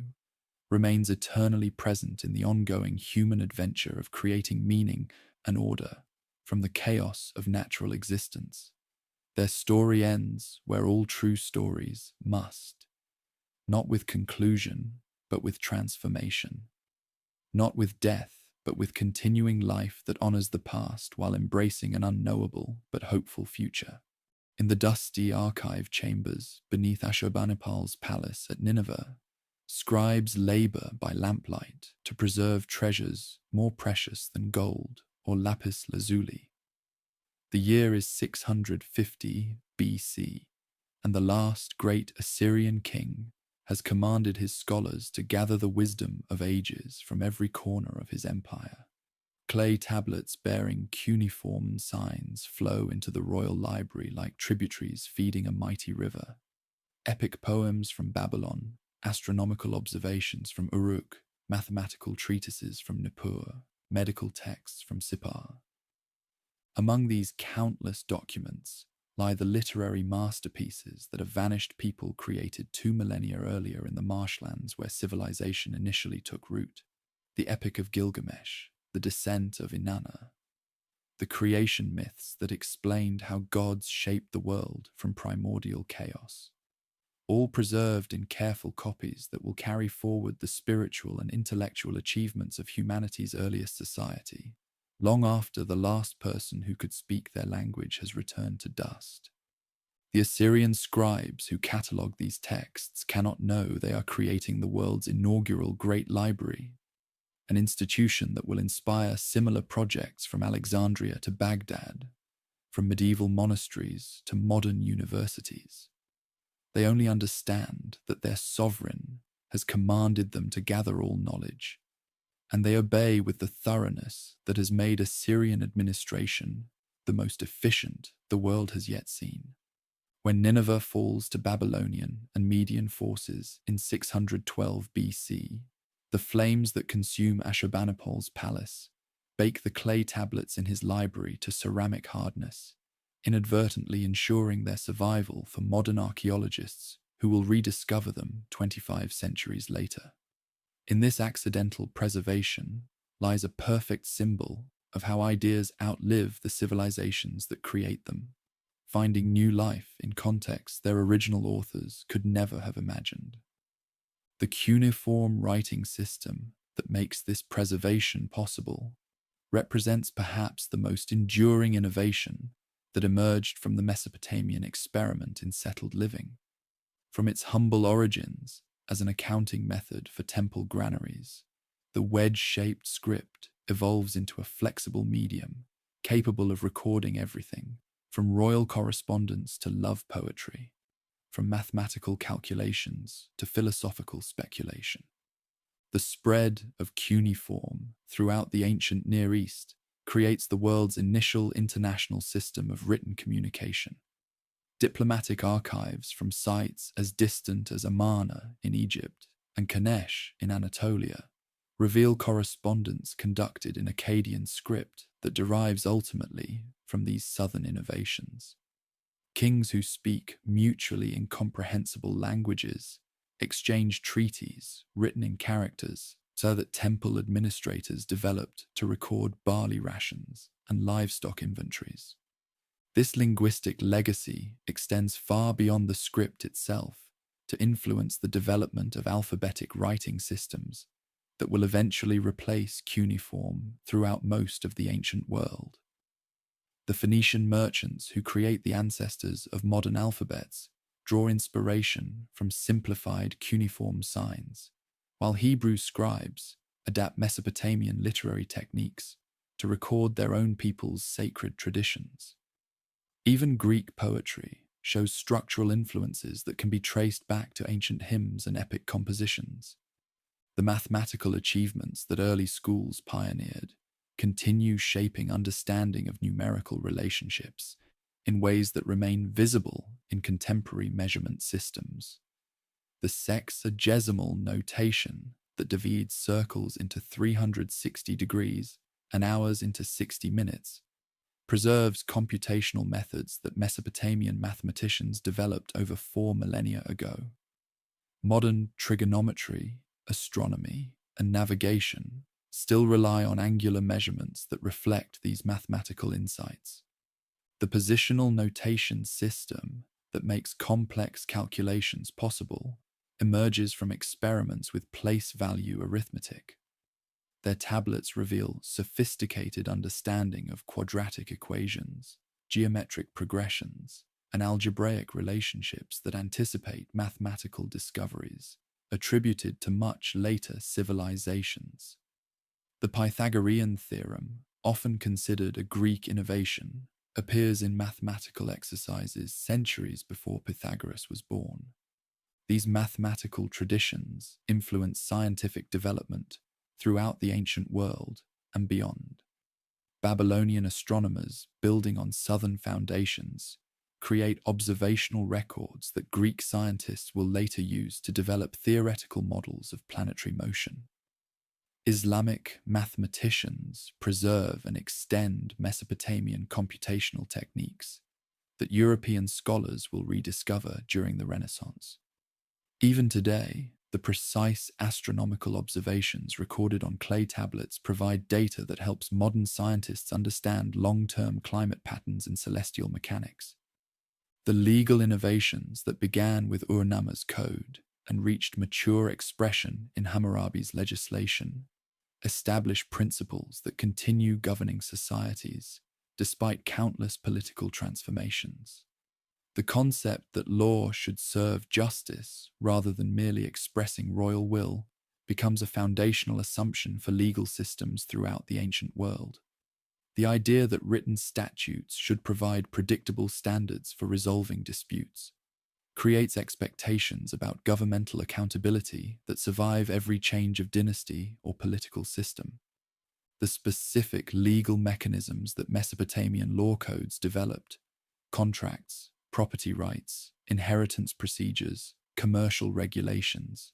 Speaker 1: remains eternally present in the ongoing human adventure of creating meaning and order from the chaos of natural existence. Their story ends where all true stories must, not with conclusion, but with transformation, not with death, but with continuing life that honors the past while embracing an unknowable but hopeful future. In the dusty archive chambers beneath Ashurbanipal's palace at Nineveh, scribes labor by lamplight to preserve treasures more precious than gold or lapis lazuli. The year is 650 BC, and the last great Assyrian king has commanded his scholars to gather the wisdom of ages from every corner of his empire. Clay tablets bearing cuneiform signs flow into the royal library like tributaries feeding a mighty river. Epic poems from Babylon, astronomical observations from Uruk, mathematical treatises from Nippur, medical texts from Sippar. Among these countless documents lie the literary masterpieces that a vanished people created 2 millennia earlier in the marshlands where civilization initially took root. The Epic of Gilgamesh, the descent of Inanna, the creation myths that explained how gods shaped the world from primordial chaos, all preserved in careful copies that will carry forward the spiritual and intellectual achievements of humanity's earliest society, long after the last person who could speak their language has returned to dust. The Assyrian scribes who catalogue these texts cannot know they are creating the world's inaugural Great Library, an institution that will inspire similar projects from Alexandria to Baghdad, from medieval monasteries to modern universities. They only understand that their sovereign has commanded them to gather all knowledge, and they obey with the thoroughness that has made Assyrian administration the most efficient the world has yet seen. When Nineveh falls to Babylonian and Median forces in 612 BC, the flames that consume Ashurbanipal's palace bake the clay tablets in his library to ceramic hardness, inadvertently ensuring their survival for modern archaeologists who will rediscover them 25 centuries later. In this accidental preservation lies a perfect symbol of how ideas outlive the civilizations that create them, finding new life in contexts their original authors could never have imagined. The cuneiform writing system that makes this preservation possible represents perhaps the most enduring innovation that emerged from the Mesopotamian experiment in settled living. From its humble origins as an accounting method for temple granaries, the wedge-shaped script evolves into a flexible medium capable of recording everything from royal correspondence to love poetry, from mathematical calculations to philosophical speculation. The spread of cuneiform throughout the ancient Near East creates the world's initial international system of written communication. Diplomatic archives from sites as distant as Amarna in Egypt and Kanesh in Anatolia reveal correspondence conducted in Akkadian script that derives ultimately from these southern innovations. Kings who speak mutually incomprehensible languages exchange treaties written in characters so that temple administrators developed to record barley rations and livestock inventories. This linguistic legacy extends far beyond the script itself to influence the development of alphabetic writing systems that will eventually replace cuneiform throughout most of the ancient world. The Phoenician merchants who create the ancestors of modern alphabets draw inspiration from simplified cuneiform signs, while Hebrew scribes adapt Mesopotamian literary techniques to record their own people's sacred traditions. Even Greek poetry shows structural influences that can be traced back to ancient hymns and epic compositions. The mathematical achievements that early schools pioneered continue shaping understanding of numerical relationships in ways that remain visible in contemporary measurement systems. The sexagesimal notation that divides circles into 360 degrees and hours into 60 minutes preserves computational methods that Mesopotamian mathematicians developed over 4 millennia ago. Modern trigonometry, astronomy, and navigation still rely on angular measurements that reflect these mathematical insights. The positional notation system that makes complex calculations possible emerges from experiments with place value arithmetic. Their tablets reveal sophisticated understanding of quadratic equations, geometric progressions, and algebraic relationships that anticipate mathematical discoveries attributed to much later civilizations. The Pythagorean theorem, often considered a Greek innovation, appears in mathematical exercises centuries before Pythagoras was born. These mathematical traditions influence scientific development throughout the ancient world and beyond. Babylonian astronomers, building on southern foundations, create observational records that Greek scientists will later use to develop theoretical models of planetary motion. Islamic mathematicians preserve and extend Mesopotamian computational techniques that European scholars will rediscover during the Renaissance. Even today, the precise astronomical observations recorded on clay tablets provide data that helps modern scientists understand long-term climate patterns in celestial mechanics. The legal innovations that began with Ur-Namma's code and reached mature expression in Hammurabi's legislation establish principles that continue governing societies despite countless political transformations. The concept that law should serve justice rather than merely expressing royal will becomes a foundational assumption for legal systems throughout the ancient world. The idea that written statutes should provide predictable standards for resolving disputes creates expectations about governmental accountability that survive every change of dynasty or political system. The specific legal mechanisms that Mesopotamian law codes developed, contracts, property rights, inheritance procedures, commercial regulations,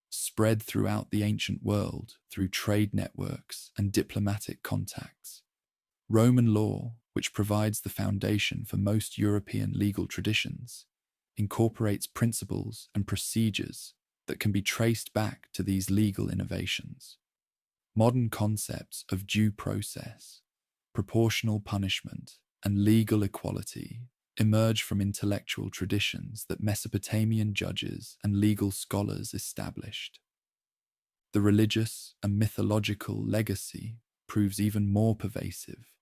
Speaker 1: spread throughout the ancient world through trade networks and diplomatic contacts. Roman law, which provides the foundation for most European legal traditions, incorporates principles and procedures that can be traced back to these legal innovations. Modern concepts of due process, proportional punishment, and legal equality emerge from intellectual traditions that Mesopotamian judges and legal scholars established. The religious and mythological legacy proves even more pervasive,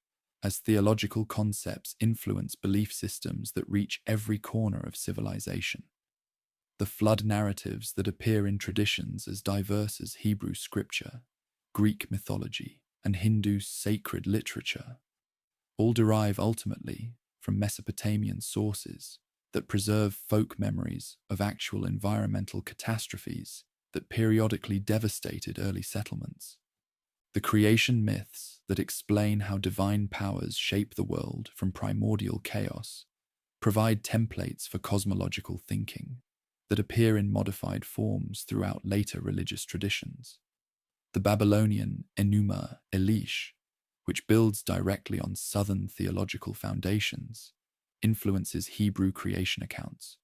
Speaker 1: as theological concepts influence belief systems that reach every corner of civilization. The flood narratives that appear in traditions as diverse as Hebrew scripture, Greek mythology, and Hindu sacred literature all derive ultimately from Mesopotamian sources that preserve folk memories of actual environmental catastrophes that periodically devastated early settlements. The creation myths that explain how divine powers shape the world from primordial chaos provide templates for cosmological thinking that appear in modified forms throughout later religious traditions. The Babylonian Enuma Elish, which builds directly on Southern theological foundations, influences Hebrew creation accounts,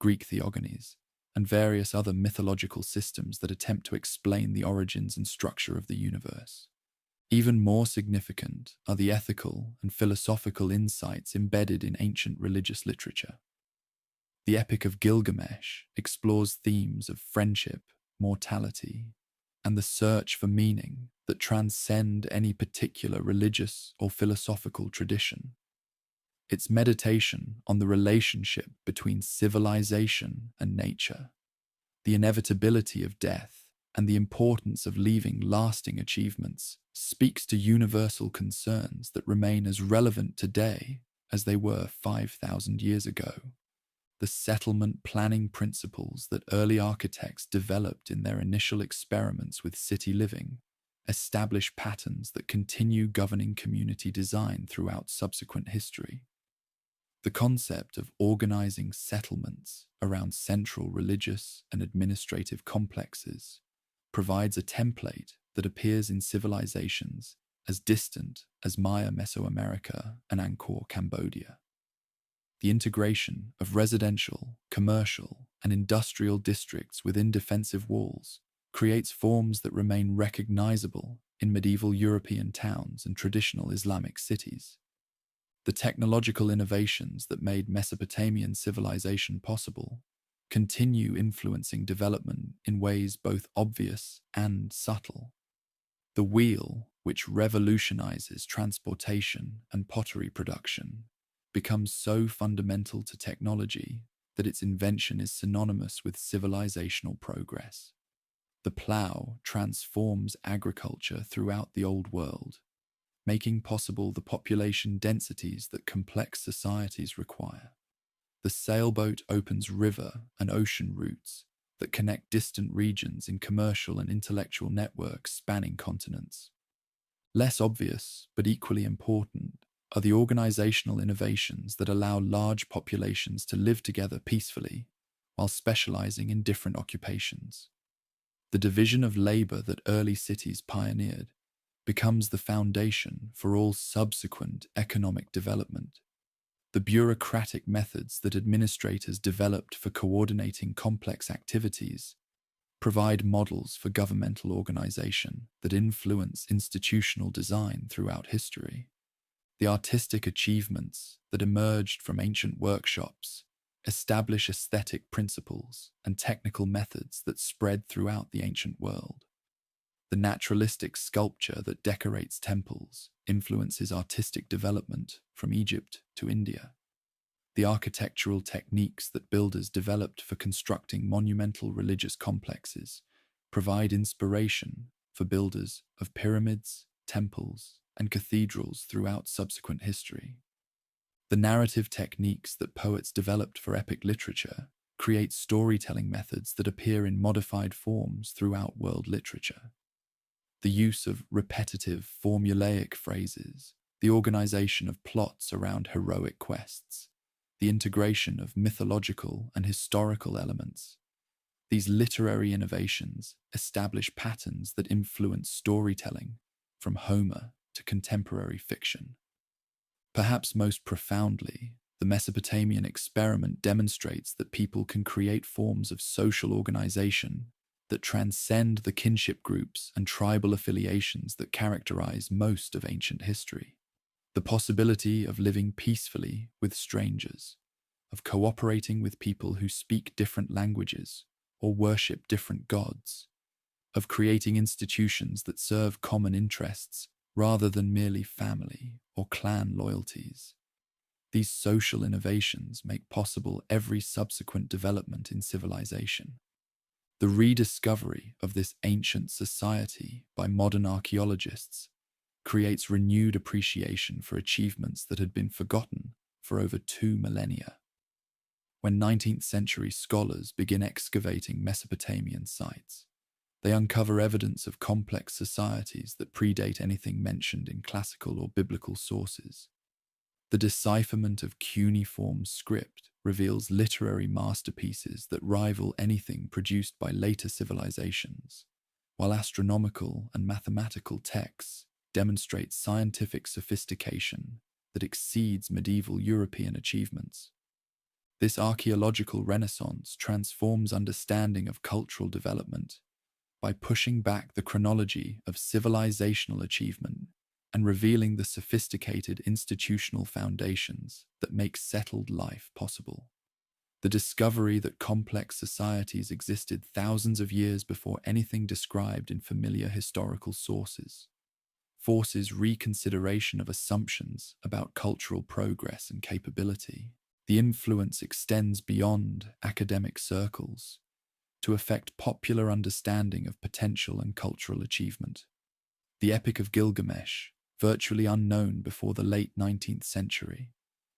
Speaker 1: Greek theogonies, and various other mythological systems that attempt to explain the origins and structure of the universe. Even more significant are the ethical and philosophical insights embedded in ancient religious literature. The Epic of Gilgamesh explores themes of friendship, mortality, and the search for meaning that transcend any particular religious or philosophical tradition. Its meditation on the relationship between civilization and nature, the inevitability of death, and the importance of leaving lasting achievements speaks to universal concerns that remain as relevant today as they were 5,000 years ago. The settlement planning principles that early architects developed in their initial experiments with city living establish patterns that continue governing community design throughout subsequent history. The concept of organizing settlements around central religious and administrative complexes provides a template that appears in civilizations as distant as Maya Mesoamerica and Angkor, Cambodia. The integration of residential, commercial, and industrial districts within defensive walls creates forms that remain recognizable in medieval European towns and traditional Islamic cities. The technological innovations that made Mesopotamian civilization possible continue influencing development in ways both obvious and subtle. The wheel, which revolutionizes transportation and pottery production, becomes so fundamental to technology that its invention is synonymous with civilizational progress. The plow transforms agriculture throughout the Old World, making possible the population densities that complex societies require. The sailboat opens river and ocean routes that connect distant regions in commercial and intellectual networks spanning continents. Less obvious, but equally important, are the organizational innovations that allow large populations to live together peacefully while specializing in different occupations. The division of labor that early cities pioneered becomes the foundation for all subsequent economic development. The bureaucratic methods that administrators developed for coordinating complex activities provide models for governmental organization that influence institutional design throughout history. The artistic achievements that emerged from ancient workshops establish aesthetic principles and technical methods that spread throughout the ancient world. The naturalistic sculpture that decorates temples influences artistic development from Egypt to India. The architectural techniques that builders developed for constructing monumental religious complexes provide inspiration for builders of pyramids, temples, and cathedrals throughout subsequent history. The narrative techniques that poets developed for epic literature create storytelling methods that appear in modified forms throughout world literature. The use of repetitive, formulaic phrases, the organization of plots around heroic quests, the integration of mythological and historical elements. These literary innovations establish patterns that influence storytelling from Homer to contemporary fiction. Perhaps most profoundly, the Mesopotamian experiment demonstrates that people can create forms of social organization that transcend the kinship groups and tribal affiliations that characterize most of ancient history. The possibility of living peacefully with strangers, of cooperating with people who speak different languages or worship different gods, of creating institutions that serve common interests rather than merely family or clan loyalties. These social innovations make possible every subsequent development in civilization. The rediscovery of this ancient society by modern archaeologists creates renewed appreciation for achievements that had been forgotten for over 2 millennia. When 19th century scholars begin excavating Mesopotamian sites, They uncover evidence of complex societies that predate anything mentioned in classical or biblical sources. The decipherment of cuneiform script reveals literary masterpieces that rival anything produced by later civilizations, while astronomical and mathematical texts demonstrate scientific sophistication that exceeds medieval European achievements. This archaeological renaissance transforms understanding of cultural development by pushing back the chronology of civilizational achievement and revealing the sophisticated institutional foundations that make settled life possible. The discovery that complex societies existed thousands of years before anything described in familiar historical sources forces reconsideration of assumptions about cultural progress and capability. The influence extends beyond academic circles to affect popular understanding of potential and cultural achievement. The Epic of Gilgamesh, virtually unknown before the late 19th century,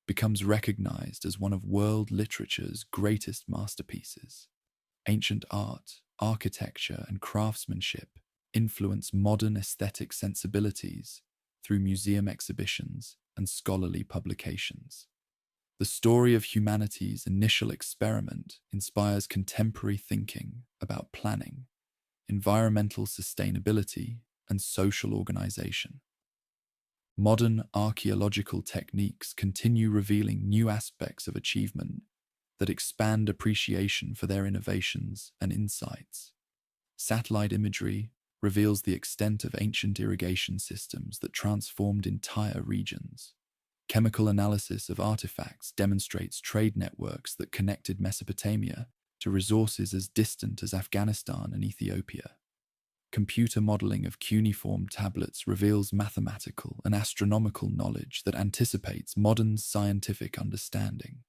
Speaker 1: becomes recognized as one of world literature's greatest masterpieces. Ancient art, architecture, and craftsmanship influence modern aesthetic sensibilities through museum exhibitions and scholarly publications. The story of humanity's initial experiment inspires contemporary thinking about planning, environmental sustainability, and social organization. Modern archaeological techniques continue revealing new aspects of achievement that expand appreciation for their innovations and insights. Satellite imagery reveals the extent of ancient irrigation systems that transformed entire regions. Chemical analysis of artifacts demonstrates trade networks that connected Mesopotamia to resources as distant as Afghanistan and Ethiopia. Computer modeling of cuneiform tablets reveals mathematical and astronomical knowledge that anticipates modern scientific understanding.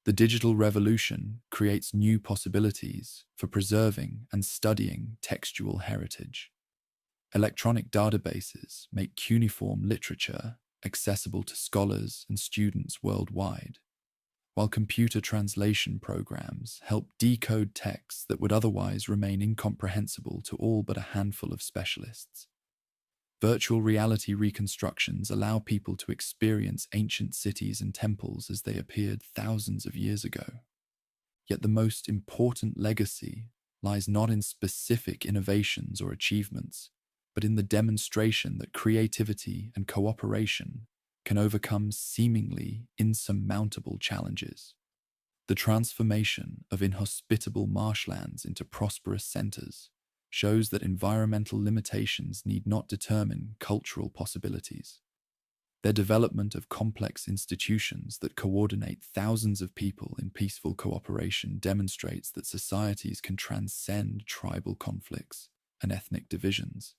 Speaker 1: The digital revolution creates new possibilities for preserving and studying textual heritage. Electronic databases make cuneiform literature accessible to scholars and students worldwide, while computer translation programs help decode texts that would otherwise remain incomprehensible to all but a handful of specialists. Virtual reality reconstructions allow people to experience ancient cities and temples as they appeared thousands of years ago. Yet the most important legacy lies not in specific innovations or achievements, but in the demonstration that creativity and cooperation can overcome seemingly insurmountable challenges. The transformation of inhospitable marshlands into prosperous centers shows that environmental limitations need not determine cultural possibilities. Their development of complex institutions that coordinate thousands of people in peaceful cooperation demonstrates that societies can transcend tribal conflicts and ethnic divisions.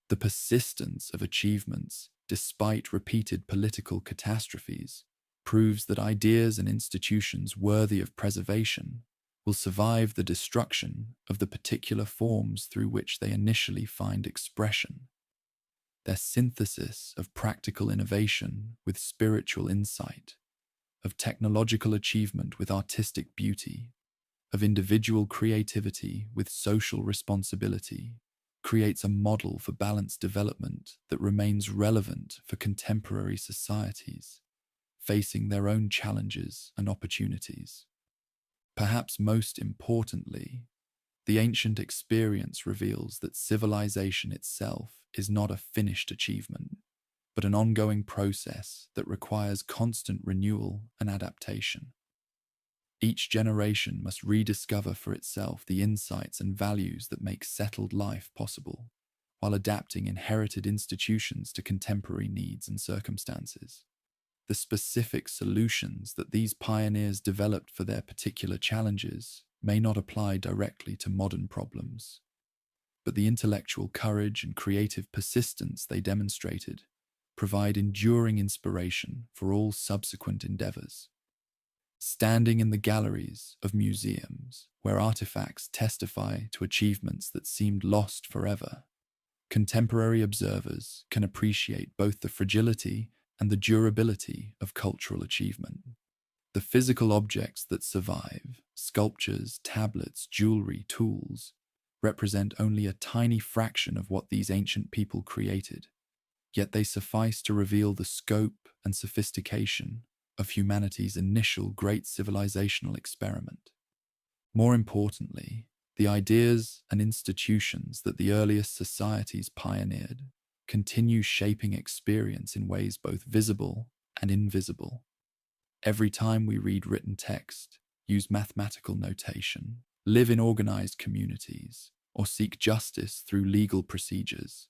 Speaker 1: The persistence of achievements, despite repeated political catastrophes, proves that ideas and institutions worthy of preservation will survive the destruction of the particular forms through which they initially find expression. Their synthesis of practical innovation with spiritual insight, of technological achievement with artistic beauty, of individual creativity with social responsibility, creates a model for balanced development that remains relevant for contemporary societies, facing their own challenges and opportunities. Perhaps most importantly, the ancient experience reveals that civilization itself is not a finished achievement, but an ongoing process that requires constant renewal and adaptation. Each generation must rediscover for itself the insights and values that make settled life possible, while adapting inherited institutions to contemporary needs and circumstances. The specific solutions that these pioneers developed for their particular challenges may not apply directly to modern problems, but the intellectual courage and creative persistence they demonstrated provide enduring inspiration for all subsequent endeavors. Standing in the galleries of museums, where artifacts testify to achievements that seemed lost forever, contemporary observers can appreciate both the fragility and the durability of cultural achievement. The physical objects that survive, sculptures, tablets, jewelry, tools, represent only a tiny fraction of what these ancient people created, yet they suffice to reveal the scope and sophistication of humanity's initial great civilizational experiment. More importantly, the ideas and institutions that the earliest societies pioneered continue shaping experience in ways both visible and invisible. Every time we read written text, use mathematical notation, live in organized communities, or seek justice through legal procedures,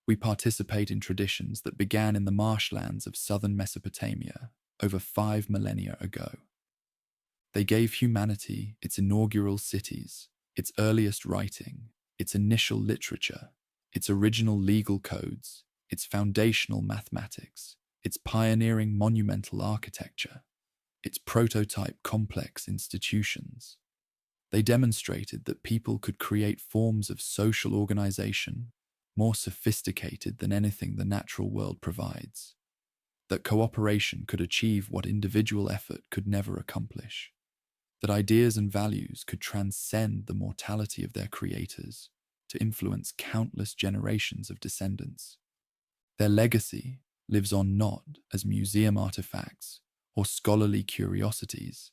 Speaker 1: we participate in traditions that began in the marshlands of southern Mesopotamia over 5 millennia ago. They gave humanity its inaugural cities, its earliest writing, its initial literature, its original legal codes, its foundational mathematics, its pioneering monumental architecture, its prototype complex institutions. They demonstrated that people could create forms of social organization more sophisticated than anything the natural world provides, that cooperation could achieve what individual effort could never accomplish, that ideas and values could transcend the mortality of their creators to influence countless generations of descendants. Their legacy lives on not as museum artifacts or scholarly curiosities,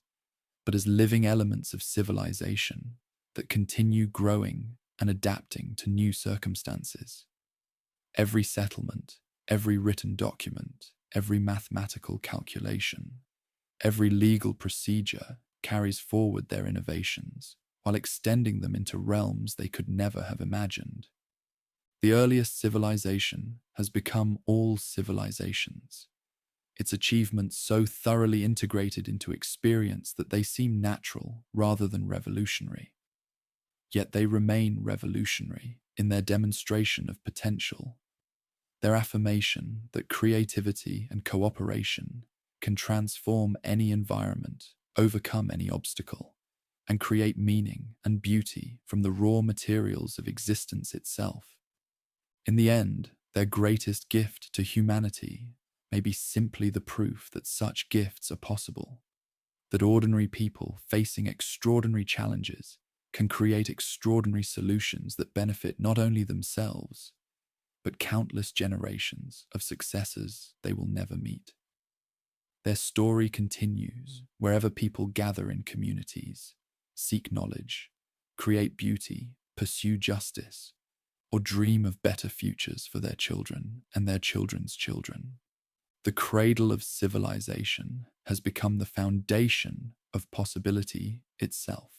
Speaker 1: but as living elements of civilization that continue growing and adapting to new circumstances. Every settlement, every written document, every mathematical calculation, every legal procedure carries forward their innovations while extending them into realms they could never have imagined. The earliest civilization has become all civilizations, its achievements so thoroughly integrated into experience that they seem natural rather than revolutionary. Yet they remain revolutionary in their demonstration of potential, their affirmation that creativity and cooperation can transform any environment, overcome any obstacle, and create meaning and beauty from the raw materials of existence itself. In the end, their greatest gift to humanity may be simply the proof that such gifts are possible, that ordinary people facing extraordinary challenges can create extraordinary solutions that benefit not only themselves, but countless generations of successors they will never meet. Their story continues wherever people gather in communities, seek knowledge, create beauty, pursue justice, or dream of better futures for their children and their children's children. The cradle of civilization has become the foundation of possibility itself.